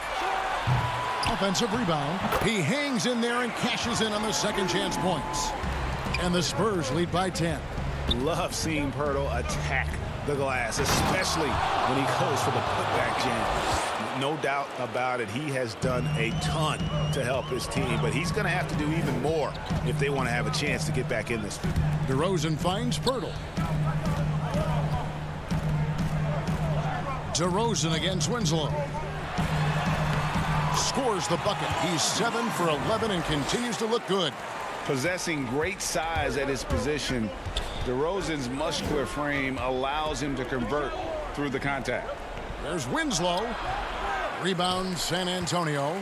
Offensive rebound. He hangs in there and cashes in on the second chance points. And the Spurs lead by 10. Love seeing Poeltl attack the glass, especially when he goes for the putback jam. No doubt about it, he has done a ton to help his team, but he's going to have to do even more if they want to have a chance to get back in this. DeRozan finds Poeltl. DeRozan against Winslow. Scores the bucket. He's 7 for 11 and continues to look good. Possessing great size at his position, DeRozan's muscular frame allows him to convert through the contact. There's Winslow. Rebound San Antonio.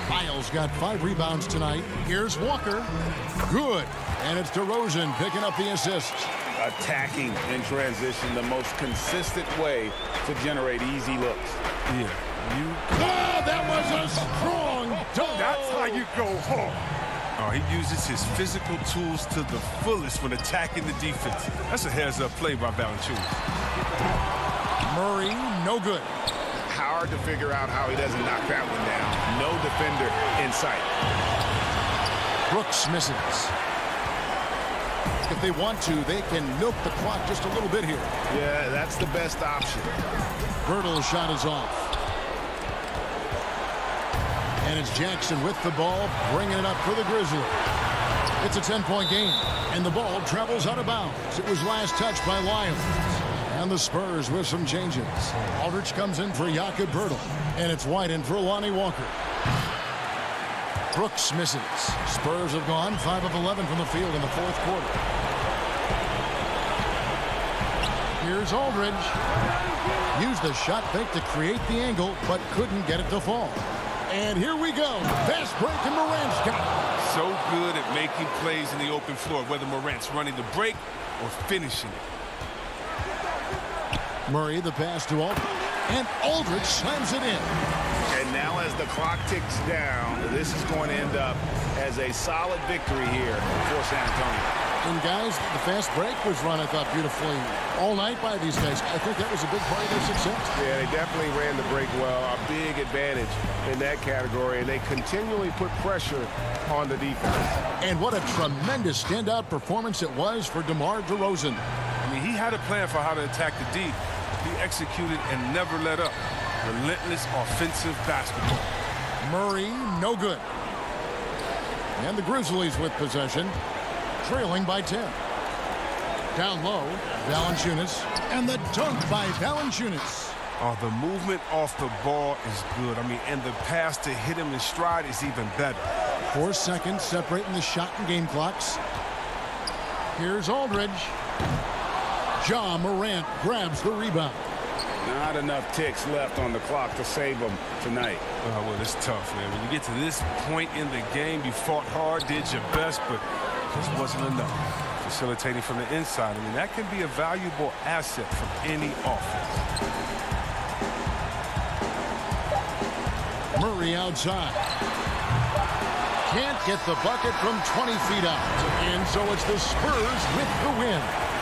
Lyles got 5 rebounds tonight. Here's Walker. Good. And it's DeRozan picking up the assist. Attacking in transition, the most consistent way to generate easy looks. Yeah. That was a strong dunk. That's how you go home. Oh, he uses his physical tools to the fullest when attacking the defense. That's a heads-up play by Valanciunas. Murray, no good. Hard to figure out how he doesn't knock that one down. No defender in sight. Brooks misses. If they want to, they can milk the clock just a little bit here. Yeah, that's the best option. Bertle's shot is off. And it's Jackson with the ball, bringing it up for the Grizzlies. It's a 10-point game, and the ball travels out of bounds. It was last touched by Lyles. And the Spurs with some changes. Aldridge comes in for Jakob Poeltl, and it's White in for Lonnie Walker. Brooks misses. Spurs have gone 5 of 11 from the field in the fourth quarter. Here's Aldridge. Used the shot fake to create the angle, but couldn't get it to fall. And here we go. Fast break, and Morant's got it. So good at making plays in the open floor, whether Morant's running the break or finishing it. Murray, the pass to Aldridge. And Aldridge slams it in. And now as the clock ticks down, this is going to end up as a solid victory here for San Antonio. And guys, the fast break was run, I thought, beautifully all night by these guys. I think that was a big part of their success. Yeah, they definitely ran the break well. A big advantage in that category, and they continually put pressure on the defense. And what a tremendous standout performance it was for DeMar DeRozan. I mean, he had a plan for how to attack the D. He executed and never let up. Relentless offensive basketball. Murray, no good. And the Grizzlies with possession, trailing by 10. Down low, Valanciunas, and the dunk by Valanciunas. Oh, the movement off the ball is good. I mean, and the pass to hit him in stride is even better. 4 seconds separating the shot and game clocks. Here's Aldridge. Ja Morant grabs the rebound. Not enough ticks left on the clock to save them tonight. Well, it's tough, man. When you get to this point in the game, you fought hard, did your best, but just wasn't enough. Facilitating from the inside, I mean, that can be a valuable asset from any offense. Murray outside. Can't get the bucket from 20 feet out. And so it's the Spurs with the win.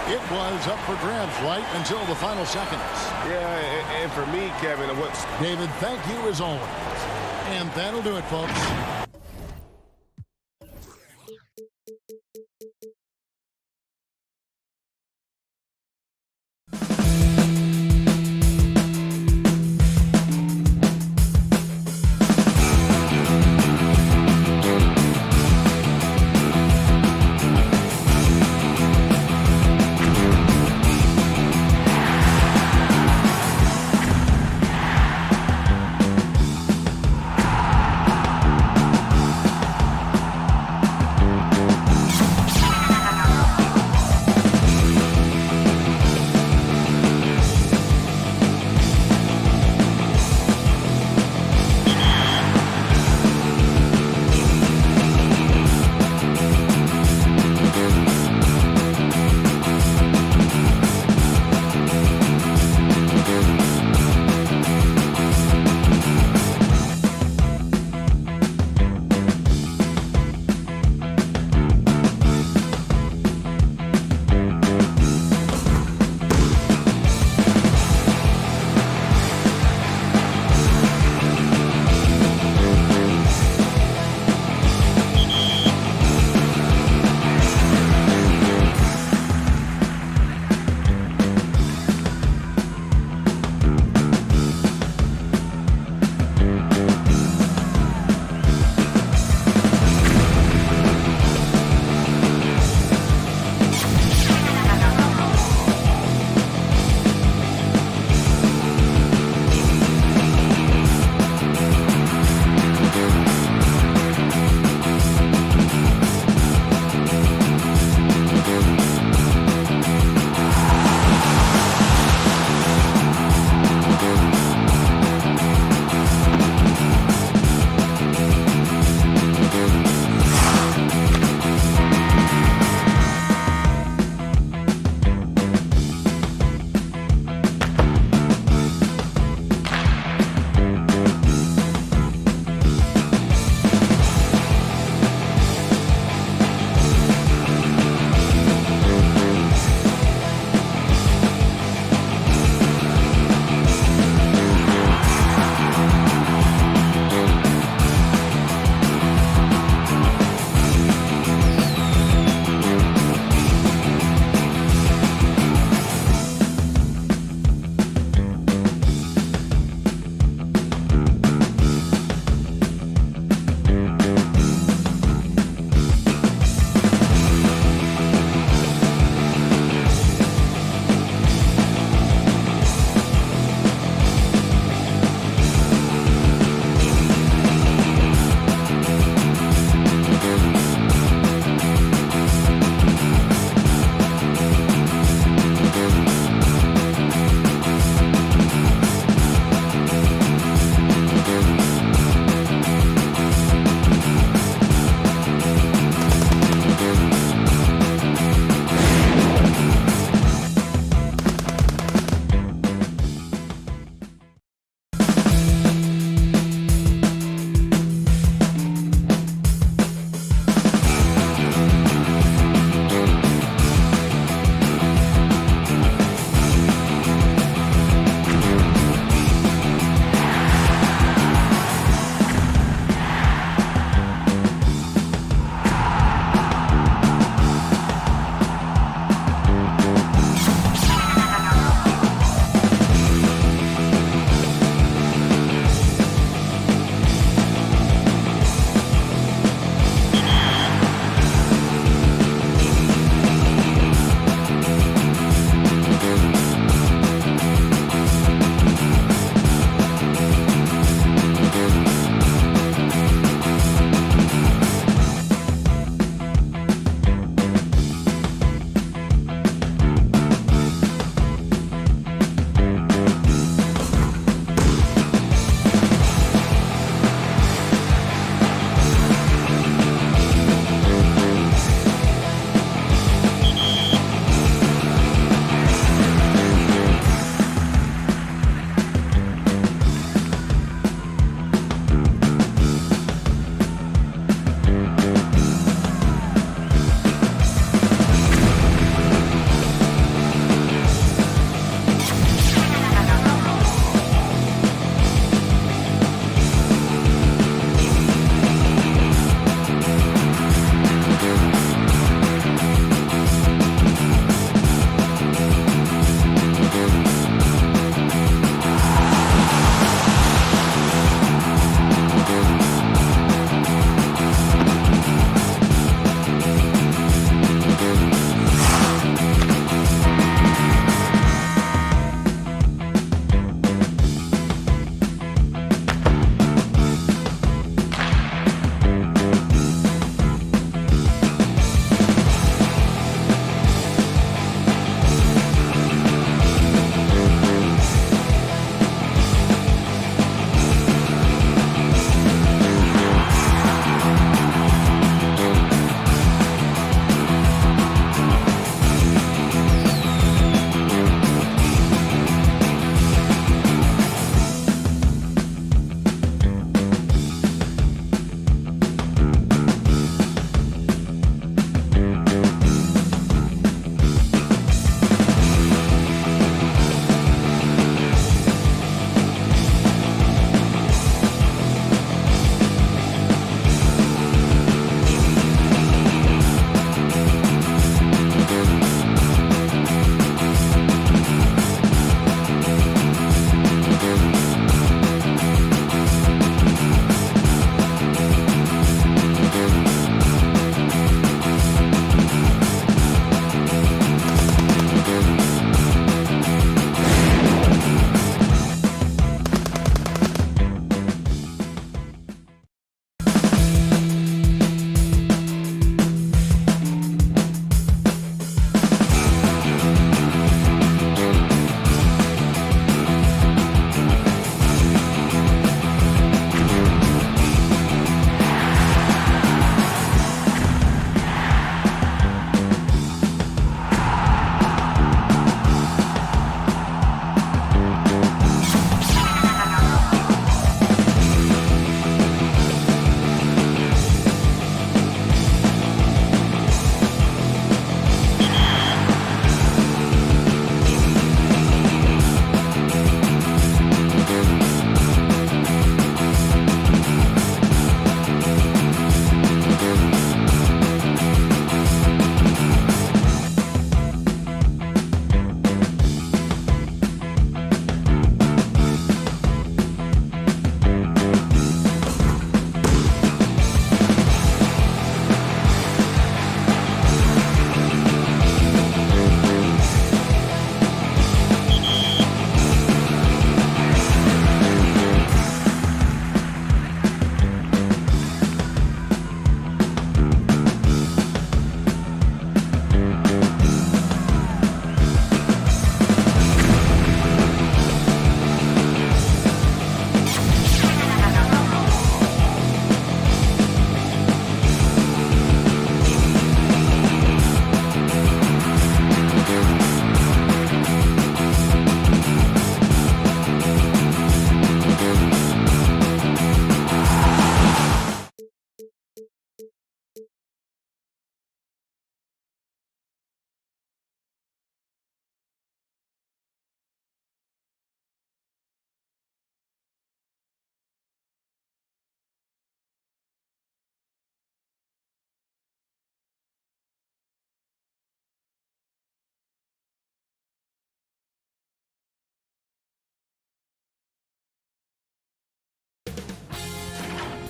It was up for grabs right until the final seconds. Yeah, and for me, Kevin, what's... David, thank you as always. And that'll do it, folks.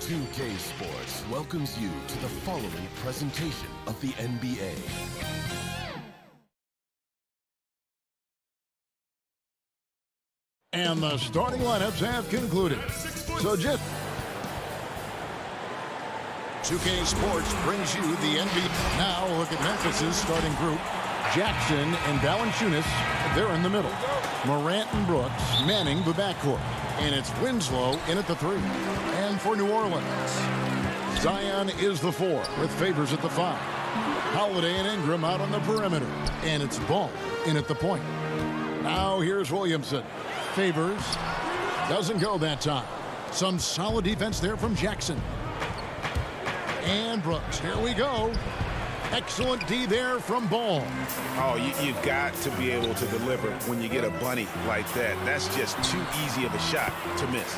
2K Sports welcomes you to the following presentation of the NBA. And the starting lineups have concluded. So just 2K Sports brings you the NBA. Now look at Memphis's starting group. Jackson and Valanciunas, they're in the middle. Morant and Brooks manning the backcourt. And it's Winslow in at the 3. And for New Orleans, Zion is the 4 with Favors at the 5. Holiday and Ingram out on the perimeter. And it's Ball in at the point. Now here's Williamson. Favors doesn't go that time. Some solid defense there from Jackson. And Brooks, here we go. Excellent D there from Ball. Oh, you've got to be able to deliver when you get a bunny like that. That's just too easy of a shot to miss.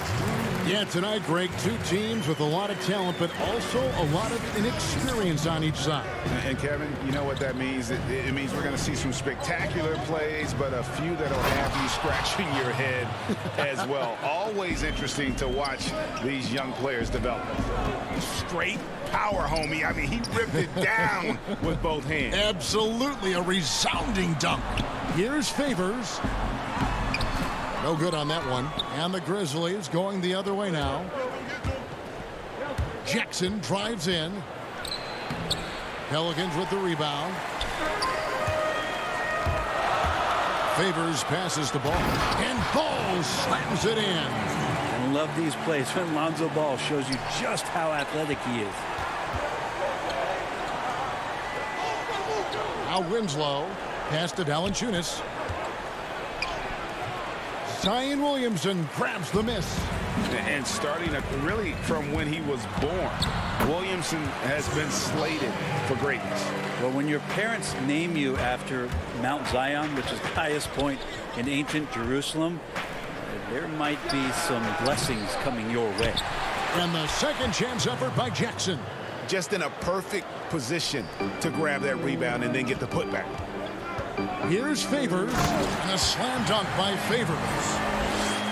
Yeah, tonight, Greg, two teams with a lot of talent, but also a lot of inexperience on each side. And Kevin, you know what that means? It means we're going to see some spectacular plays, but a few that'll have you scratching your head as well. Always interesting to watch these young players develop. Straight power, homie. I mean, he ripped it down with both hands. Absolutely a resounding dunk. Here's Favors. No good on that one. And the Grizzlies going the other way now. Jackson drives in. Pelicans with the rebound. Favors passes the ball. And Ball slams it in. I love these plays when Lonzo Ball shows you just how athletic he is. Now Winslow. Pass to Valanciunas. Zion Williamson grabs the miss. And starting really from when he was born, Williamson has been slated for greatness. Well, when your parents name you after Mount Zion, which is the highest point in ancient Jerusalem, there might be some blessings coming your way. And the second chance effort by Jackson. Just in a perfect position to grab that rebound and then get the putback. Here's Favors, and a slam dunk by Favors.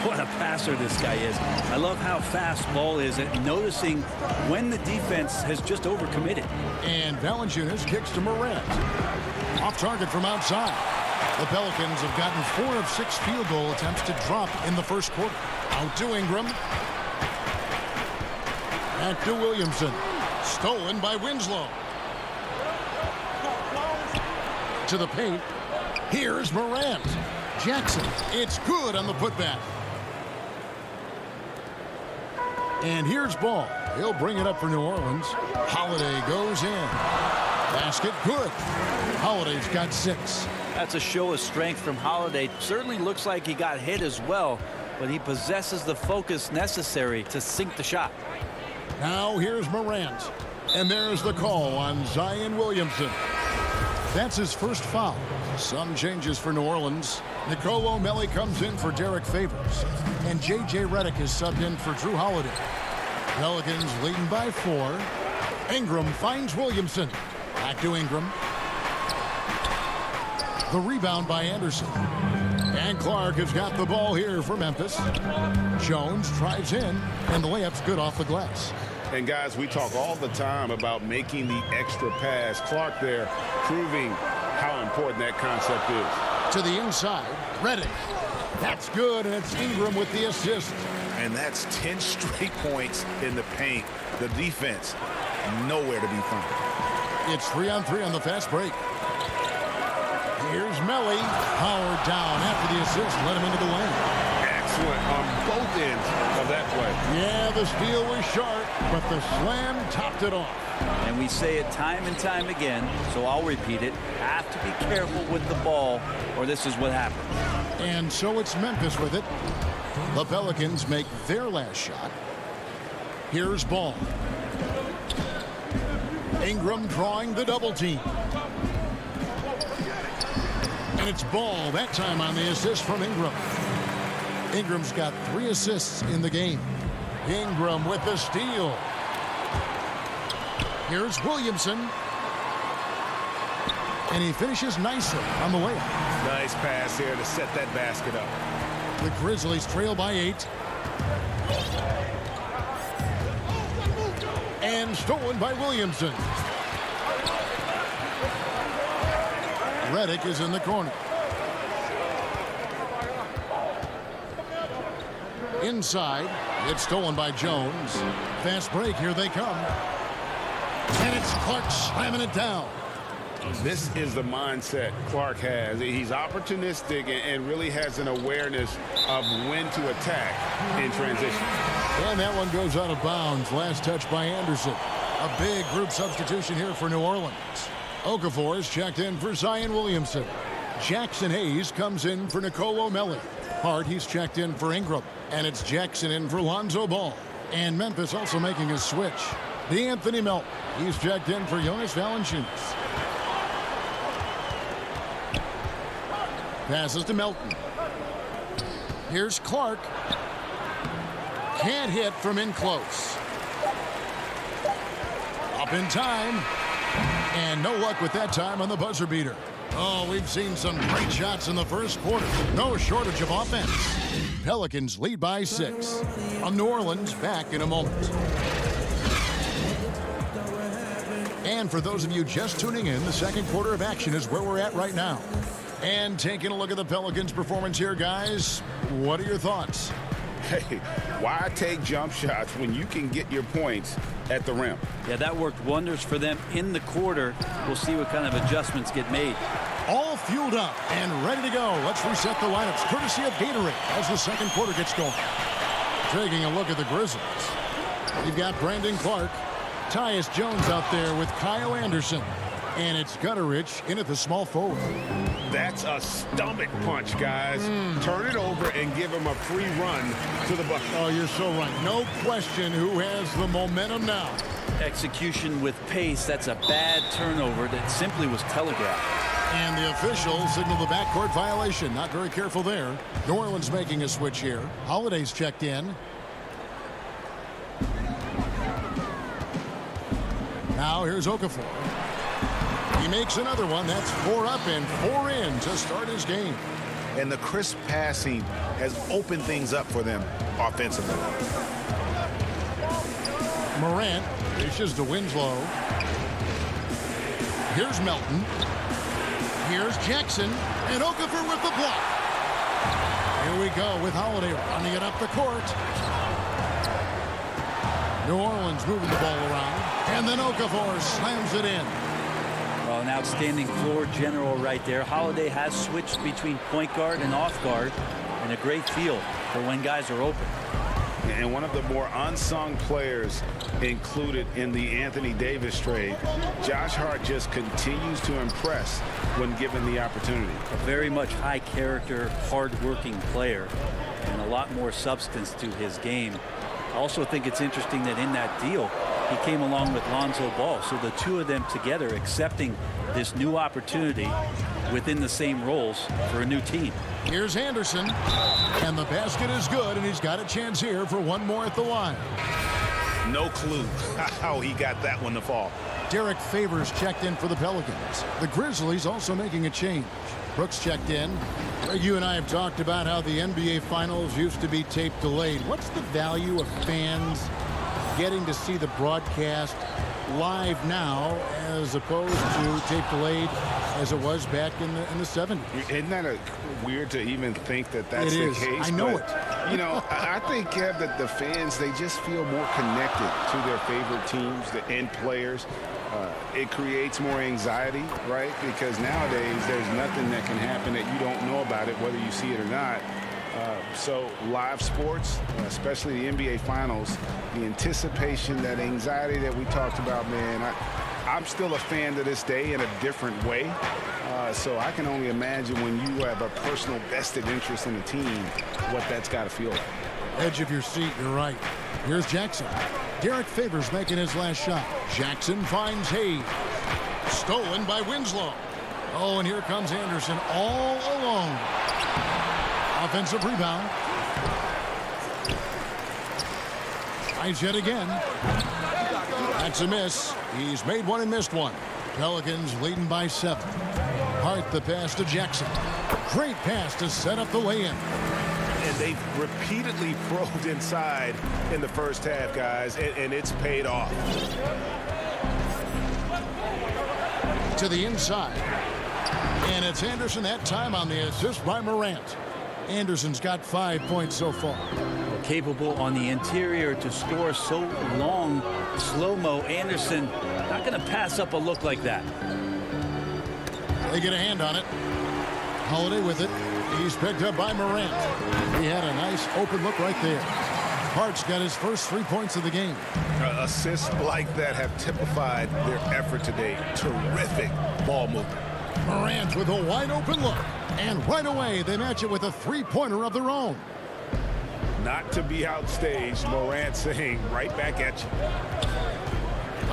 What a passer this guy is. I love how fast Ball is at noticing when the defense has just overcommitted. And Valanciunas kicks to Morant. Off target from outside. The Pelicans have gotten 4 of 6 field goal attempts to drop in the first quarter. Out to Ingram. Back to Williamson. Stolen by Winslow. To the paint. Here's Morant. Jackson. It's good on the putback. And here's Ball. He'll bring it up for New Orleans. Holiday goes in. Basket good. Holiday's got 6. That's a show of strength from Holiday. Certainly looks like he got hit as well, but he possesses the focus necessary to sink the shot. Now here's Morant. And there's the call on Zion Williamson. That's his first foul. Some changes for New Orleans. Nicolo Melli comes in for Derek Favors. And J.J. Redick is subbed in for Drew Holiday. Pelicans leading by 4. Ingram finds Williamson. Back to Ingram. The rebound by Anderson. And Clark has got the ball here for Memphis. Jones drives in, and the layup's good off the glass. And guys, we talk all the time about making the extra pass. Clark there proving how important that concept is. To the inside, Redick. That's good, and it's Ingram with the assist. And that's 10 straight points in the paint. The defense, nowhere to be found. It's 3-on-3 on the fast break. Here's Melli. Powered down after the assist. Let him into the lane. Excellent on both ends of that play. Yeah, the steal was sharp, but the slam topped it off. And we say it time and time again, so I'll repeat it. Have to be careful with the ball, or this is what happens. And so it's Memphis with it. The Pelicans make their last shot. Here's Ball. Ingram drawing the double team. And it's Ball, that time on the assist from Ingram. Ingram's got 3 assists in the game. Ingram with the steal. Here's Williamson. And he finishes nicely on the layup. Nice pass here to set that basket up. The Grizzlies trail by 8. and stolen by Williamson. Reddick is in the corner. Inside, it's stolen by Jones. Fast break, here they come. And it's Clark slamming it down. This is the mindset Clark has. He's opportunistic and really has an awareness of when to attack in transition. And that one goes out of bounds. Last touch by Anderson. A big group substitution here for New Orleans. Okafor is checked in for Zion Williamson. Jackson Hayes comes in for Nicolo O'Malley. Hart, he's checked in for Ingram. And it's Jackson in for Lonzo Ball. And Memphis also making a switch. D'Anthony Melton, he's checked in for Jonas Valanciunas. Passes to Melton. Here's Clark. Can't hit from in close. Up in time. And no luck with that time on the buzzer beater. Oh, we've seen some great shots in the first quarter. No shortage of offense. Pelicans lead by 6. On New Orleans, back in a moment. And for those of you just tuning in, the second quarter of action is where we're at right now. And taking a look at the Pelicans' performance here, guys, what are your thoughts? Hey, why take jump shots when you can get your points at the rim? Yeah, that worked wonders for them in the quarter. We'll see what kind of adjustments get made. All fueled up and ready to go. Let's reset the lineups courtesy of Gatorade as the second quarter gets going. Taking a look at the Grizzlies. You've got Brandon Clark, Tyus Jones out there with Kyle Anderson. And it's Gutterich in at the small forward. That's a stomach punch, guys. Turn it over and give him a free run to the bucket. Oh, you're so right. No question who has the momentum now. Execution with pace. That's a bad turnover that simply was telegraphed. And the officials signal the backcourt violation. Not very careful there. New Orleans making a switch here. Holiday's checked in. Now here's Okafor. He makes another one. That's 4 up and 4 in to start his game. And the crisp passing has opened things up for them offensively. Morant dishes to Winslow. Here's Melton. Here's Jackson. And Okafor with the block. Here we go with Holiday running it up the court. New Orleans moving the ball around. And then Okafor slams it in. Well, an outstanding floor general right there. Holiday has switched between point guard and off guard, and a great feel for when guys are open. And one of the more unsung players included in the Anthony Davis trade, Josh Hart just continues to impress when given the opportunity. A very much high character, hard-working player, and a lot more substance to his game. I also think it's interesting that in that deal, he came along with Lonzo Ball. So the two of them together accepting this new opportunity within the same roles for a new team. Here's Anderson. And the basket is good, and he's got a chance here for one more at the line. No clue how he got that one to fall. Derek Favors checked in for the Pelicans. The Grizzlies also making a change. Brooks checked in. Greg, you and I have talked about how the NBA Finals used to be tape delayed. What's the value of fans getting to see the broadcast live now as opposed to tape delayed as it was back in the 70s? Isn't that weird to even think that that's the case? I know it. You know, I think, Kev, that the fans, they just feel more connected to their favorite teams and players. It creates more anxiety, right? Because nowadays there's nothing that can happen that you don't know about it, whether you see it or not. So live sports, especially the NBA Finals, the anticipation, that anxiety that we talked about, man, I'm still a fan to this day in a different way. So I can only imagine when you have a personal vested interest in a team, what that's got to feel like. Edge of your seat, you're right. Here's Jackson. Derek Favors making his last shot. Jackson finds Hayes. Stolen by Winslow. Oh, and here comes Anderson all alone. Offensive rebound. Tries yet again. That's a miss. He's made one and missed one. Pelicans leading by 7. Hart the pass to Jackson. Great pass to set up the lay-in. And they've repeatedly probed inside in the first half, guys, and it's paid off. To the inside. And it's Anderson that time on the assist by Morant. Anderson's got 5 points so far. Capable on the interior to score so long. Slow-mo. Anderson not going to pass up a look like that. They get a hand on it. Holiday with it. He's picked up by Morant. He had a nice open look right there. Hart's got his first 3 points of the game. Assists like that have typified their effort today. Terrific ball movement. Morant with a wide open look. And right away, they match it with a three-pointer of their own. Not to be outstaged, Morant saying right back at you.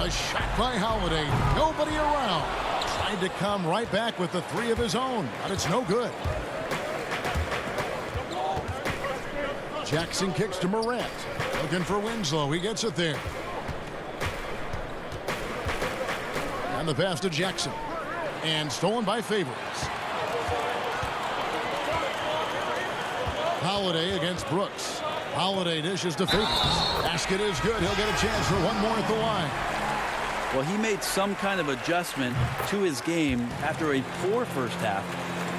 A shot by Holiday. Nobody around. Tried to come right back with the three of his own, but it's no good. Jackson kicks to Morant. Looking for Winslow. He gets it there. And the pass to Jackson. And stolen by Favors. Holiday against Brooks. Holiday dishes to Favors. Basket is good. He'll get a chance for one more at the line. Well, he made some kind of adjustment to his game after a poor first half.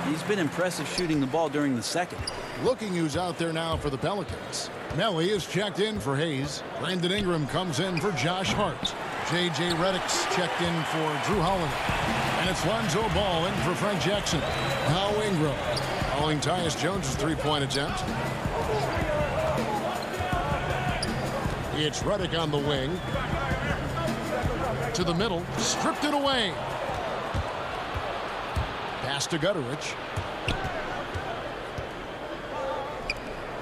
He's been impressive shooting the ball during the second. Looking who's out there now for the Pelicans. Melly is checked in for Hayes. Brandon Ingram comes in for Josh Hart. J.J. Redick's checked in for Drew Holiday. And it's Lonzo Ball in for Frank Jackson. Now Ingram. Following Tyus Jones' three-point attempt. It's Redick on the wing. To the middle. Stripped it away. Pass to Gutteridge.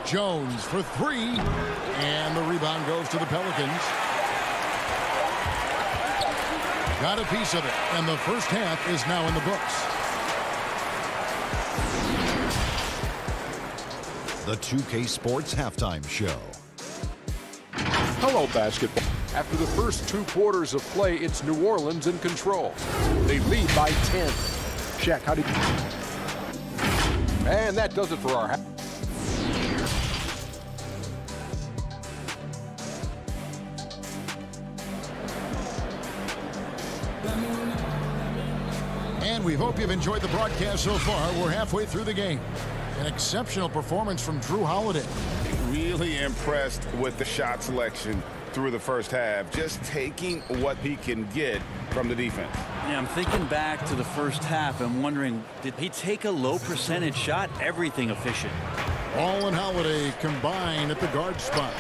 Jones for three. And the rebound goes to the Pelicans. Got a piece of it. And the first half is now in the books. The 2K Sports Halftime Show. Hello, basketball. After the first 2 quarters of play, it's New Orleans in control. They lead by 10. Shaq, how do you... And that does it for our half. And we hope you've enjoyed the broadcast so far. We're halfway through the game. An exceptional performance from Drew Holiday. Really impressed with the shot selection through the first half. Just taking what he can get from the defense. Yeah, I'm thinking back to the first half and wondering, did he take a low percentage shot? Everything efficient. Ball and Holiday combined at the guard spots.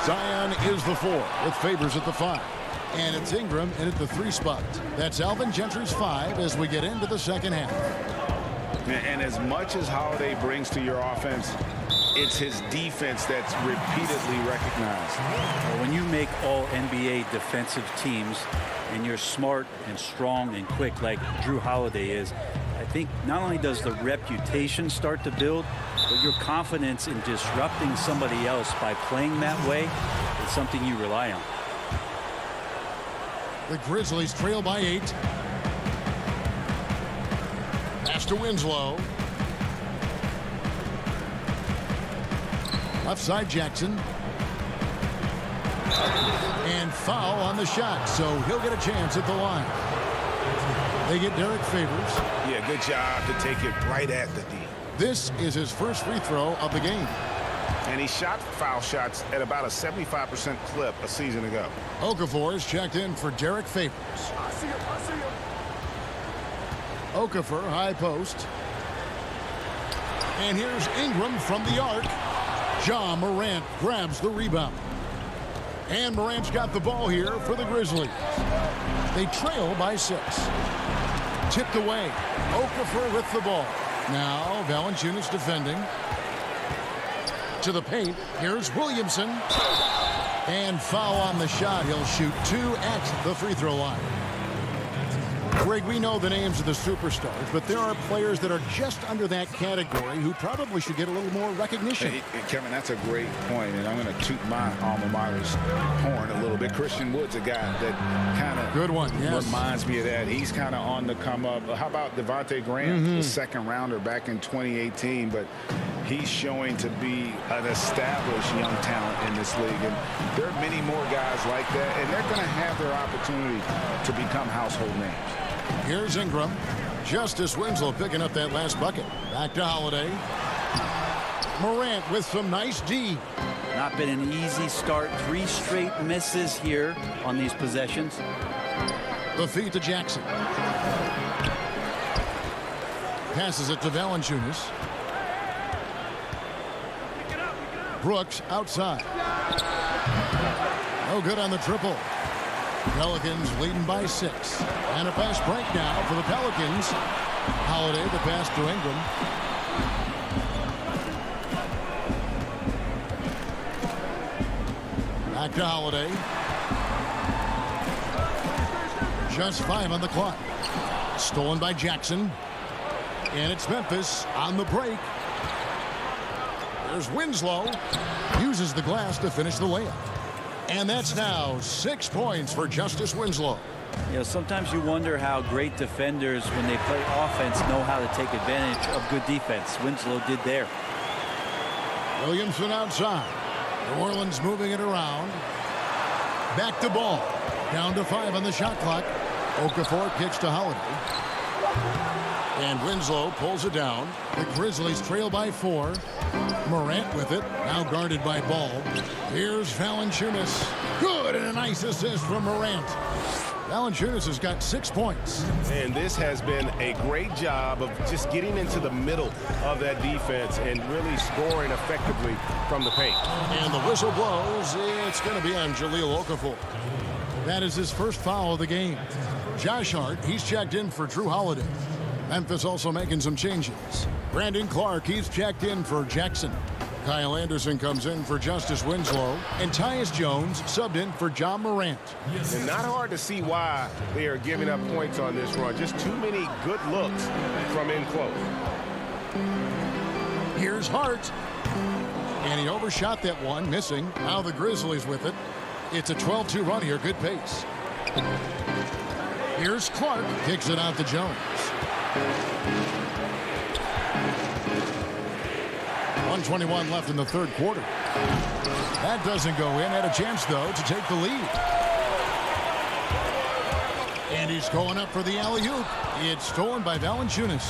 Zion is the 4 with Favors at the 5. And it's Ingram in at the 3 spot. That's Alvin Gentry's 5 as we get into the second half. And as much as Holiday brings to your offense, it's his defense that's repeatedly recognized. Well, when you make all NBA defensive teams and you're smart and strong and quick like Drew Holiday is, I think not only does the reputation start to build, but your confidence in disrupting somebody else by playing that way is something you rely on. The Grizzlies trail by 8. Pass to Winslow. Left side Jackson. And foul on the shot, so he'll get a chance at the line. They get Derek Favors. Yeah, good job to take it right at the D. This is his first free throw of the game. And he shot foul shots at about a 75% clip a season ago. Okafor is checked in for Derek Favors. Okafor, high post. And here's Ingram from the arc. Ja Morant grabs the rebound. And Morant's got the ball here for the Grizzlies. They trail by 6. Tipped away. Okafor with the ball. Now Valanciunas defending. To the paint. Here's Williamson. And foul on the shot. He'll shoot 2 at the free throw line. Greg, we know the names of the superstars, but there are players that are just under that category who probably should get a little more recognition. Hey, Kevin, that's a great point, and I'm going to toot my alma mater's horn a little bit. Christian Wood's a guy that kind of good one, yes. Reminds me of that. He's kind of on the come up. How about Devontae Graham, the second rounder back in 2018? But he's showing to be an established young talent in this league. And there are many more guys like that, and they're going to have their opportunity to become household names. Here's Ingram. Justice Winslow picking up that last bucket. Back to Holiday. Morant with some nice D. Not been an easy start. 3 straight misses here on these possessions. The feed to Jackson. Passes it to Valanciunas. Brooks outside. No good on the triple. Pelicans leading by 6. And a fast break now for the Pelicans. Holiday, the pass to Ingram. Back to Holiday. Just 5 on the clock. Stolen by Jackson. And it's Memphis on the break. There's Winslow. Uses the glass to finish the layup. And that's now 6 points for Justice Winslow. You know, sometimes you wonder how great defenders, when they play offense, know how to take advantage of good defense. Winslow did there. Williamson outside. New Orleans moving it around. Back to Ball. Down to 5 on the shot clock. Okafor kicks to Holiday. And Winslow pulls it down. The Grizzlies trail by 4. Morant with it. Now guarded by Ball. Here's Valanciunas. Good, and a nice assist from Morant. Valanciunas has got 6 points. And this has been a great job of just getting into the middle of that defense and really scoring effectively from the paint. And the whistle blows. It's going to be on Jahlil Okafor. That is his first foul of the game. Josh Hart, he's checked in for Drew Holiday. Memphis also making some changes. Brandon Clark, he's checked in for Jackson. Kyle Anderson comes in for Justice Winslow. And Tyus Jones subbed in for John Morant. And not hard to see why they are giving up points on this run. Just too many good looks from in close. Here's Hart. And he overshot that one, missing. Now the Grizzlies with it. It's a 12-2 run here, good pace. Here's Clark, kicks it out to Jones. 1:21 left in the third quarter. That doesn't go in. Had a chance, though, to take the lead. And he's going up for the alley-oop. It's stolen by Valanciunas.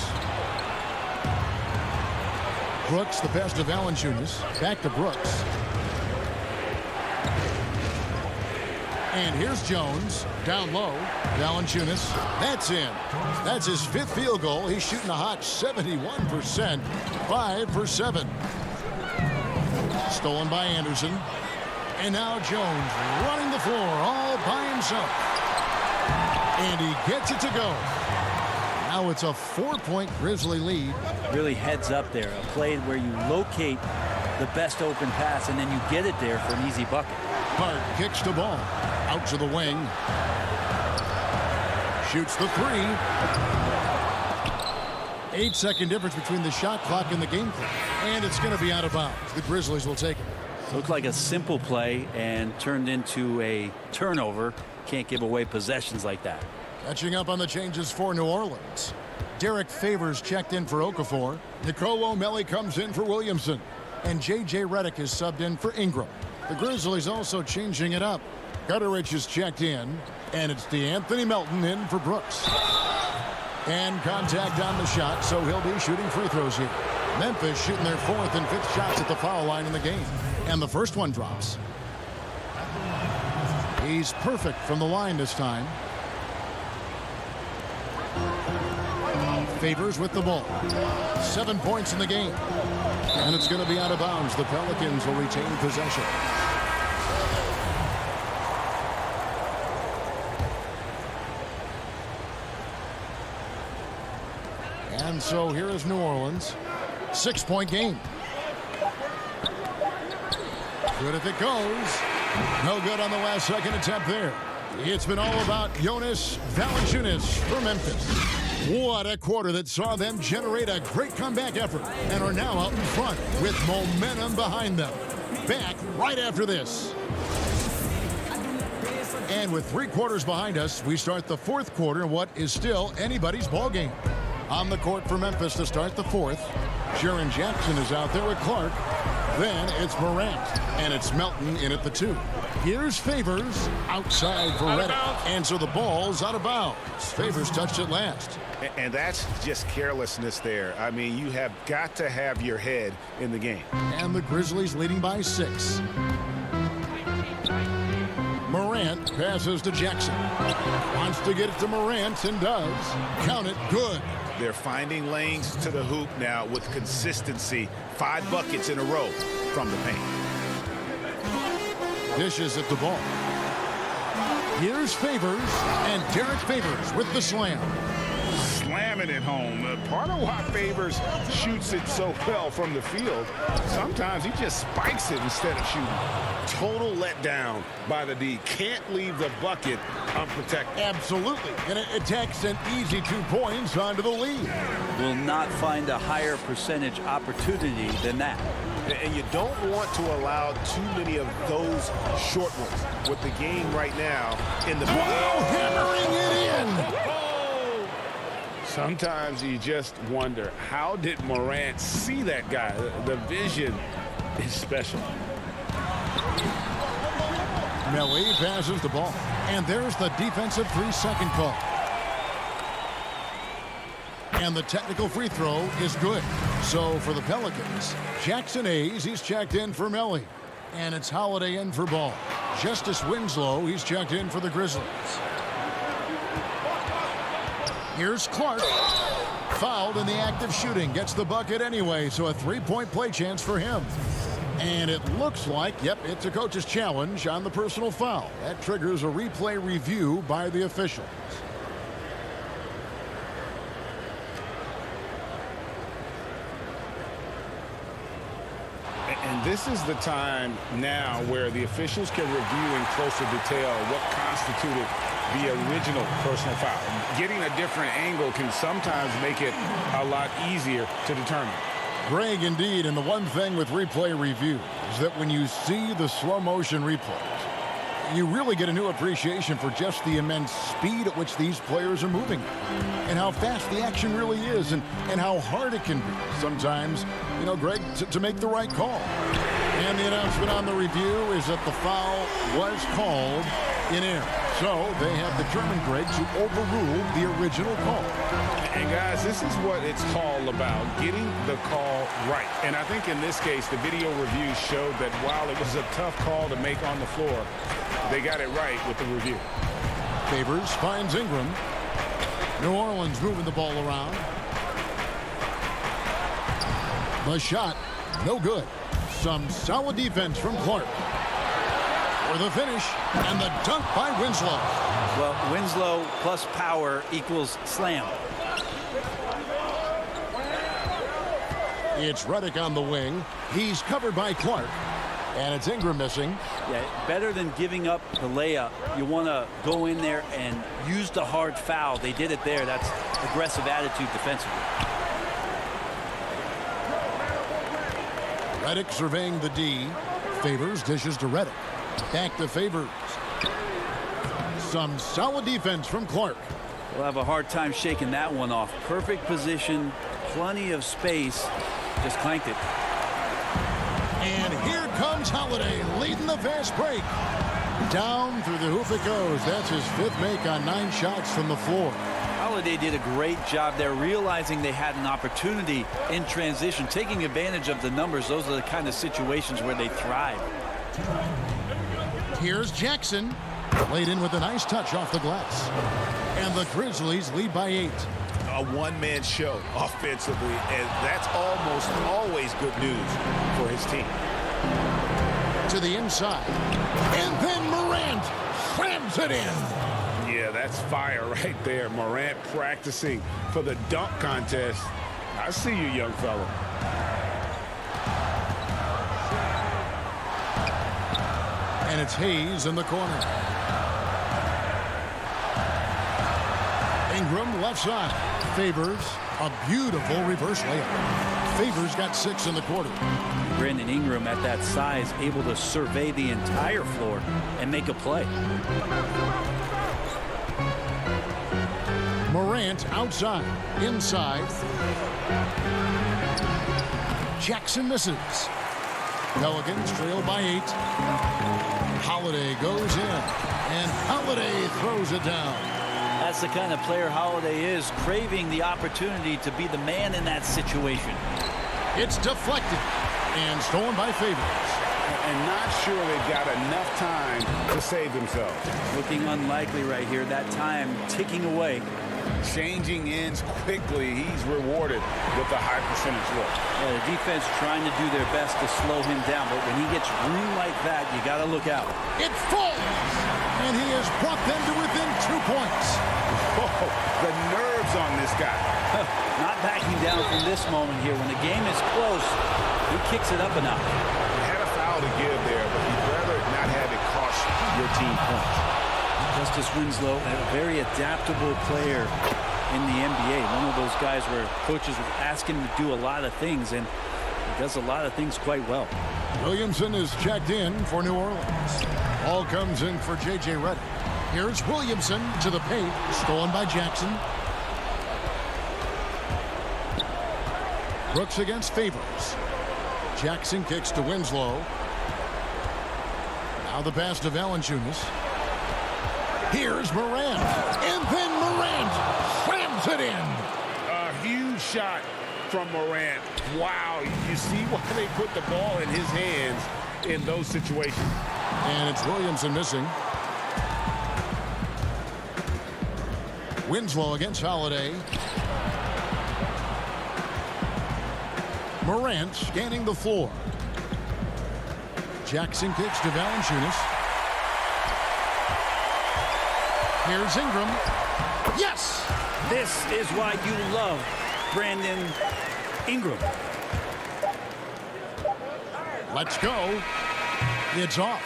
Brooks, the pass to Valanciunas. Back to Brooks. And here's Jones. Down low. Valanciunas. That's in. That's his 5th field goal. He's shooting a hot 71%. 5 for 7. Stolen by Anderson. And now Jones running the floor all by himself. And he gets it to go. Now it's a 4-point Grizzly lead. Really heads up there. A play where you locate the best open pass and then you get it there for an easy bucket. Hart kicks the ball. Out to the wing. Shoots the 3. 8-second difference between the shot clock and the game clock. And it's going to be out of bounds. The Grizzlies will take it. Looked like a simple play and turned into a turnover. Can't give away possessions like that. Catching up on the changes for New Orleans. Derek Favors checked in for Okafor. Nicole O'Malley comes in for Williamson. And J.J. Redick is subbed in for Ingram. The Grizzlies also changing it up. Gutteridge is checked in. And it's DeAnthony Melton in for Brooks. And contact on the shot, so he'll be shooting free throws here. Memphis shooting their 4th and 5th shots at the foul line in the game. And the first one drops. He's perfect from the line this time. Favors with the ball. 7 points in the game. And it's going to be out of bounds. The Pelicans will retain possession. And so here is New Orleans. 6-point game. Good if it goes. No good on the last second attempt there. It's been all about Jonas Valanciunas for Memphis. What a quarter that saw them generate a great comeback effort and are now out in front with momentum behind them. Back right after this. And with 3 quarters behind us, we start the 4th quarter in what is still anybody's ball game. On the court for Memphis to start the 4th. Jaren Jackson is out there with Clark. Then it's Morant, and it's Melton in at the 2. Here's Favors outside for Redick. And so the ball's out of bounds. Favors touched it last. And that's just carelessness there. I mean, you have got to have your head in the game. And the Grizzlies leading by 6. Morant passes to Jackson. Wants to get it to Morant and does. Count it, good. They're finding lanes to the hoop now with consistency. 5 buckets in a row from the paint. Dishes at the ball. Here's Favors, and Derek Favors with the slam. Slamming it home. Part of why Favors shoots it so well from the field, sometimes he just spikes it instead of shooting. Total letdown by the D. Can't leave the bucket unprotected. Absolutely. And it takes an easy 2 points onto the lead. Will not find a higher percentage opportunity than that. And you don't want to allow too many of those short ones with the game right now in the hammering it in. Sometimes you just wonder, how did Morant see that guy? The vision is special. Melly passes the ball. And there's the defensive 3-second call. And the technical free throw is good. So for the Pelicans, Jackson Hayes, he's checked in for Melly. And it's Holiday in for Ball. Justice Winslow, he's checked in for the Grizzlies. Here's Clark. Fouled in the act of shooting. Gets the bucket anyway, so a 3-point play chance for him. And it looks like, yep, it's a coach's challenge on the personal foul. That triggers a replay review by the officials. And this is the time now where the officials can review in closer detail what constituted the original personal foul. Getting a different angle can sometimes make it a lot easier to determine. Greg, indeed, and the one thing with replay review is that when you see the slow motion replays, you really get a new appreciation for just the immense speed at which these players are moving and how fast the action really is and how hard it can be sometimes, you know, Greg, to make the right call. And the announcement on the review is that the foul was called in error. So they have determined, Greg, to overrule the original call. And guys, this is what it's all about, getting the call right. And I think in this case, the video review showed that while it was a tough call to make on the floor, they got it right with the review. Favors finds Ingram. New Orleans moving the ball around. The shot, no good. Some solid defense from Clark. For the finish, and the dunk by Winslow. Well, Winslow plus power equals slam. It's Redick on the wing. He's covered by Clark. And it's Ingram missing. Yeah, better than giving up the layup. You want to go in there and use the hard foul. They did it there. That's aggressive attitude defensively. Redick surveying the D. Favors dishes to Redick. Back to Favors. Some solid defense from Clark. We'll have a hard time shaking that one off. Perfect position, plenty of space. Just clanked it. And here comes Holiday leading the fast break. Down through the hoop it goes. That's his 5th make on 9 shots from the floor. Holiday did a great job there, realizing they had an opportunity in transition, taking advantage of the numbers. Those are the kind of situations where they thrive. Here's Jackson. Laid in with a nice touch off the glass. And the Grizzlies lead by 8. A one-man show offensively, and that's almost always good news for his team. To the inside. And then Morant slams it in. Yeah, that's fire right there. Morant practicing for the dunk contest. I see you, young fella. And it's Hayes in the corner. Ingram left side. Favors a beautiful reverse layup. Favors got 6 in the quarter. Brandon Ingram at that size, able to survey the entire floor and make a play. Morant outside, inside. Jackson misses. Pelicans trail by 8. Holiday goes in, and Holiday throws it down. That's the kind of player Holiday is, craving the opportunity to be the man in that situation. It's deflected and stolen by Favors. And not sure they've got enough time to save themselves. Looking unlikely right here. That time ticking away. Changing ends quickly. He's rewarded with a high percentage look. Yeah, the defense trying to do their best to slow him down, but when he gets room like that, you got to look out. It falls, and he has brought them to within 2 points. Oh, the nerves on this guy. Not backing down from this moment here. When the game is close, he kicks it up a notch. He had a foul to give there, but he'd rather not have it cost your team points. Justice Winslow, a very adaptable player in the NBA. One of those guys where coaches would ask him to do a lot of things, and he does a lot of things quite well. Williamson is checked in for New Orleans. Ball comes in for J.J. Redick. Here's Williamson to the paint, stolen by Jackson. Brooks against Favors. Jackson kicks to Winslow. Now the pass to Valanciunas. Here's Morant, and then Morant slams it in. A huge shot from Morant. Wow, you see why they put the ball in his hands in those situations. And it's Williamson missing. Winslow against Holiday. Morant scanning the floor. Jackson kicks to Valanciunas. Here's Ingram. Yes! This is why you love Brandon Ingram. Let's go. It's off.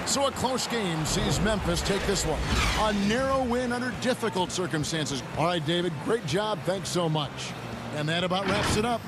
So a close game sees Memphis take this one. A narrow win under difficult circumstances. All right, David, great job. Thanks so much. And that about wraps it up.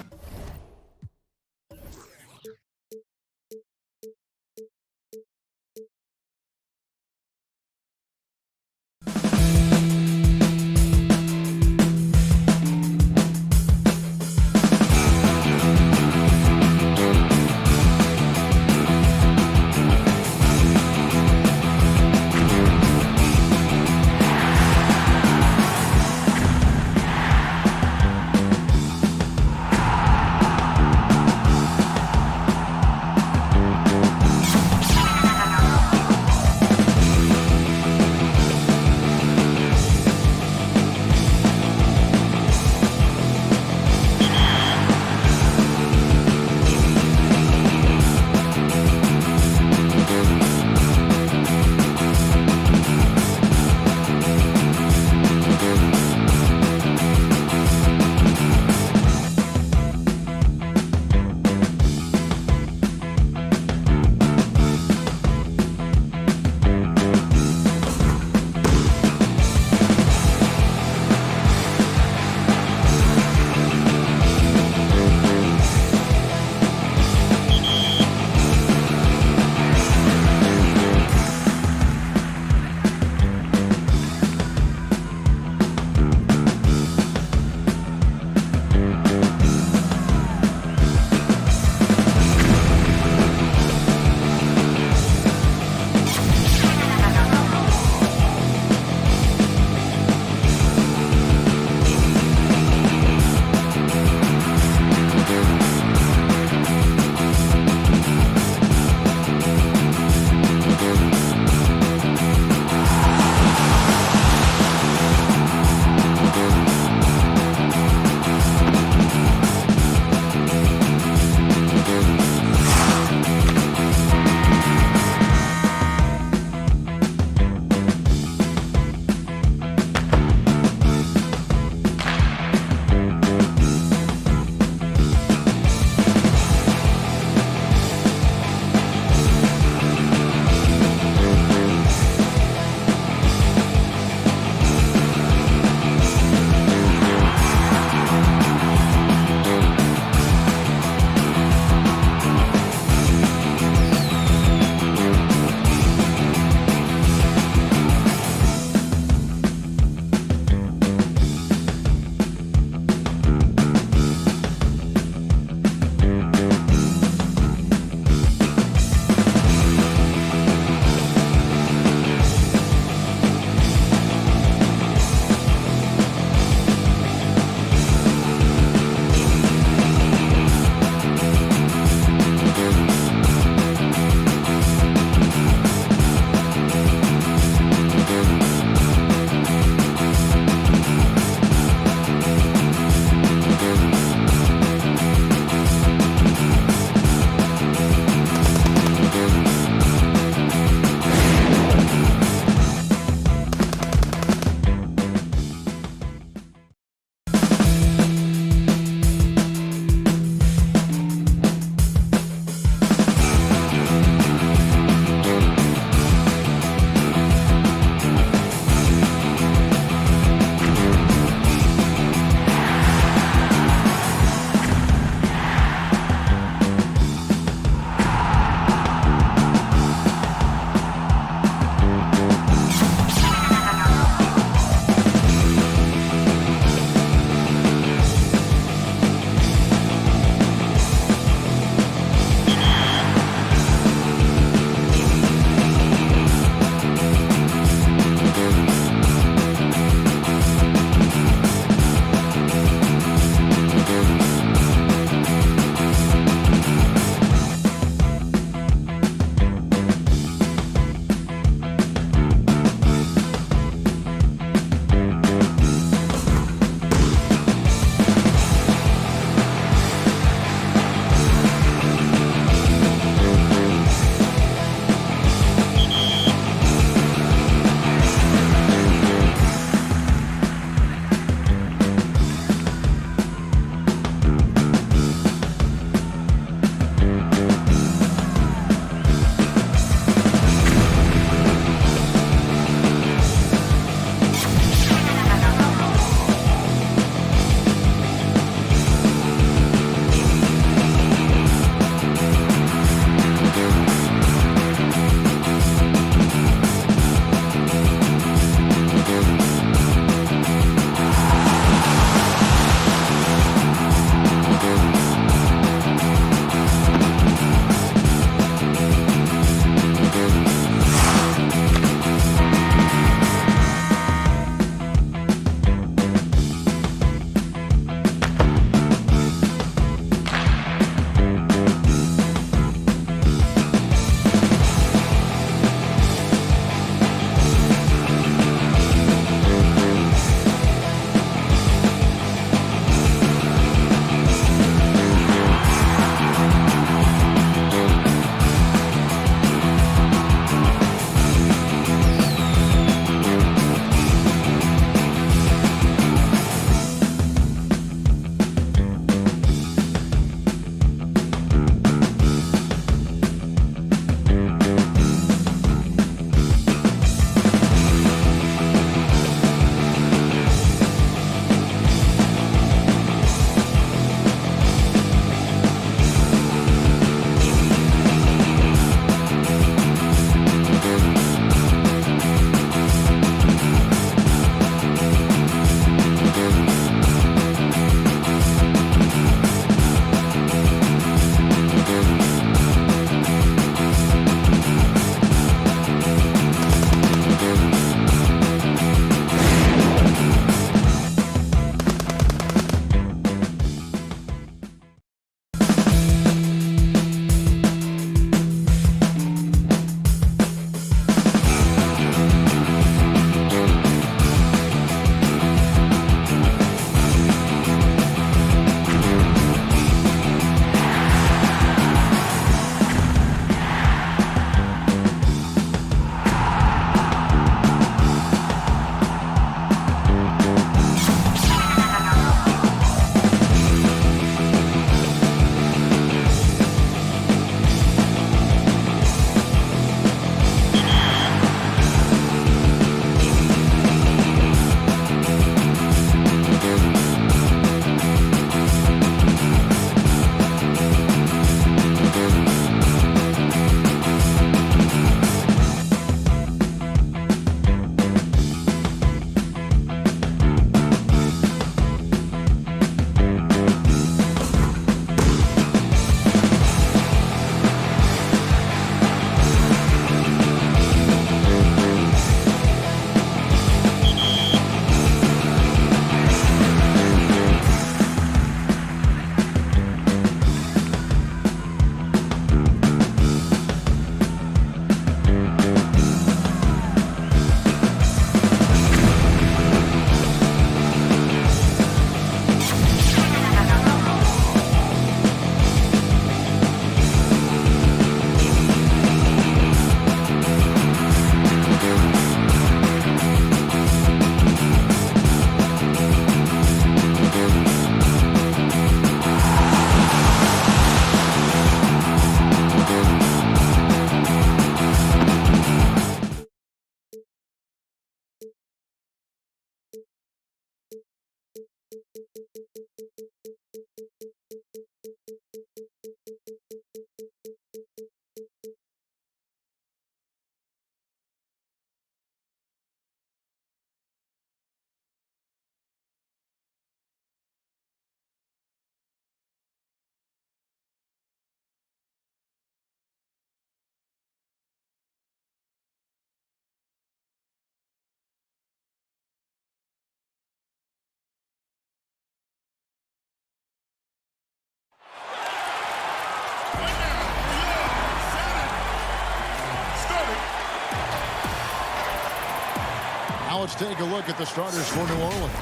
Now let's take a look at the starters for New Orleans.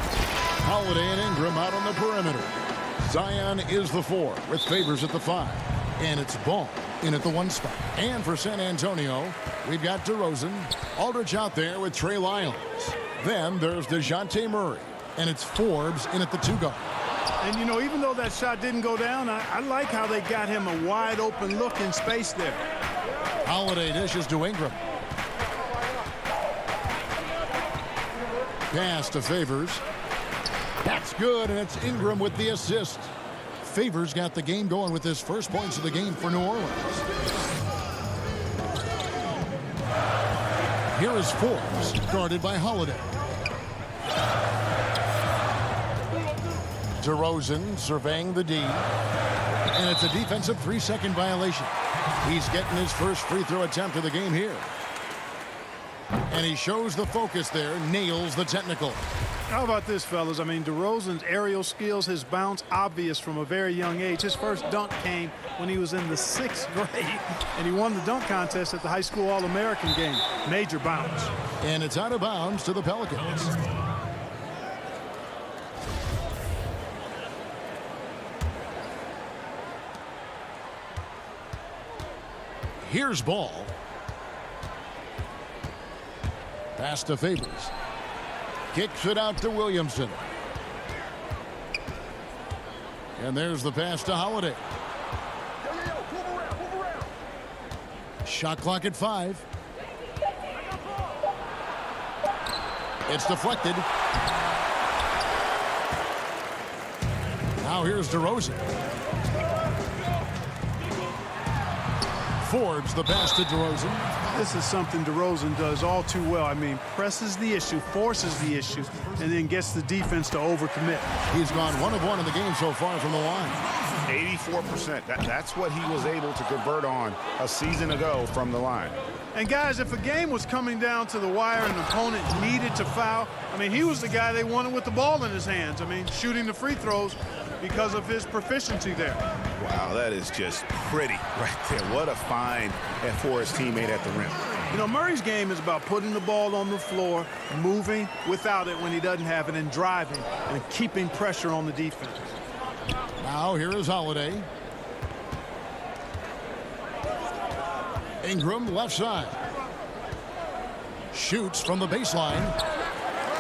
Holiday and Ingram out on the perimeter. Zion is the 4 with Favors at the 5. And it's Ball in at the 1 spot. And for San Antonio, we've got DeRozan. Aldridge out there with Trey Lyles. Then there's DeJounte Murray. And it's Forbes in at the 2 guard. And, you know, even though that shot didn't go down, I like how they got him a wide open look in space there. Holiday dishes to Ingram. Pass to Favors. That's good, and it's Ingram with the assist. Favors got the game going with his first points of the game for New Orleans. Here is Forbes, guarded by Holiday. DeRozan surveying the D. And it's a defensive 3-second violation. He's getting his first free throw attempt of the game here. And he shows the focus there, nails the technical. How about this, fellas? I mean, DeRozan's aerial skills, his bounce, obvious from a very young age. His first dunk came when he was in the 6th grade, and he won the dunk contest at the high school All-American game. Major bounce. And it's out of bounds to the Pelicans. Here's Ball. Pass to Favors. Kicks it out to Williamson. And there's the pass to Holiday. Shot clock at 5. It's deflected. Now here's DeRozan. Forbes the pass to DeRozan. This is something DeRozan does all too well. I mean, presses the issue, forces the issue, and then gets the defense to overcommit. He's gone 1 of 1 in the game so far from the line. 84%. That's what he was able to convert on a season ago from the line. And guys, if a game was coming down to the wire and an opponent needed to foul, I mean, he was the guy they wanted with the ball in his hands. I mean, shooting the free throws because of his proficiency there. Wow, that is just pretty right there. What a find for his teammate at the rim. You know, Murray's game is about putting the ball on the floor, moving without it when he doesn't have it, and driving and keeping pressure on the defense. Now here is Holiday. Ingram left side. Shoots from the baseline.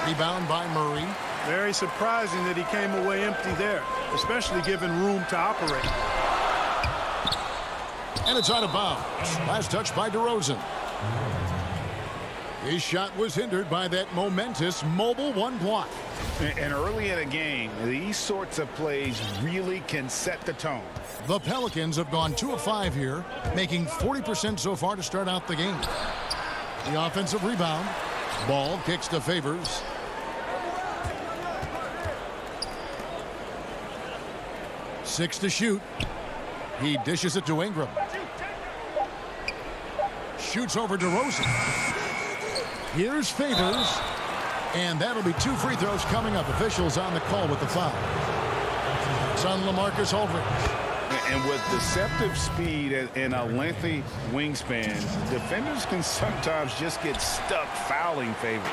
Rebound by Murray. Very surprising that he came away empty there, especially given room to operate. And it's out of bounds. Last touch by DeRozan. His shot was hindered by that momentous mobile 1 block. And early in a game, these sorts of plays really can set the tone. The Pelicans have gone 2 of 5 here, making 40% so far to start out the game. The offensive rebound. Ball kicks to Favors. Six to shoot. He dishes it to Ingram. Shoots over DeRozan. Here's Favors. And that'll be 2 free throws coming up. Officials on the call with the foul. It's on LaMarcus Aldridge. And with deceptive speed and a lengthy wingspan, defenders can sometimes just get stuck fouling Favors.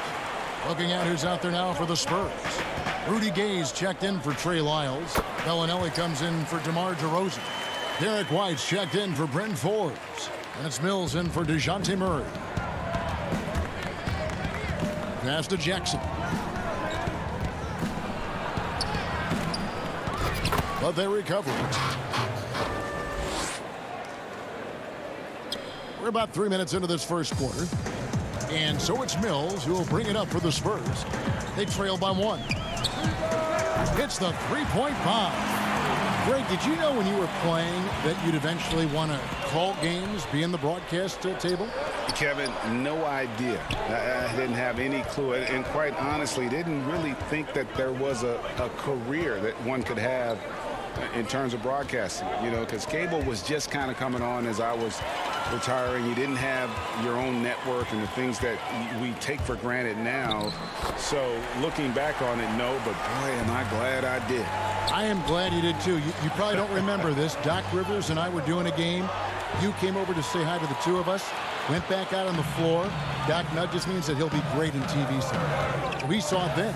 Looking at who's out there now for the Spurs. Rudy Gay's checked in for Trey Lyles. Bellinelli comes in for DeMar DeRozan. Derek White's checked in for Brent Forbes. And it's Mills in for DeJounte Murray. Pass to Jackson. But they recover it. We're about 3 minutes into this first quarter. And so it's Mills who will bring it up for the Spurs. They trail by 1. Hits the three-point bomb. Greg, did you know when you were playing that you'd eventually want to call games, be in the broadcast table? Kevin, no idea. I didn't have any clue. And quite honestly, didn't really think that there was a career that one could have in terms of broadcasting, you know, because cable was just kind of coming on as I was retiring. You didn't have your own network and the things that we take for granted now. So looking back on it, no, but boy, am I glad I did. I am glad you did too. You probably don't remember this. Doc Rivers and I were doing a game You came over to say hi to the two of us, went back out on the floor. Doc nudges means that he'll be great in TV soon. We saw it then.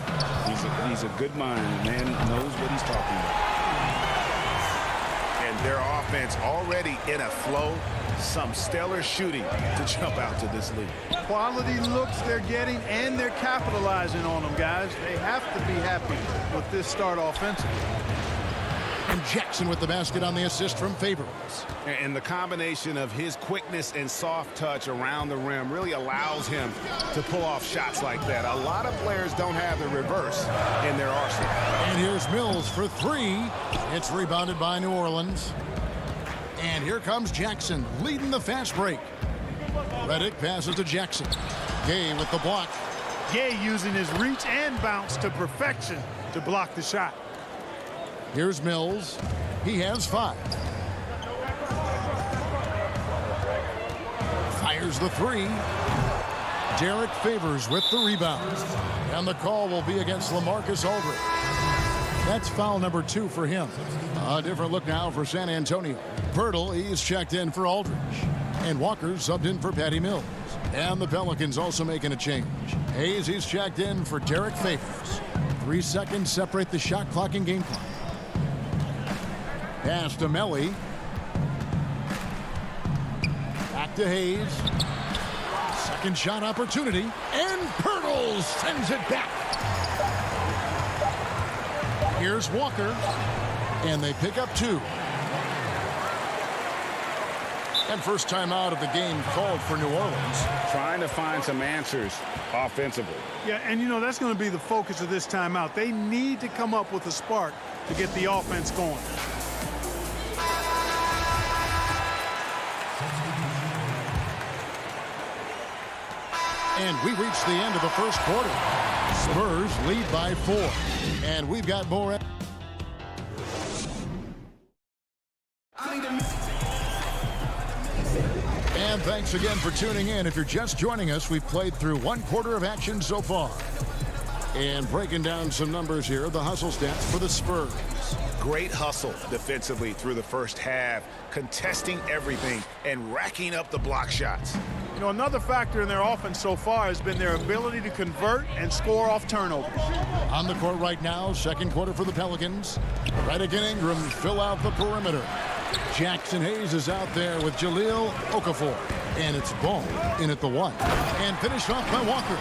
He's a good mind. The man knows what he's talking about. And their offense already in a flow. Some stellar shooting to jump out to this lead. Quality looks they're getting, and they're capitalizing on them, guys. They have to be happy with this start offensively. And Jackson with the basket on the assist from Favors. And the combination of his quickness and soft touch around the rim really allows him to pull off shots like that. A lot of players don't have the reverse in their arsenal. And here's Mills for three. It's rebounded by New Orleans. And here comes Jackson leading the fast break. Redick passes to Jackson. Gay with the block. Gay using his reach and bounce to perfection to block the shot. Here's Mills. He has 5. Fires the 3. Derek Favors with the rebound. And the call will be against LaMarcus Aldridge. That's foul number 2 for him. A different look now for San Antonio. Pirtle, he's checked in for Aldridge. And Walker subbed in for Patty Mills. And the Pelicans also making a change. Hayes, he's checked in for Derek Favors. 3 seconds separate the shot clock and game clock. Pass to Melly. Back to Hayes. Second shot opportunity. And Pirtle sends it back. Here's Walker. And they pick up 2. And first timeout of the game called for New Orleans. Trying to find some answers offensively. Yeah, and you know, that's going to be the focus of this timeout. They need to come up with a spark to get the offense going. And we reach the end of the first quarter. Spurs lead by 4. And we've got more. And thanks again for tuning in. If you're just joining us, we've played through 1 quarter of action so far. And breaking down some numbers here, the hustle stats for the Spurs. Great hustle defensively through the first half, contesting everything and racking up the block shots. You know, another factor in their offense so far has been their ability to convert and score off turnovers. On the court right now, second quarter for the Pelicans. Redick and Ingram fill out the perimeter. Jackson Hayes is out there with Jahlil Okafor. And it's Ball in at the 1. And finished off by Walker.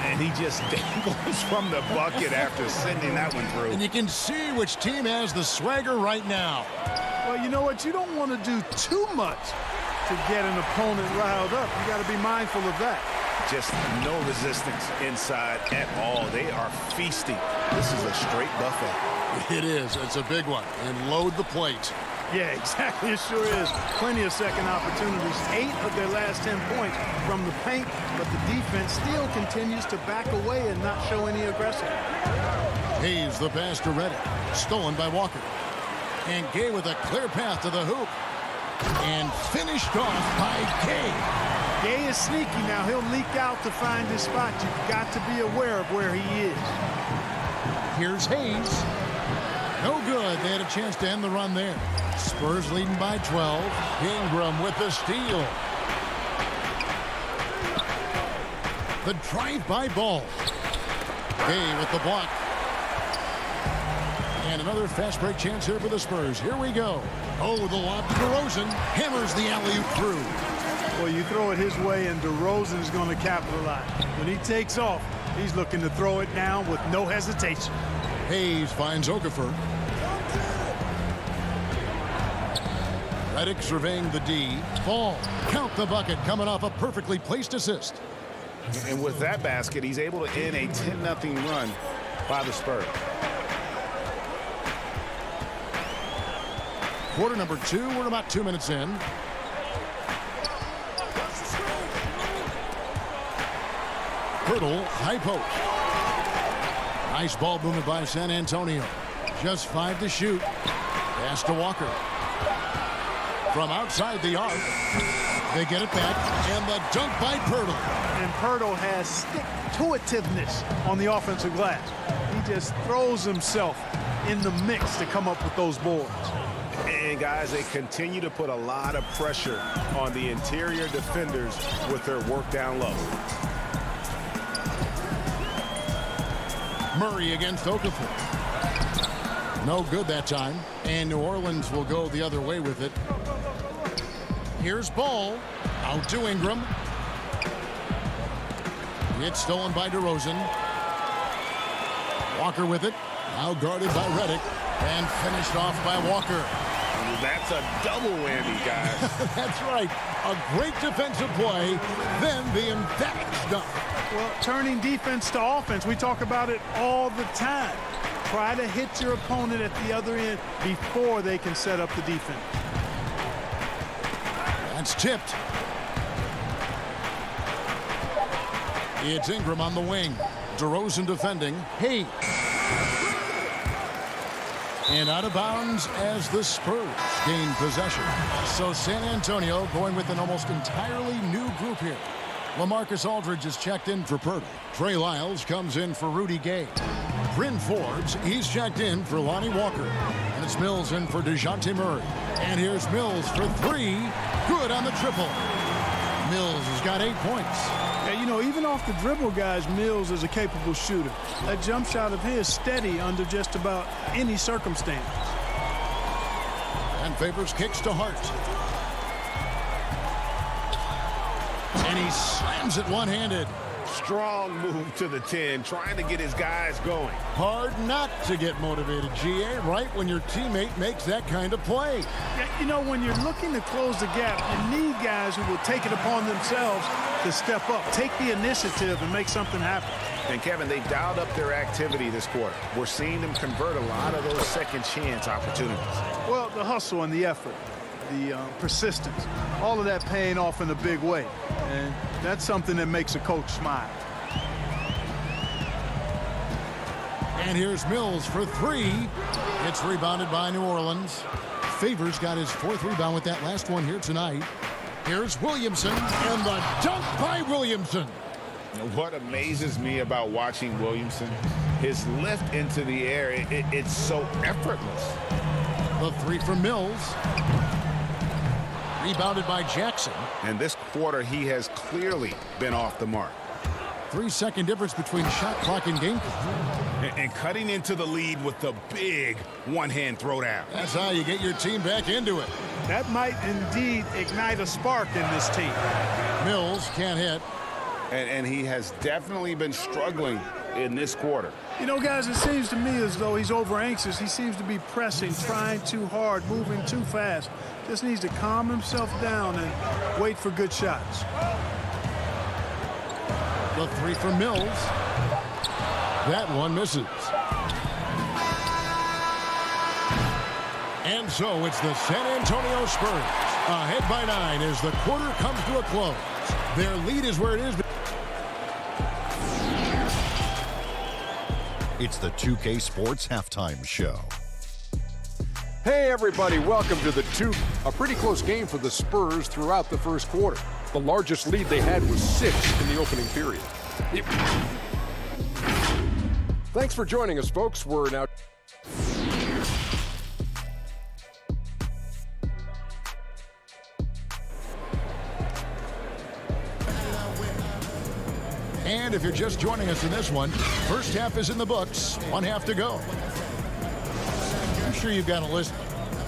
And he just dangles from the bucket after sending that one through. And you can see which team has the swagger right now. Well, you know what? You don't want to do too much to get an opponent riled up. You got to be mindful of that. Just no resistance inside at all. They are feasting. This is a straight buffet. It is. It's a big one. And load the plate. Yeah, exactly. It sure is. Plenty of second opportunities. 8 of their last 10 points from the paint, but the defense still continues to back away and not show any aggression. Hayes the pass to Redick. Stolen by Walker. And Gay with a clear path to the hoop. And finished off by Gay. Gay is sneaky now. He'll leak out to find his spot. You've got to be aware of where he is. Here's Hayes. No good. They had a chance to end the run there. Spurs leading by 12. Ingram with the steal. The drive-by Ball. Gay with the block. And another fast break chance here for the Spurs. Here we go. Oh, the lob to DeRozan. Hammers the alley-oop through. Well, you throw it his way, and DeRozan is going to capitalize. When he takes off, he's looking to throw it down with no hesitation. Hayes finds Okafor. Redick surveying the D. Ball. Count the bucket coming off a perfectly placed assist. And with that basket, he's able to end a 10-0 run by the Spurs. Quarter number 2. We're about 2 minutes in. Pirtle, high post. Nice ball movement by San Antonio. Just 5 to shoot. Pass to Walker. From outside the arc. They get it back. And the dunk by Pirtle. And Pirtle has stick-to-itiveness on the offensive glass. He just throws himself in the mix to come up with those boards. And And, guys, they continue to put a lot of pressure on the interior defenders with their work down low. Murray against Okafor. No good that time. And New Orleans will go the other way with it. Here's Ball. Out to Ingram. It's stolen by DeRozan. Walker with it. Now guarded by Redick. And finished off by Walker. That's a double whammy, guys. That's right. A great defensive play. Then the emphatic stuff. Well, turning defense to offense, we talk about it all the time. Try to hit your opponent at the other end before they can set up the defense. That's tipped. It's Ingram on the wing. DeRozan defending. Hey. And out of bounds as the Spurs gain possession. So San Antonio going with an almost entirely new group here. LaMarcus Aldridge is checked in for Purtle. Trey Lyles comes in for Rudy Gay. Bryn Forbes, he's checked in for Lonnie Walker. And it's Mills in for DeJounte Murray. And here's Mills for three. Good on the triple. Mills has got 8 points. Yeah, you know, even off the dribble, guys, Mills is a capable shooter. That jump shot of his steady under just about any circumstance. And Favors kicks to Hart. And he slams it one-handed. Strong move to the 10, trying to get his guys going. Hard not to get motivated, GA, right when your teammate makes that kind of play. Yeah, you know, when you're looking to close the gap, you need guys who will take it upon themselves to step up, take the initiative, and make something happen. And, Kevin, they dialed up their activity this quarter. We're seeing them convert a lot of those second chance opportunities. Well, the hustle and the effort, the persistence, all of that paying off in a big way. And that's something that makes a coach smile. And here's Mills for three. It's rebounded by New Orleans. Favors got his fourth rebound with that last one here tonight. Here's Williamson, and the dunk by Williamson. What amazes me about watching Williamson, his lift into the air, it's so effortless. The three from Mills. Rebounded by Jackson. And this quarter, he has clearly been off the mark. 3-second difference between shot clock and game clock. And cutting into the lead with the big one-hand throwdown. That's how you get your team back into it. That might indeed ignite a spark in this team. Mills can't hit. And he has definitely been struggling in this quarter. You know, guys, it seems to me as though he's over anxious. He seems to be pressing, trying too hard, moving too fast. Just needs to calm himself down and wait for good shots. The three from Mills. That one misses. And so it's the San Antonio Spurs ahead by 9 as the quarter comes to a close. Their lead is where it is. It's the 2K Sports Halftime Show. Hey everybody, welcome to a pretty close game for the Spurs throughout the first quarter. The largest lead they had was 6 in the opening period. Thanks for joining us, folks. We're now... And if you're just joining us in this one, first half is in the books. One half to go. I'm sure you've got a list,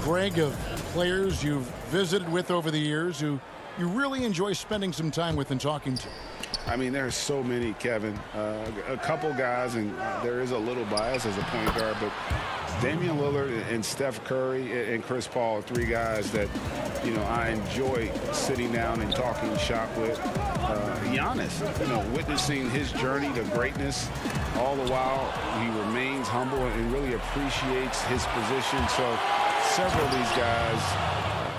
Greg, of players you've visited with over the years who you really enjoy spending some time with and talking to. I mean, there are so many, Kevin. A couple guys, and there is a little bias as a point guard, but Damian Lillard and Steph Curry and Chris Paul are three guys that, you know, I enjoy sitting down and talking shop with. Giannis, you know, witnessing his journey to greatness, all the while he remains humble and really appreciates his position. So several of these guys,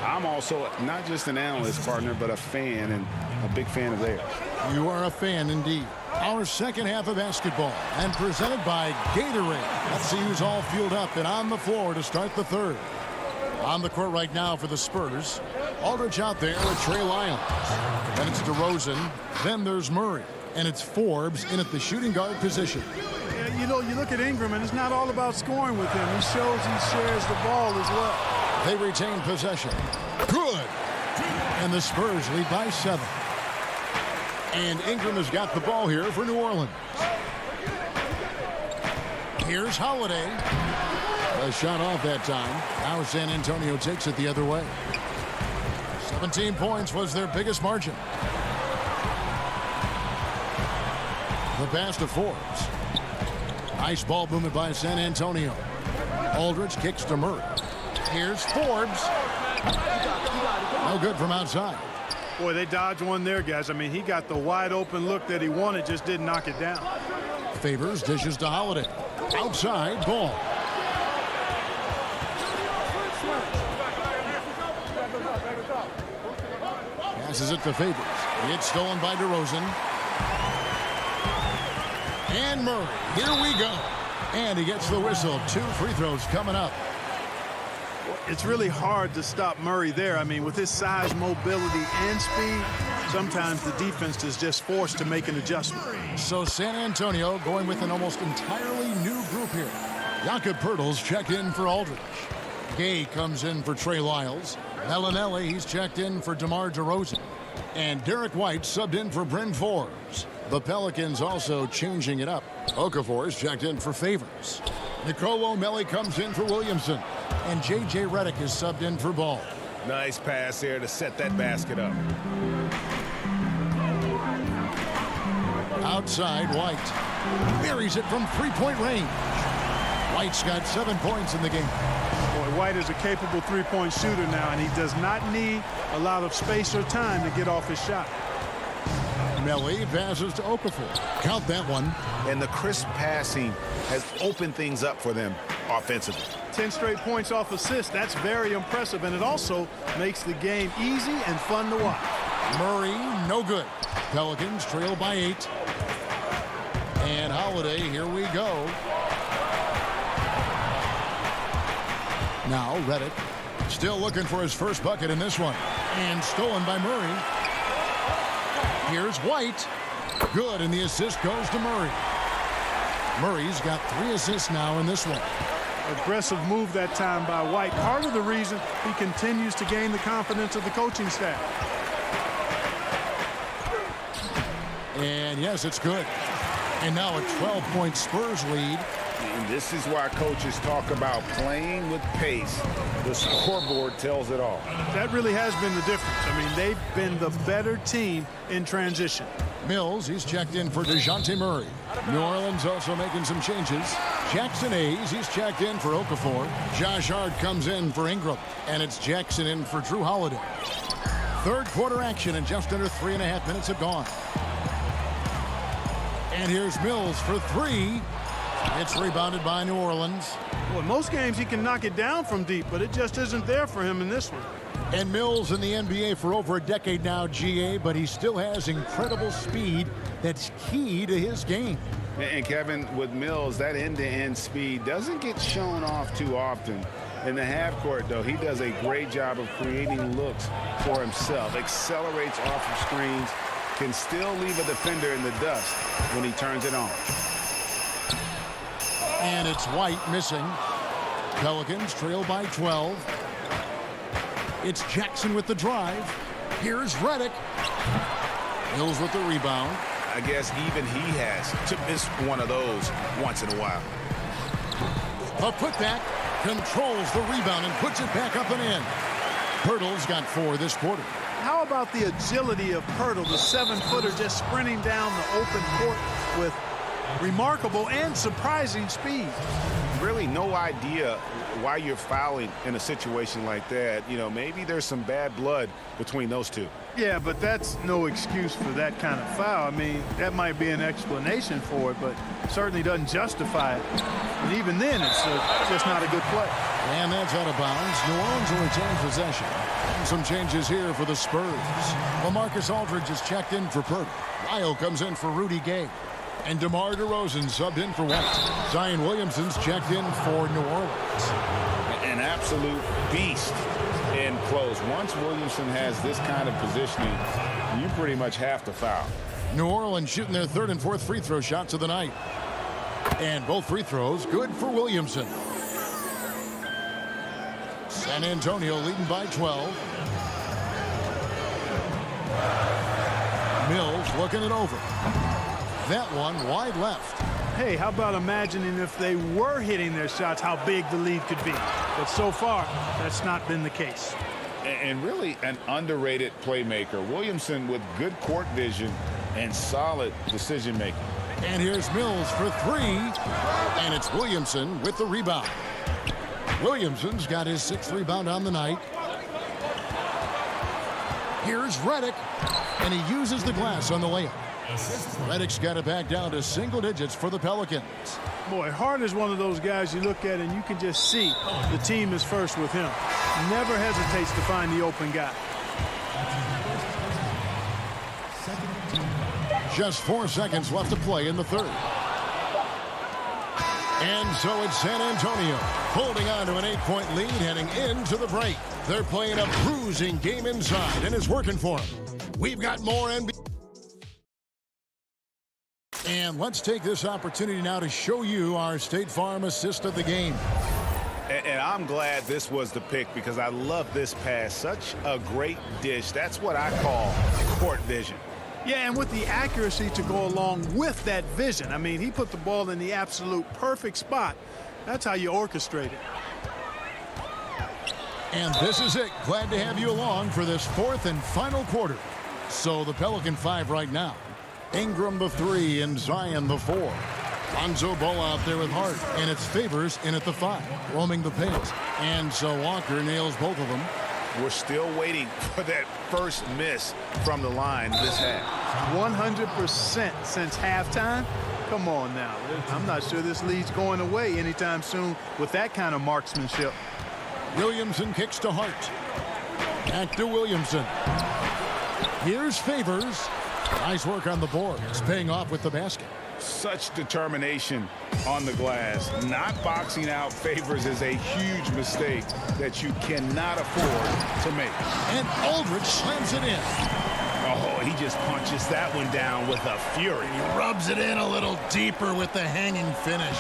I'm also not just an analyst partner, but a fan and a big fan of theirs. You are a fan indeed. Our second half of basketball and presented by Gatorade. Let's see who's all fueled up and on the floor to start the third. On the court right now for the Spurs. Aldridge out there with Trey Lyles. Then it's DeRozan. Then there's Murray. And it's Forbes in at the shooting guard position. Yeah, you know, you look at Ingram, and it's not all about scoring with him. He shows he shares the ball as well. They retain possession. Good. And the Spurs lead by 7. And Ingram has got the ball here for New Orleans. Here's Holiday. A shot off that time. Now San Antonio takes it the other way. 17 points was their biggest margin. The pass to Forbes. Nice ball movement by San Antonio. Aldridge kicks to Murray. Here's Forbes. No good from outside. Boy, they dodged one there, guys. I mean, he got the wide open look that he wanted, just didn't knock it down. Favors dishes to Holiday. Outside ball. Passes it to Favors. It's stolen by DeRozan. And Murray. Here we go. And he gets the whistle. 2 free throws coming up. It's really hard to stop Murray there. I mean, with his size, mobility, and speed, sometimes the defense is just forced to make an adjustment. So San Antonio going with an almost entirely new group here. Jakob Poeltl's checked in for Aldridge. Gay comes in for Trey Lyles. Bellinelli, he's checked in for DeMar DeRozan. And Derek White subbed in for Bryn Forbes. The Pelicans also changing it up. Okafor's checked in for Favors. Nicolo O'Malley comes in for Williamson. And J.J. Redick is subbed in for Ball. Nice pass there to set that basket up. Outside, White. Buries it from three-point range. White's got 7 points in the game. Boy, White is a capable three-point shooter now, and he does not need a lot of space or time to get off his shot. Melly passes to Okafor. Count that one. And the crisp passing has opened things up for them offensively. 10 straight points off assists. That's very impressive, and it also makes the game easy and fun to watch. Murray, no good. Pelicans trail by 8. And Holiday, here we go. Now Redick still looking for his first bucket in this one. And stolen by Murray. Here's White. Good, and the assist goes to Murray. Murray's got 3 assists now in this one. Aggressive move that time by White. Part of the reason he continues to gain the confidence of the coaching staff. And yes, it's good. And now a 12-point Spurs lead. And this is why coaches talk about playing with pace. The scoreboard tells it all. That really has been the difference. I mean, they've been the better team in transition. Mills, he's checked in for DeJounte Murray. New Orleans also making some changes. Jackson Hayes, he's checked in for Okafor. Josh Hart comes in for Ingram. And it's Jackson in for Drew Holiday. Third quarter action, and just under 3.5 minutes have gone. And here's Mills for 3. It's rebounded by New Orleans. Well, in most games he can knock it down from deep, but it just isn't there for him in this one. And Mills in the NBA for over a decade now, GA, but he still has incredible speed that's key to his game. And Kevin, with Mills, that end-to-end speed doesn't get shown off too often. In the half court, though, he does a great job of creating looks for himself, accelerates off of screens, can still leave a defender in the dust when he turns it on. And it's White missing. Pelicans trail by 12. It's Jackson with the drive. Here's Redick. Mills with the rebound. I guess even he has to miss one of those once in a while. The putback controls the rebound and puts it back up and in. Poeltl's got 4 this quarter. How about the agility of Poeltl, the 7-footer just sprinting down the open court with remarkable and surprising speed. Really no idea why you're fouling in a situation like that. You know, maybe there's some bad blood between those two. Yeah, but that's no excuse for that kind of foul. I mean, that might be an explanation for it, but certainly doesn't justify it. And even then, it's just not a good play. And that's out of bounds. New Orleans will retain possession. And some changes here for the Spurs. LaMarcus Aldridge is checked in for Poeltl. Lyle comes in for Rudy Gay. And DeMar DeRozan subbed in for White. Zion Williamson's checked in for New Orleans. An absolute beast in close. Once Williamson has this kind of positioning, you pretty much have to foul. New Orleans shooting their 3rd and 4th free throw shots of the night. And both free throws good for Williamson. San Antonio leading by 12. Mills looking it over. That one wide left. Hey, how about imagining if they were hitting their shots, how big the lead could be. But so far, that's not been the case. And really an underrated playmaker. Williamson with good court vision and solid decision making. And here's Mills for three. And it's Williamson with the rebound. Williamson's got his 6th rebound on the night. Here's Redick. And he uses the glass on the layup. Redick's got it back down to single digits for the Pelicans. Boy, Hart is one of those guys you look at and you can just see the team is first with him. Never hesitates to find the open guy. Just 4 seconds left to play in the third. And so it's San Antonio holding on to an 8-point lead heading into the break. They're playing a bruising game inside and it's working for them. We've got more NBA. And let's take this opportunity now to show you our State Farm assist of the game. And I'm glad this was the pick because I love this pass. Such a great dish. That's what I call court vision. Yeah, and with the accuracy to go along with that vision. I mean, he put the ball in the absolute perfect spot. That's how you orchestrate it. And this is it. Glad to have you along for this 4th and final quarter. So the Pelican 5 right now. Ingram the 3 and Zion the 4. Lonzo Ball out there with Hart, and it's Favors in at the 5, roaming the paint. And so Walker nails both of them. We're still waiting for that first miss from the line this half. 100% since halftime. Come on now. I'm not sure this lead's going away anytime soon with that kind of marksmanship. Williamson kicks to Hart. Back to Williamson. Here's Favors. Nice work on the board. It's paying off with the basket. Such determination on the glass. Not boxing out Favors is a huge mistake that you cannot afford to make. And Aldridge slams it in. Oh, he just punches that one down with a fury. He rubs it in a little deeper with the hanging finish.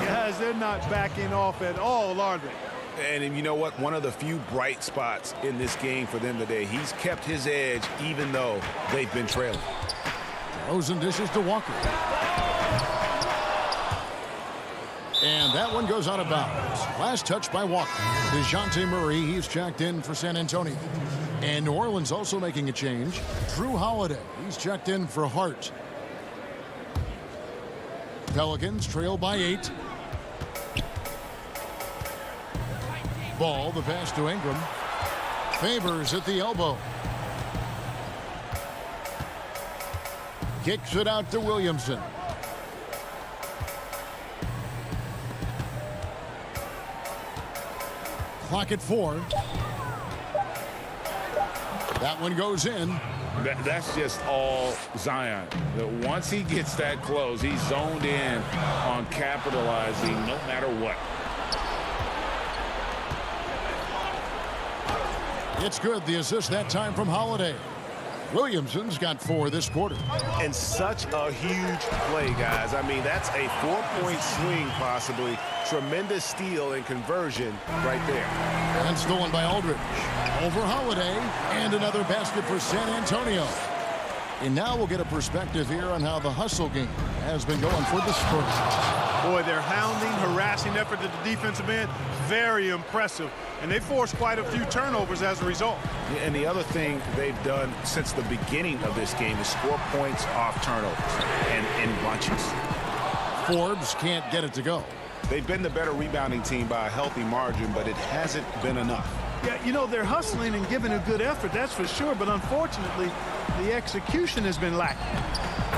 Guys, they're not backing off at all, are they? And you know what? One of the few bright spots in this game for them today. He's kept his edge even though they've been trailing. Throws and dishes to Walker. And that one goes out of bounds. Last touch by Walker. DeJounte Murray, he's checked in for San Antonio. And New Orleans also making a change. Drew Holiday, he's checked in for Hart. Pelicans trail by 8. Ball, the pass to Ingram. Favors at the elbow. Kicks it out to Williamson. Clock at 4. That one goes in. That's just all Zion. Once he gets that close, he's zoned in on capitalizing no matter what. It's good. The assist that time from Holiday. Williamson's got 4 this quarter. And such a huge play, guys. I mean, that's a 4-point swing possibly. Tremendous steal and conversion right there. And stolen by Aldridge. Over Holiday. And another basket for San Antonio. And now we'll get a perspective here on how the hustle game has been going for the Spurs. Boy, their hounding, harassing effort at the defensive end, very impressive. And they forced quite a few turnovers as a result. And the other thing they've done since the beginning of this game is score points off turnovers and in bunches. Forbes can't get it to go. They've been the better rebounding team by a healthy margin, but it hasn't been enough. Yeah, you know, they're hustling and giving a good effort, that's for sure. But unfortunately, the execution has been lacking.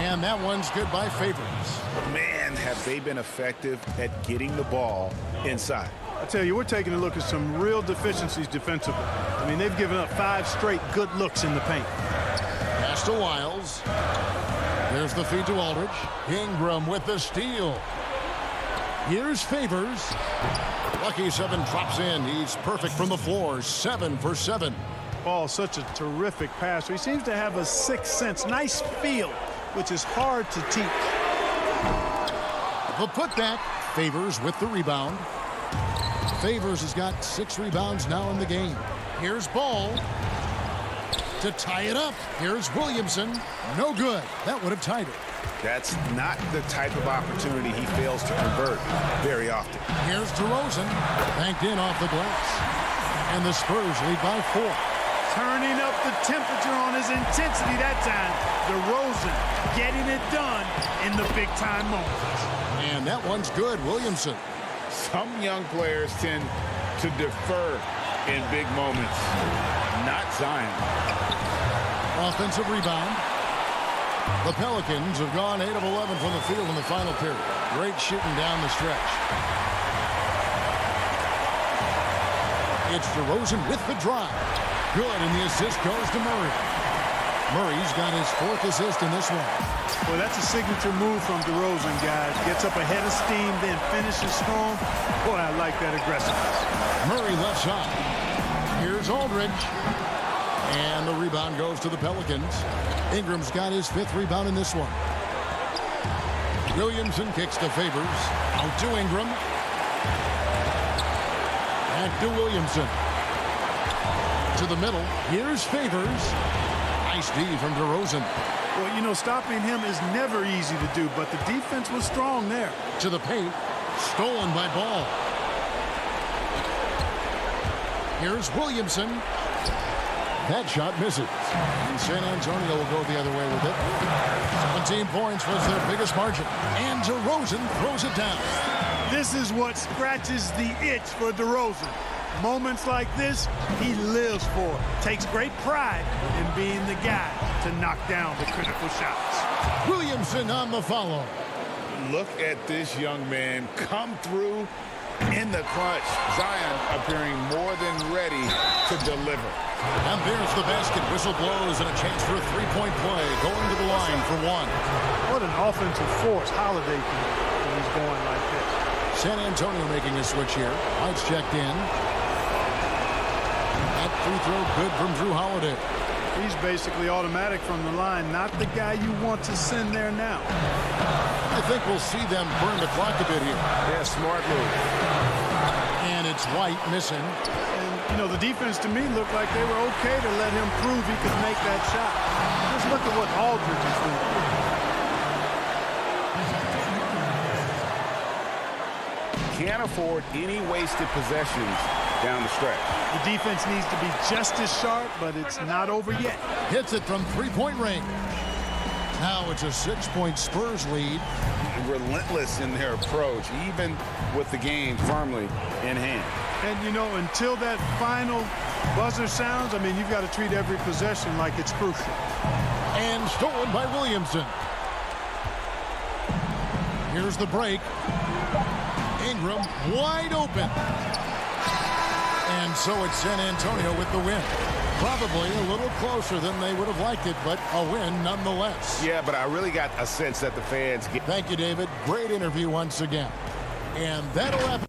And that one's good by Favors. Man, have they been effective at getting the ball inside. I tell you, we're taking a look at some real deficiencies defensively. I mean, they've given up 5 straight good looks in the paint. Pass to Wiles. There's the feed to Aldridge. Ingram with the steal. Here's Favors. Lucky 7 drops in. He's perfect from the floor. 7 for 7. Ball, such a terrific passer. He seems to have a sixth sense. Nice feel, which is hard to teach. The putback. Favors with the rebound. Favors has got 6 rebounds now in the game. Here's Ball to tie it up. Here's Williamson. No good. That would have tied it. That's not the type of opportunity he fails to convert very often. Here's DeRozan. Banked in off the glass. And the Spurs lead by 4. Turning up the temperature on his intensity that time. DeRozan getting it done in the big-time moments. And that one's good. Williamson. Some young players tend to defer in big moments. Not Zion. Offensive rebound. The Pelicans have gone 8 of 11 from the field in the final period. Great shooting down the stretch. It's DeRozan with the drive. Good, and the assist goes to Murray. Murray's got his 4th assist in this one. Well, that's a signature move from DeRozan, guys. Gets up ahead of steam, then finishes strong. Boy, I like that aggressiveness. Murray left side. Here's Aldridge. And the rebound goes to the Pelicans. Ingram's got his 5th rebound in this one. Williamson kicks to Favors. Out to Ingram. Back to Williamson. To the middle. Here's Favors. Nice D from DeRozan. Well, you know, stopping him is never easy to do, but the defense was strong there. To the paint. Stolen by Ball. Here's Williamson. That shot misses. And San Antonio will go the other way with it. 17 points was their biggest margin. And DeRozan throws it down. This is what scratches the itch for DeRozan. Moments like this, he lives for. Takes great pride in being the guy to knock down the critical shots. Williamson on the follow. Look at this young man come through in the clutch. Zion appearing more than ready to deliver. And there's the basket. Whistle blows and a chance for a 3-point play. Going to the line for 1. What an offensive force Holiday can do when he's going like this. San Antonio making a switch here. White's checked in. That free throw good from Drew Holiday. He's basically automatic from the line. Not the guy you want to send there now. I think we'll see them burn the clock a bit here. Yeah, smart move. And it's White missing. And, you know, the defense to me looked like they were okay to let him prove he could make that shot. Just look at what Aldridge is doing. Can't afford any wasted possessions down the stretch. The defense needs to be just as sharp, but it's not over yet. Hits it from 3-point range. Now it's a 6-point Spurs lead. Relentless in their approach, even with the game firmly in hand. And, you know, until that final buzzer sounds, I mean, you've got to treat every possession like it's crucial. And stolen by Williamson. Here's the break. Ingram wide open. And so it's San Antonio with the win. Probably a little closer than they would have liked it, but a win nonetheless. Yeah, but I really got a sense that the fans get... Thank you, David. Great interview once again. And that'll happen.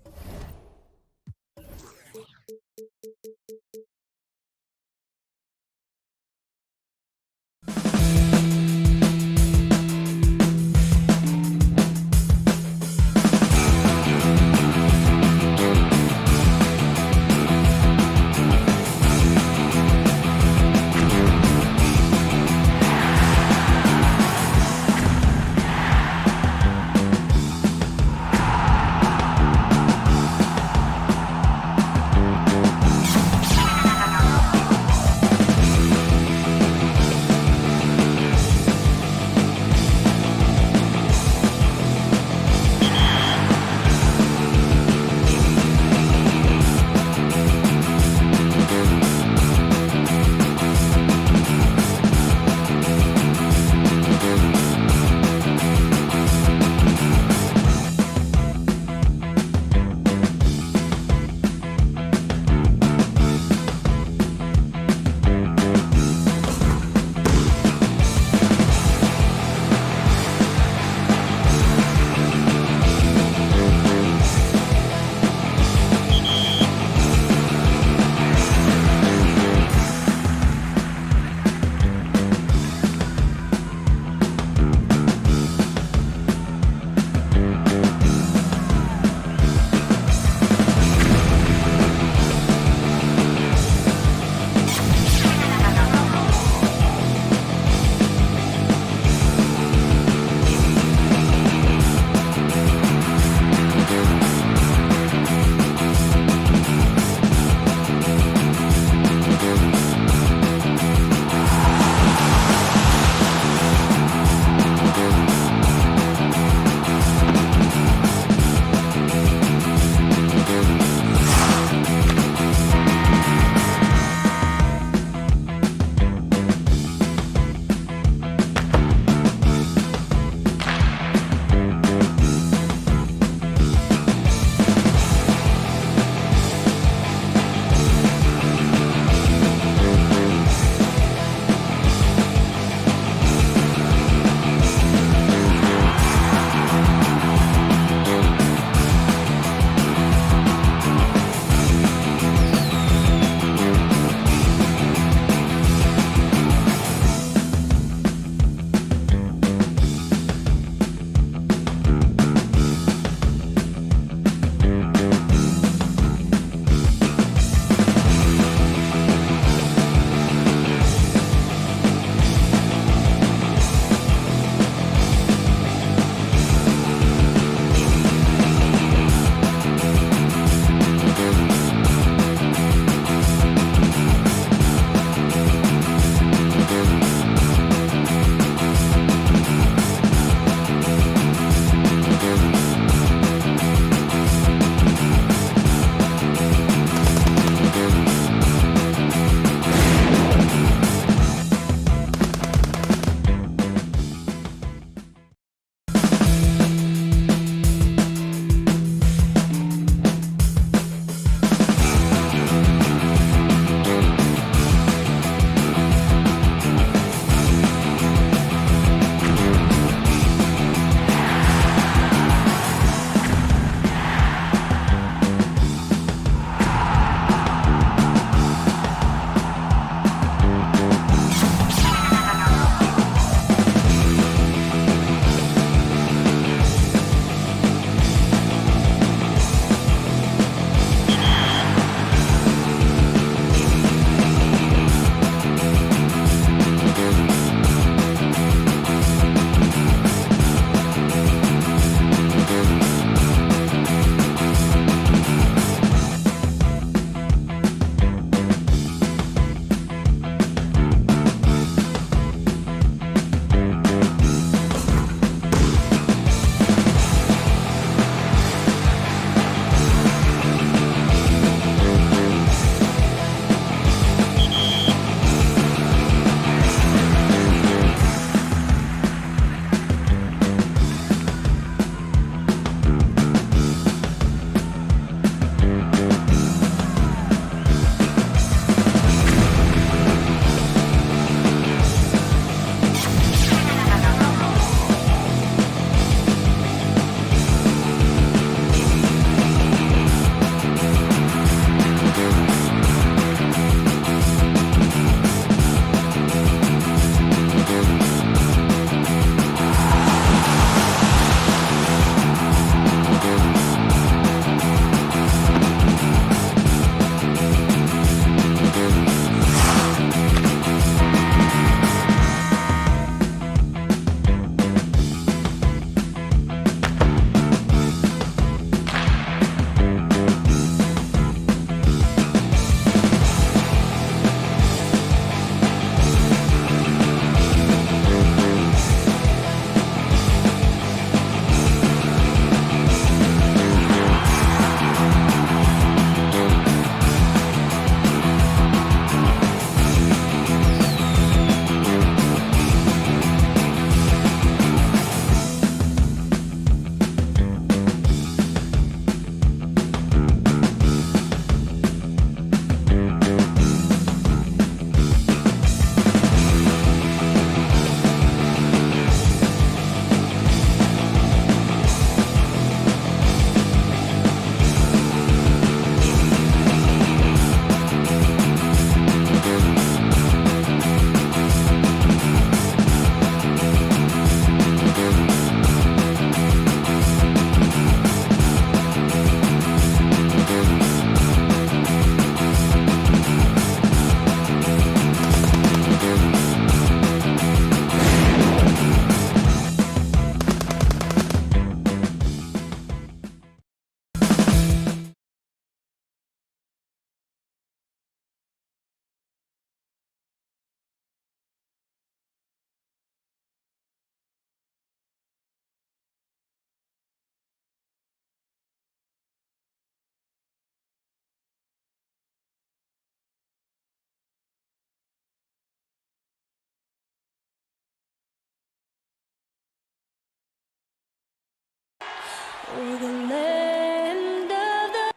for the land of the...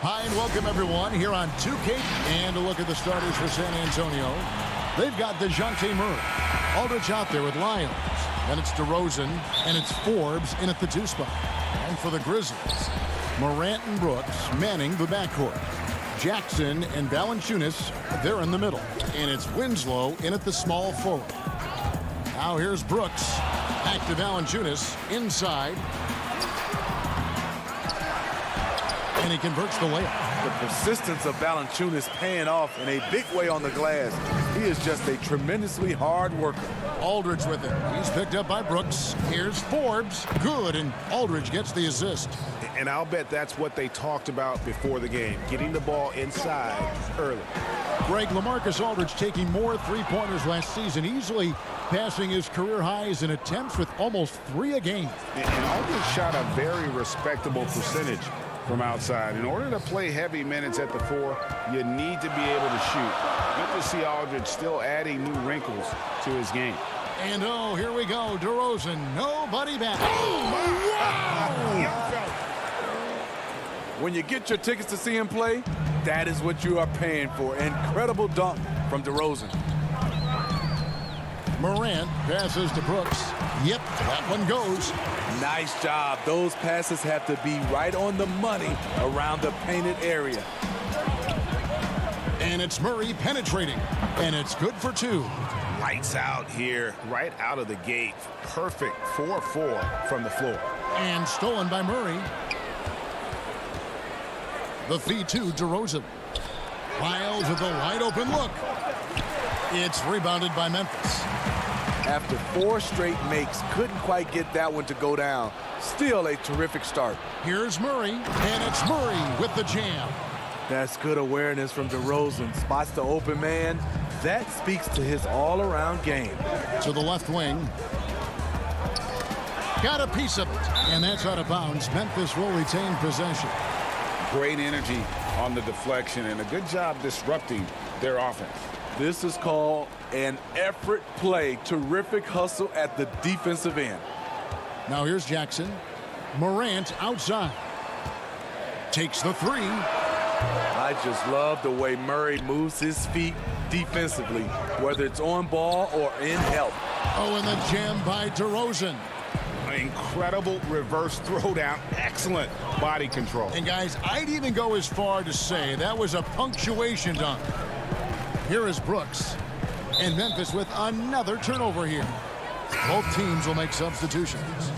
Hi, and welcome, everyone, here on 2K. And a look at the starters for San Antonio. They've got DeJounte Murray. Aldridge out there with Lyons. Then it's DeRozan, and it's Forbes in at the 2 spot. And for the Grizzlies, Morant and Brooks manning the backcourt. Jackson and Valanciunas, they're in the middle. And it's Winslow in at the small forward. Now here's Brooks. Back to Valanciunas inside. And he converts the layup. The persistence of Valanciunas paying off in a big way on the glass. He is just a tremendously hard worker. Aldridge with it. He's picked up by Brooks. Here's Forbes. Good, and Aldridge gets the assist. And I'll bet that's what they talked about before the game, getting the ball inside early. Greg, LaMarcus Aldridge taking more three-pointers last season, easily passing his career highs in attempts with almost 3 a game. And Aldridge shot a very respectable percentage from outside. In order to play heavy minutes at the 4, you need to be able to shoot. Good to see Aldridge still adding new wrinkles to his game. And oh, here we go. DeRozan, nobody back. When you get your tickets to see him play, that is what you are paying for. Incredible dunk from DeRozan. Morant passes to Brooks. Yep, that one goes. Nice job. Those passes have to be right on the money around the painted area. And it's Murray penetrating. And it's good for 2. Lights out here, right out of the gate. Perfect 4-4 from the floor. And stolen by Murray. The feed to DeRozan. Miles with a wide open look. It's rebounded by Memphis. After 4 straight makes, couldn't quite get that one to go down. Still a terrific start. Here's Murray, and it's Murray with the jam. That's good awareness from DeRozan. Spots the open man. That speaks to his all-around game. To the left wing. Got a piece of it, and that's out of bounds. Memphis will retain possession. Great energy on the deflection and a good job disrupting their offense. This is called an effort play. Terrific hustle at the defensive end. Now here's Jackson. Morant outside. Takes the 3. I just love the way Murray moves his feet defensively, whether it's on ball or in help. Oh, and the jam by DeRozan. An incredible reverse throwdown. Excellent body control. And guys, I'd even go as far to say that was a punctuation dunk. Here is Brooks. And Memphis with another turnover here. Both teams will make substitutions.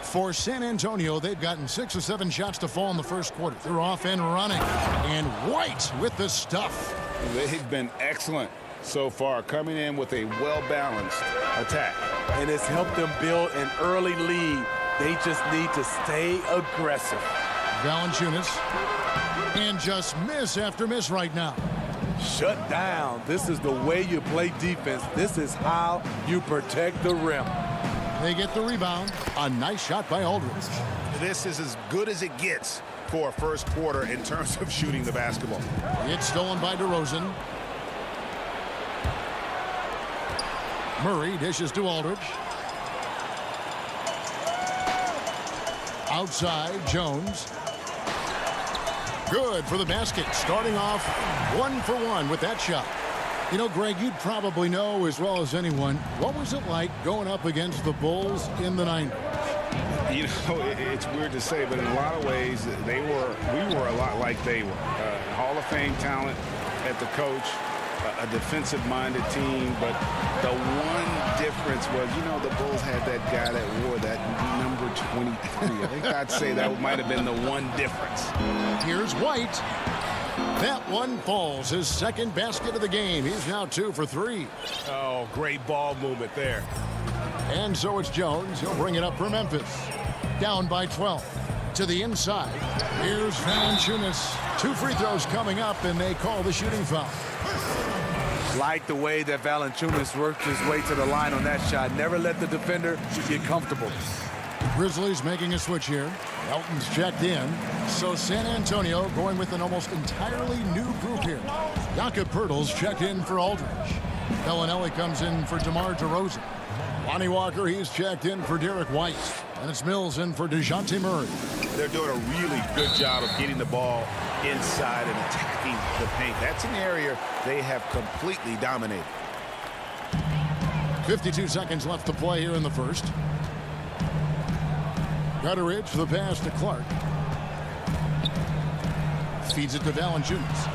For San Antonio, they've gotten 6 or 7 shots to fall in the first quarter. They're off and running. And White with the stuff. They've been excellent so far, coming in with a well-balanced attack. And it's helped them build an early lead. They just need to stay aggressive. Valanciunas. And just miss after miss right now. Shut down. This is the way you play defense. This is how you protect the rim. They get the rebound. A nice shot by Aldridge. This is as good as it gets for a first quarter in terms of shooting the basketball. It's stolen by DeRozan. Murray dishes to Aldridge. Outside, Jones. Good for the basket. Starting off 1 for 1 with that shot. You know, Greg, you'd probably know as well as anyone, what was it like going up against the Bulls in the 90s? You know, it's weird to say, but in a lot of ways, we were a lot like they were. Hall of Fame talent at the coach, a defensive-minded team, but the one difference was, you know, the Bulls had that guy that wore that number 23. I think I'd say that might have been the one difference. Here's White. That one falls. His second basket of the game. He's now 2 for 3. Oh, great ball movement there. And so it's Jones. He'll bring it up for Memphis. Down by 12. To the inside. Here's Valanciunas. 2 free throws coming up, and they call the shooting foul. Like the way that Valanciunas worked his way to the line on that shot. Never let the defender get comfortable. Grizzlies making a switch here. Elton's checked in. So San Antonio going with an almost entirely new group here. Jakob Poeltl's checked in for Aldridge. Bellinelli comes in for DeMar DeRozan. Lonnie Walker, he's checked in for Derek White. And it's Mills in for DeJounte Murray. They're doing a really good job of getting the ball inside and attacking the paint. That's an area they have completely dominated. 52 seconds left to play here in the first. Gutteridge for the pass to Clark. Feeds it to Valanciunas.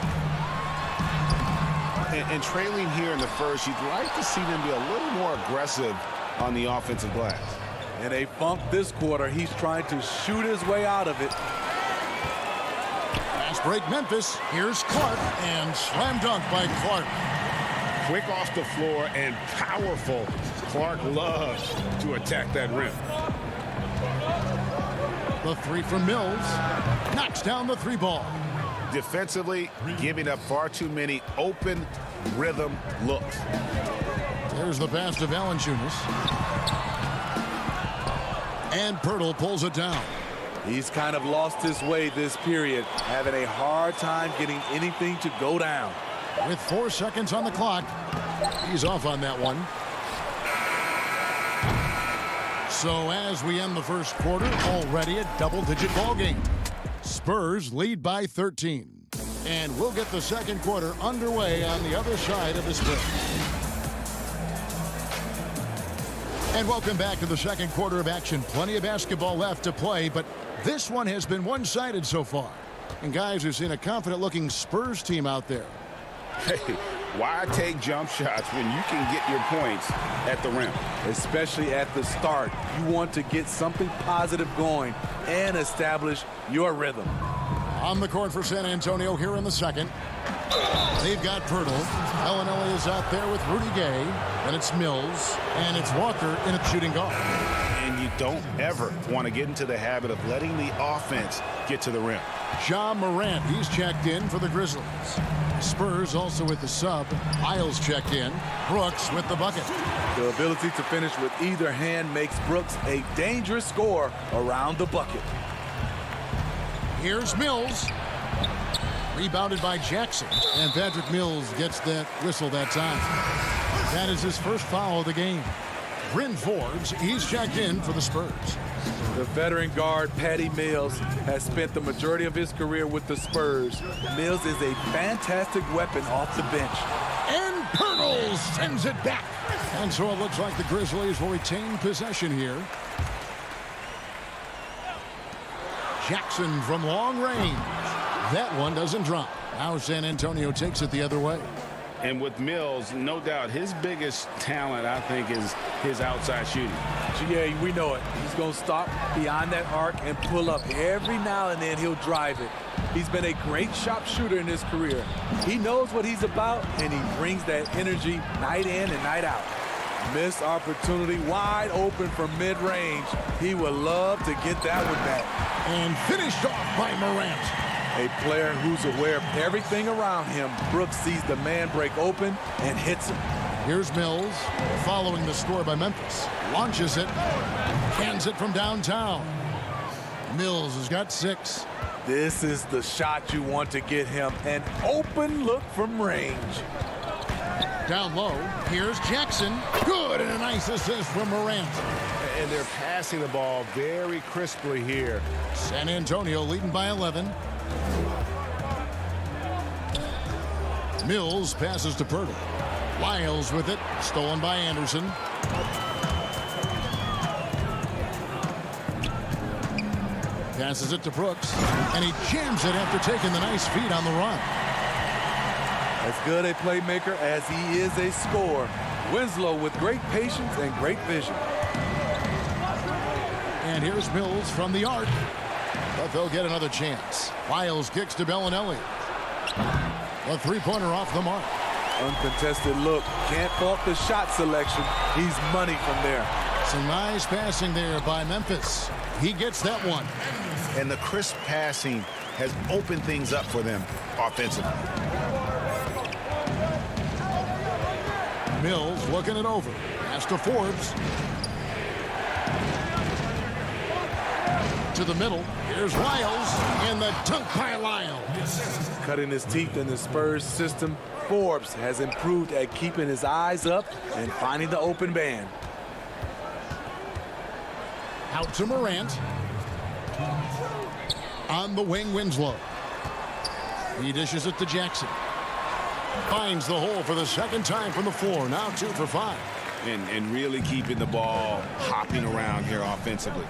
And trailing here in the first, you'd like to see them be a little more aggressive on the offensive glass. And they funk this quarter. He's trying to shoot his way out of it. Fast break Memphis. Here's Clark and slam dunk by Clark. Quick off the floor and powerful. Clark loves to attack that rim. The three from Mills. Knocks down the three ball. Defensively, giving up far too many open rhythm looks. There's the pass to Valanciunas. And Pirtle pulls it down. He's kind of lost his way this period, having a hard time getting anything to go down. With 4 seconds on the clock, he's off on that one. So as we end the first quarter, already a double-digit ball game. Spurs lead by 13. And we'll get the second quarter underway on the other side of this break. And welcome back to the second quarter of action. Plenty of basketball left to play, but this one has been one-sided so far. And guys, we've seen a confident-looking Spurs team out there. Hey, why take jump shots when you can get your points at the rim? Especially at the start. You want to get something positive going and establish your rhythm. On the court for San Antonio here in the second. They've got Pirtle. Bellinelli is out there with Rudy Gay. And it's Mills. And it's Walker in a shooting guard. And you don't ever want to get into the habit of letting the offense get to the rim. Ja Morant, he's checked in for the Grizzlies. Spurs also with the sub. Hiles checked in. Brooks with the bucket. The ability to finish with either hand makes Brooks a dangerous scorer around the bucket. Here's Mills. Rebounded by Jackson. And Patrick Mills gets that whistle that time. That is his first foul of the game. Bryn Forbes, he's checked in for the Spurs. The veteran guard, Patty Mills, has spent the majority of his career with the Spurs. Mills is a fantastic weapon off the bench. And Pirtle sends it back. And so it looks like the Grizzlies will retain possession here. Jackson from long range. That one doesn't drop. Now San Antonio takes it the other way. And with Mills, no doubt his biggest talent, I think, is his outside shooting. Yeah, we know it. He's going to stop beyond that arc and pull up. Every now and then he'll drive it. He's been a great shot shooter in his career. He knows what he's about, and he brings that energy night in and night out. Missed opportunity, wide open from mid-range. He would love to get that one back. And finished off by Morant. A player who's aware of everything around him. Brooks sees the man break open and hits him. Here's Mills following the score by Memphis. Launches it. Cans it from downtown. Mills has got 6. This is the shot you want to get him. An open look from range. Down low. Here's Jackson. Good, and a nice assist from Morant. And they're passing the ball very crisply here. San Antonio leading by 11. Mills passes to Pirtle. Wiles with it. Stolen by Anderson. Passes it to Brooks. And he jams it after taking the nice feed on the run. As good a playmaker as he is a scorer. Winslow with great patience and great vision. And here's Mills from the arc. But they'll get another chance. Wiles kicks to Bellinelli. A three-pointer off the mark. Uncontested look. Can't fault the shot selection. He's money from there. Some nice passing there by Memphis. He gets that one. And the crisp passing has opened things up for them offensively. Mills looking it over. Pass to Forbes. To the middle. Here's Wiles. And the dunk by Lyle. cutting his teeth in the Spurs system, Forbes has improved at keeping his eyes up and finding the open man. Out to Morant. On the wing, Winslow. He dishes it to Jackson. Finds the hole for the second time from the floor. Now 2 for 5. And really keeping the ball hopping around here offensively.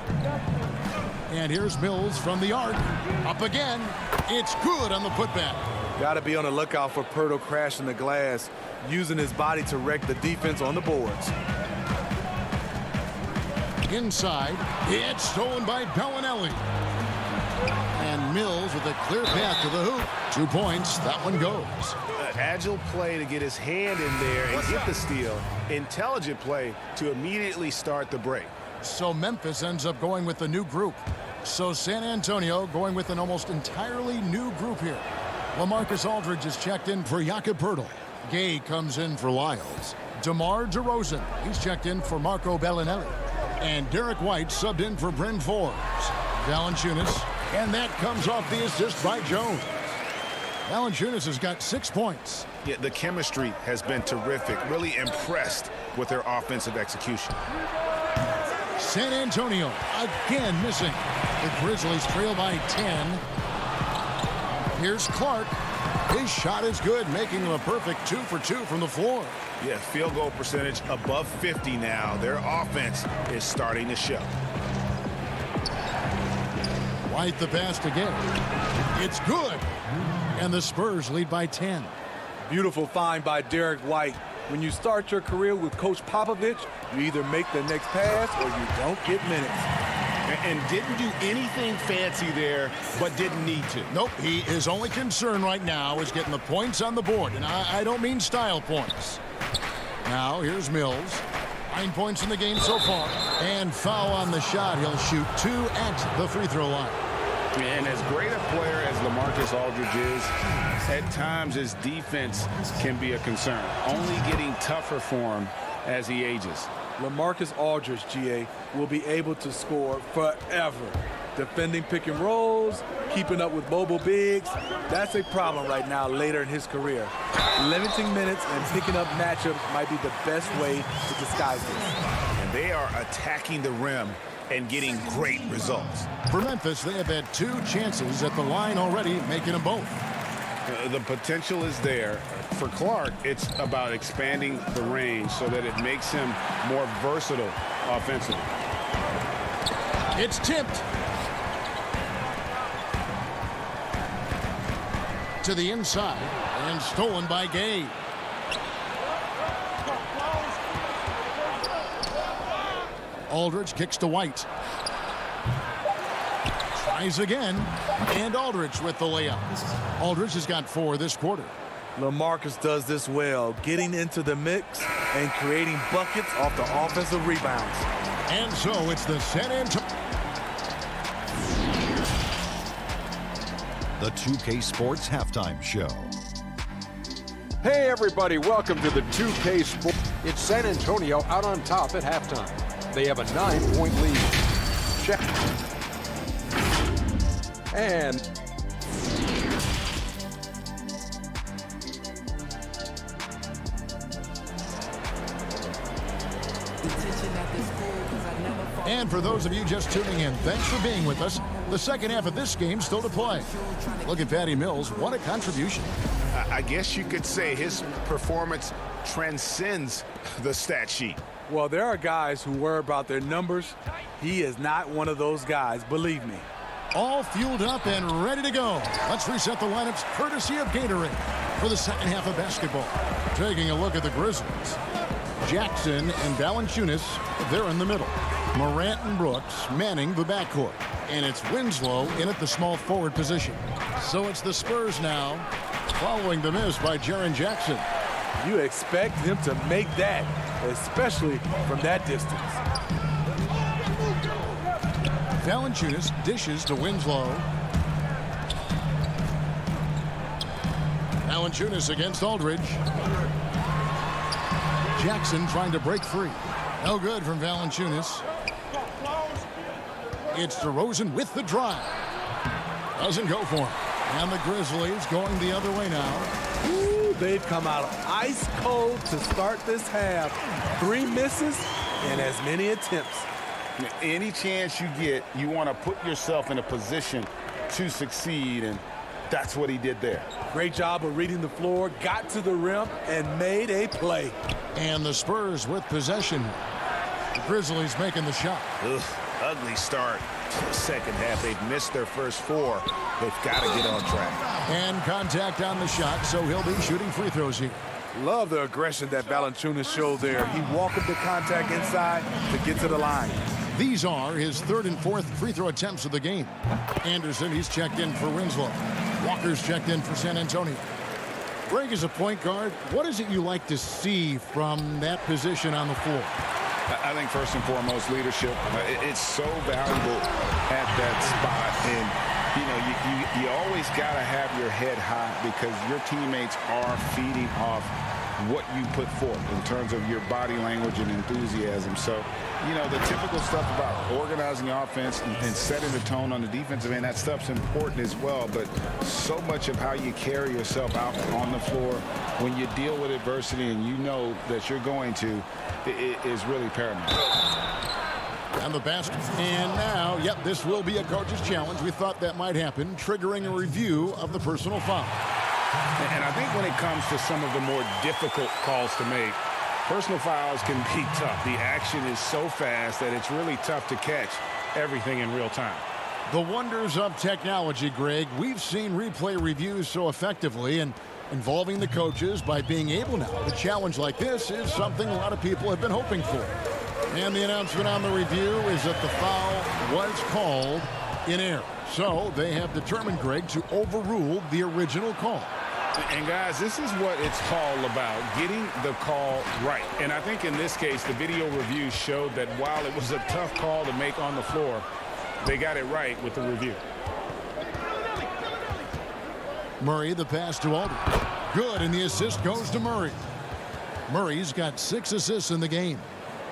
And here's Mills from the arc. Up again. It's good on the putback. Got to be on the lookout for Pirtle crashing the glass, using his body to wreck the defense on the boards. Inside, it's stolen by Bellinelli. And Mills with a clear path to the hoop. 2 points. That one goes. Agile play to get his hand in there and get the steal. Intelligent play to immediately start the break. So Memphis ends up going with the new group. So San Antonio going with an almost entirely new group here. LaMarcus Aldridge is checked in for Jakob Poeltl. Gay comes in for Lyles. DeMar DeRozan, he's checked in for Marco Bellinelli. And Derek White subbed in for Bryn Forbes. Valanciunas, and that comes off the assist by Jones. Valanciunas has got 6 points. Yeah, the chemistry has been terrific. Really impressed with their offensive execution. San Antonio again missing. The Grizzlies trail by 10. Here's Clark. His shot is good, making him a perfect 2 for 2 from the floor. Yeah, field goal percentage above 50 now. Their offense is starting to show. White the pass to Gay. It's good. And the Spurs lead by 10. Beautiful find by Derek White. When you start your career with Coach Popovich, you either make the next pass or you don't get minutes. And didn't do anything fancy there, but didn't need to. Nope, his only concern right now is getting the points on the board. And I don't mean style points. Now, here's Mills. 9 points in the game so far. And foul on the shot. He'll shoot 2 at the free throw line. And as great a player as LaMarcus Aldridge is, at times his defense can be a concern. Only getting tougher for him as he ages. LaMarcus Aldridge, GA, will be able to score forever. Defending pick and rolls, keeping up with mobile bigs, that's a problem right now later in his career. Limiting minutes and picking up matchups might be the best way to disguise this. And they are attacking the rim and getting great results. For Memphis, they have had 2 chances at the line already, making them both. The potential is there. For Clark, it's about expanding the range so that it makes him more versatile offensively. It's tipped. To the inside and stolen by Gay. Aldridge kicks to White. Tries again, and Aldridge with the layup. Aldridge has got 4 this quarter. LaMarcus does this well, getting into the mix and creating buckets off the offensive rebounds. And so it's the San Antonio. The 2K Sports Halftime Show. Hey everybody, welcome to the 2K Sports. It's San Antonio out on top at halftime. They have a 9-point lead. Check. And for those of you just tuning in, thanks for being with us. The second half of this game still to play. Look at Patty Mills. What a contribution. I guess you could say his performance transcends the stat sheet. Well, there are guys who worry about their numbers. He is not one of those guys, believe me. All fueled up and ready to go. Let's reset the lineups courtesy of Gatorade for the second half of basketball. Taking a look at the Grizzlies. Jackson and Valanciunas, they're in the middle. Morant and Brooks manning the backcourt. And it's Winslow in at the small forward position. So it's the Spurs now, following the miss by Jaren Jackson. You expect him to make that, especially from that distance. Valanciunas dishes to Winslow. Valanciunas against Aldridge. Jackson trying to break free. No good from Valanciunas. It's DeRozan with the drive. Doesn't go for him. And the Grizzlies going the other way now. Ooh, they've come out ice cold to start this half. 3 misses and as many attempts. Any chance you get, you want to put yourself in a position to succeed, and that's what he did there. Great job of reading the floor, got to the rim, and made a play. And the Spurs with possession. The Grizzlies making the shot. Ugh, ugly start to the second half. They've missed their first 4. They've got to get on track. And contact on the shot, so he'll be shooting free throws here. Love the aggression that Valanciunas showed there. He welcomed the contact inside to get to the line. These are his 3rd and 4th free throw attempts of the game. Anderson, he's checked in for Winslow. Walker's checked in for San Antonio. Greg, as a point guard, what is it you like to see from that position on the floor? I think first and foremost, leadership. It's so valuable at that spot. And, you know, you always got to have your head high because your teammates are feeding off what you put forth in terms of your body language and enthusiasm. So, you know, the typical stuff about organizing offense and setting the tone on the defensive end, that stuff's important as well. But so much of how you carry yourself out on the floor when you deal with adversity and you know that you're going to, it is really paramount. And the basket. And now, yep, this will be a coach's challenge. We thought that might happen, triggering a review of the personal foul. And I think when it comes to some of the more difficult calls to make, personal fouls can be tough. The action is so fast that it's really tough to catch everything in real time. The wonders of technology, Greg. We've seen replay reviews so effectively, and involving the coaches by being able now to challenge like this is something a lot of people have been hoping for. And the announcement on the review is that the foul was called in error. So they have determined, Greg, to overrule the original call. And, guys, this is what it's all about, getting the call right. And I think in this case, the video review showed that while it was a tough call to make on the floor, they got it right with the review. Murray, the pass to Aldridge. Good, and the assist goes to Murray. Murray's got 6 assists in the game.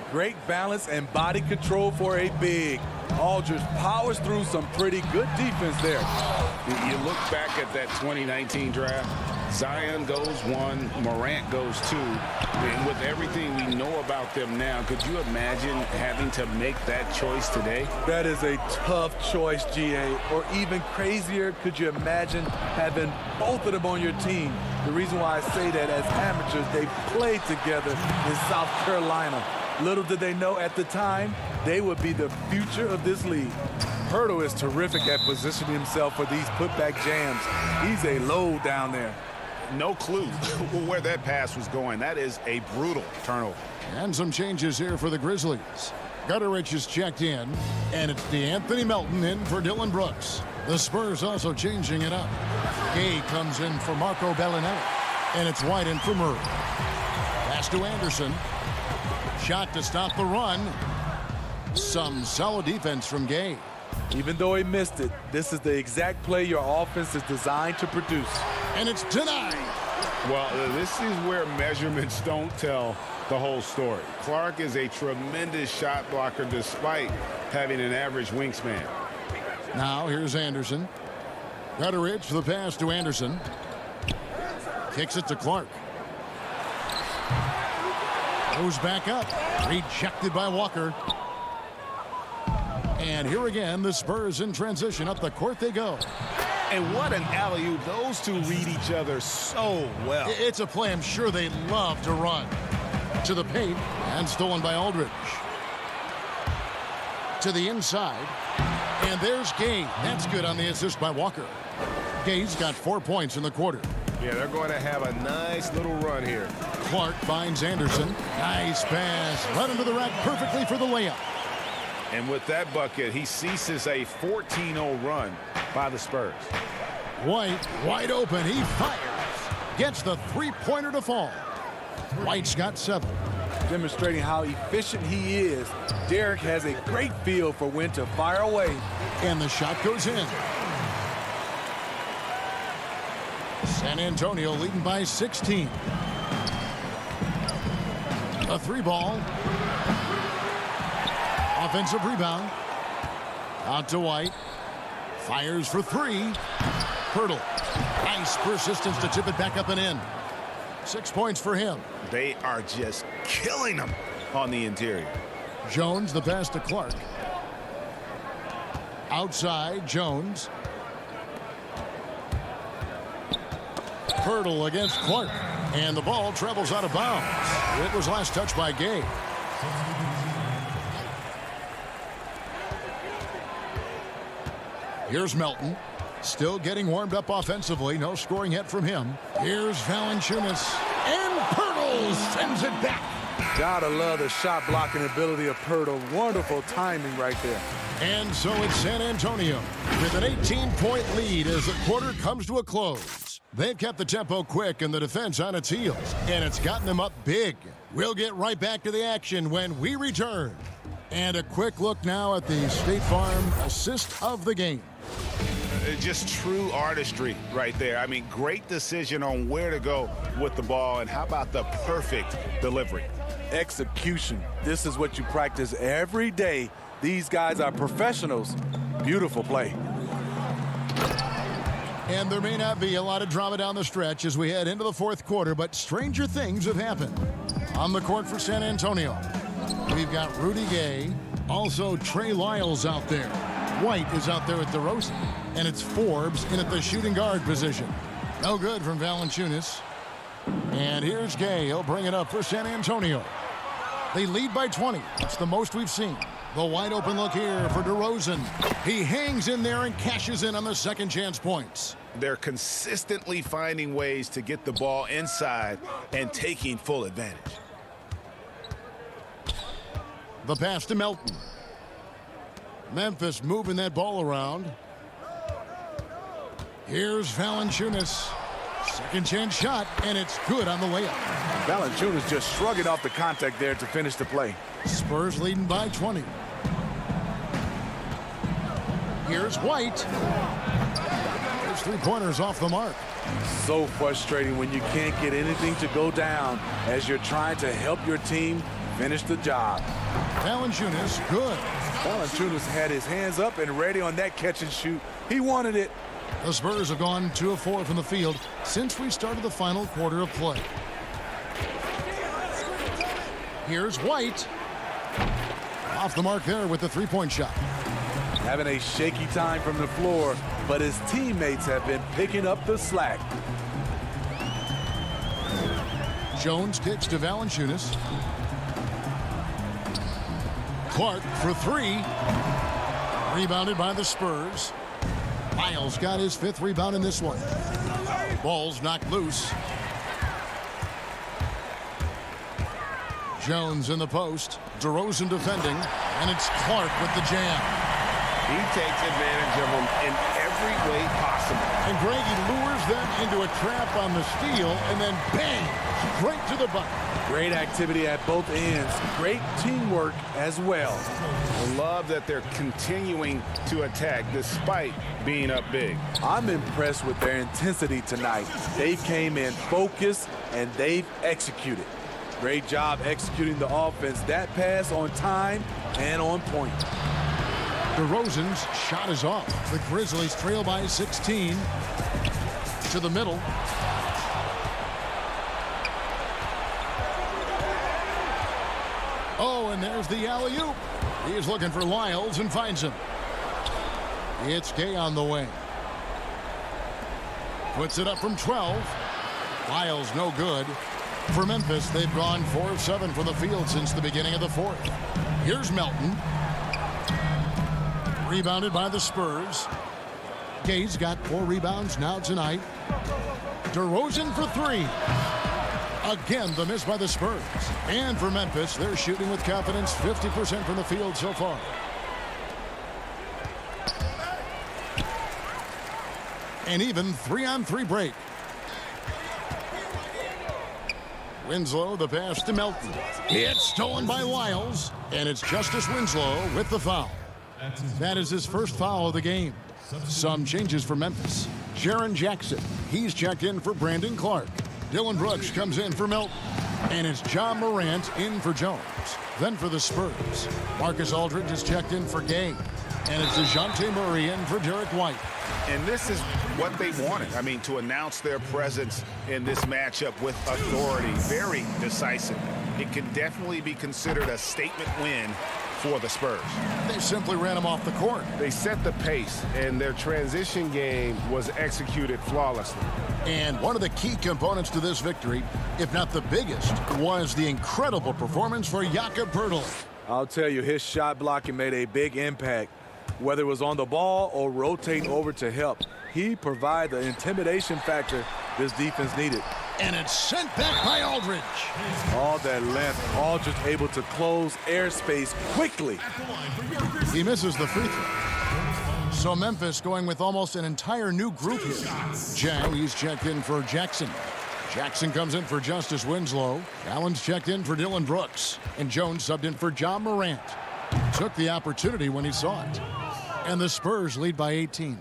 Great balance and body control for a big. Aldridge powers through some pretty good defense there. You look back at that 2019 draft, Zion goes 1, Morant goes 2. And with everything we know about them now, could you imagine having to make that choice today? That is a tough choice, GA. Or even crazier, could you imagine having both of them on your team? The reason why I say that, as amateurs, they played together in South Carolina. Little did they know at the time, they would be the future of this league. Hurdle is terrific at positioning himself for these putback jams. He's a load down there. No clue where that pass was going. That is a brutal turnover. And some changes here for the Grizzlies. Gutterich is checked in, and it's DeAnthony Melton in for Dylan Brooks. The Spurs also changing it up. Gay comes in for Marco Bellinelli, and it's White in for Murray. Pass to Anderson. Shot to stop the run. Some solid defense from Gay. Even though he missed it, this is the exact play your offense is designed to produce. And it's denied. Well, this is where measurements don't tell the whole story. Clark is a tremendous shot blocker despite having an average wingspan. Now here's Anderson. Gutterich, the pass to Anderson. Kicks it to Clark. Goes back up. Rejected by Walker. And here again, the Spurs in transition. Up the court they go. And what an alley-oop. Those two read each other so well. It's a play I'm sure they love to run. To the paint, and stolen by Aldridge. To the inside. And there's Gay. That's good on the assist by Walker. Gay's got 4 points in the quarter. Yeah, they're going to have a nice little run here. Clark finds Anderson. Nice pass. Right into the rack perfectly for the layup. And with that bucket, he ceases a 14-0 run by the Spurs. White, wide open. He fires. Gets the three-pointer to fall. White's got 7. Demonstrating how efficient he is, Derek has a great feel for when to fire away. And the shot goes in. San Antonio leading by 16. A 3-ball. Offensive rebound. Out to White. Fires for 3. Pirtle. Nice persistence to tip it back up and in. 6 points for him. They are just killing them on the interior. Jones, the pass to Clark. Outside, Jones. Pirtle against Clark. And the ball travels out of bounds. It was last touched by Gay. Here's Melton. Still getting warmed up offensively. No scoring yet from him. Here's Valanciunas. And Pirtle sends it back. Gotta love the shot blocking ability of Pirtle. Wonderful timing right there. And so it's San Antonio with an 18-point lead as the quarter comes to a close. They've kept the tempo quick and the defense on its heels, and it's gotten them up big. We'll get right back to the action when we return. And a quick look now at the State Farm assist of the game. Just true artistry right there. I mean, great decision on where to go with the ball, and how about the perfect delivery? Execution. This is what you practice every day. These guys are professionals. Beautiful play. And there may not be a lot of drama down the stretch as we head into the fourth quarter, but stranger things have happened. On the court for San Antonio, we've got Rudy Gay, also Trey Lyles out there. White is out there at DeRozan, and it's Forbes in at the shooting guard position. No good from Valanciunas. And here's Gay. He'll bring it up for San Antonio. They lead by 20. It's the most we've seen. The wide open look here for DeRozan. He hangs in there and cashes in on the second chance points. They're consistently finding ways to get the ball inside and taking full advantage. The pass to Melton. Memphis moving that ball around. Here's Valanciunas. Second chance shot, and it's good on the layup. Valanciunas just shrugging off the contact there to finish the play. Spurs leading by 20. Here's White. His three-pointers off the mark. So frustrating when you can't get anything to go down as you're trying to help your team finish the job. Valanciunas, good. Valanciunas had his hands up and ready on that catch and shoot. He wanted it. The Spurs have gone 2 of 4 from the field since we started the final quarter of play. Here's White. Off the mark there with the three-point shot. Having a shaky time from the floor, but his teammates have been picking up the slack. Jones kicks to Valanciunas. Clark for three. Rebounded by the Spurs. Lyles got his 5th rebound in this one. Ball's knocked loose. Jones in the post. DeRozan defending. And it's Clark with the jam. He takes advantage of them in every way possible. And Greg, he lures them into a trap on the steal, and then bang, straight to the bucket. Great activity at both ends. Great teamwork as well. I love that they're continuing to attack despite being up big. I'm impressed with their intensity tonight. They came in focused, and they've executed. Great job executing the offense. That pass on time and on point. DeRozan's shot is off. The Grizzlies trail by 16. To the middle. Oh, and there's the alley-oop. He's looking for Lyles and finds him. It's Gay on the way. Puts it up from 12. Lyles no good. For Memphis, they've gone 4 of 7 from the field since the beginning of the fourth. Here's Melton. Rebounded by the Spurs. Gay's got 4 rebounds now tonight. DeRozan for 3. Again, the miss by the Spurs. And for Memphis, they're shooting with confidence, 50% from the field so far. An even 3-on-3 break. Winslow, the pass to Melton. It's stolen by Lyles, and it's Justice Winslow with the foul. That is his first foul of the game. Some changes for Memphis. Jaren Jackson, he's checked in for Brandon Clark. Dylan Brooks comes in for Melton. And it's John Morant in for Jones. Then for the Spurs, Marcus Aldridge is checked in for Gay. And it's DeJounte Murray in for Derek White. And this is what they wanted. I mean, to announce their presence in this matchup with authority. Very decisive. It can definitely be considered a statement win for the Spurs. They simply ran him off the court. They set the pace, and their transition game was executed flawlessly. And one of the key components to this victory, if not the biggest, was the incredible performance for Jakob Poeltl. I'll tell you, his shot blocking made a big impact. Whether it was on the ball or rotating over to help, he provided the intimidation factor this defense needed. And it's sent back by Aldridge. All that length, Aldridge able to close airspace quickly. He misses the free throw. So Memphis going with almost an entire new group here. He's checked in for Jackson. Jackson comes in for Justice Winslow. Allen's checked in for Dylan Brooks. And Jones subbed in for John Morant. Took the opportunity when he saw it. And the Spurs lead by 18.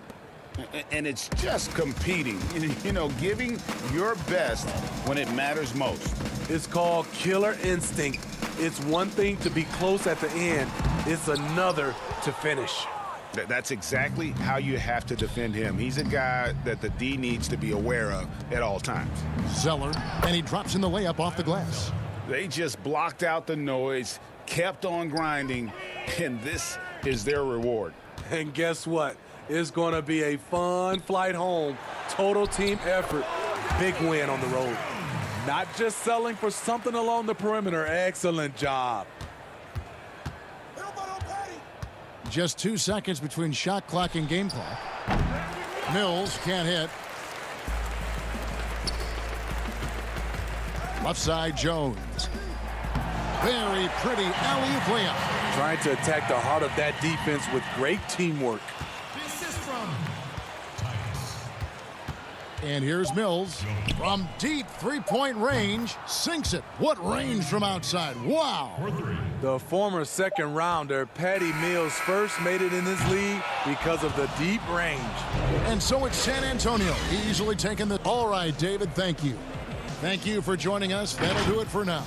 And it's just competing, you know, giving your best when it matters most. It's called killer instinct. It's one thing to be close at the end. It's another to finish. That's exactly how you have to defend him. He's a guy that the D needs to be aware of at all times. Zeller, and he drops in the layup off the glass. They just blocked out the noise, kept on grinding, and this is their reward. And guess what? It's going to be a fun flight home. Total team effort. Big win on the road. Not just selling for something along the perimeter. Excellent job. Just 2 seconds between shot clock and game clock. Mills can't hit. Left side, Jones. Very pretty alley-oop layup. Trying to attack the heart of that defense with great teamwork. And here's Mills from deep three-point range. Sinks it. What range from outside. Wow. The former second rounder, Patty Mills, first made it in this league because of the deep range. And so it's San Antonio easily taking the... All right, David, thank you. Thank you for joining us. That'll do it for now.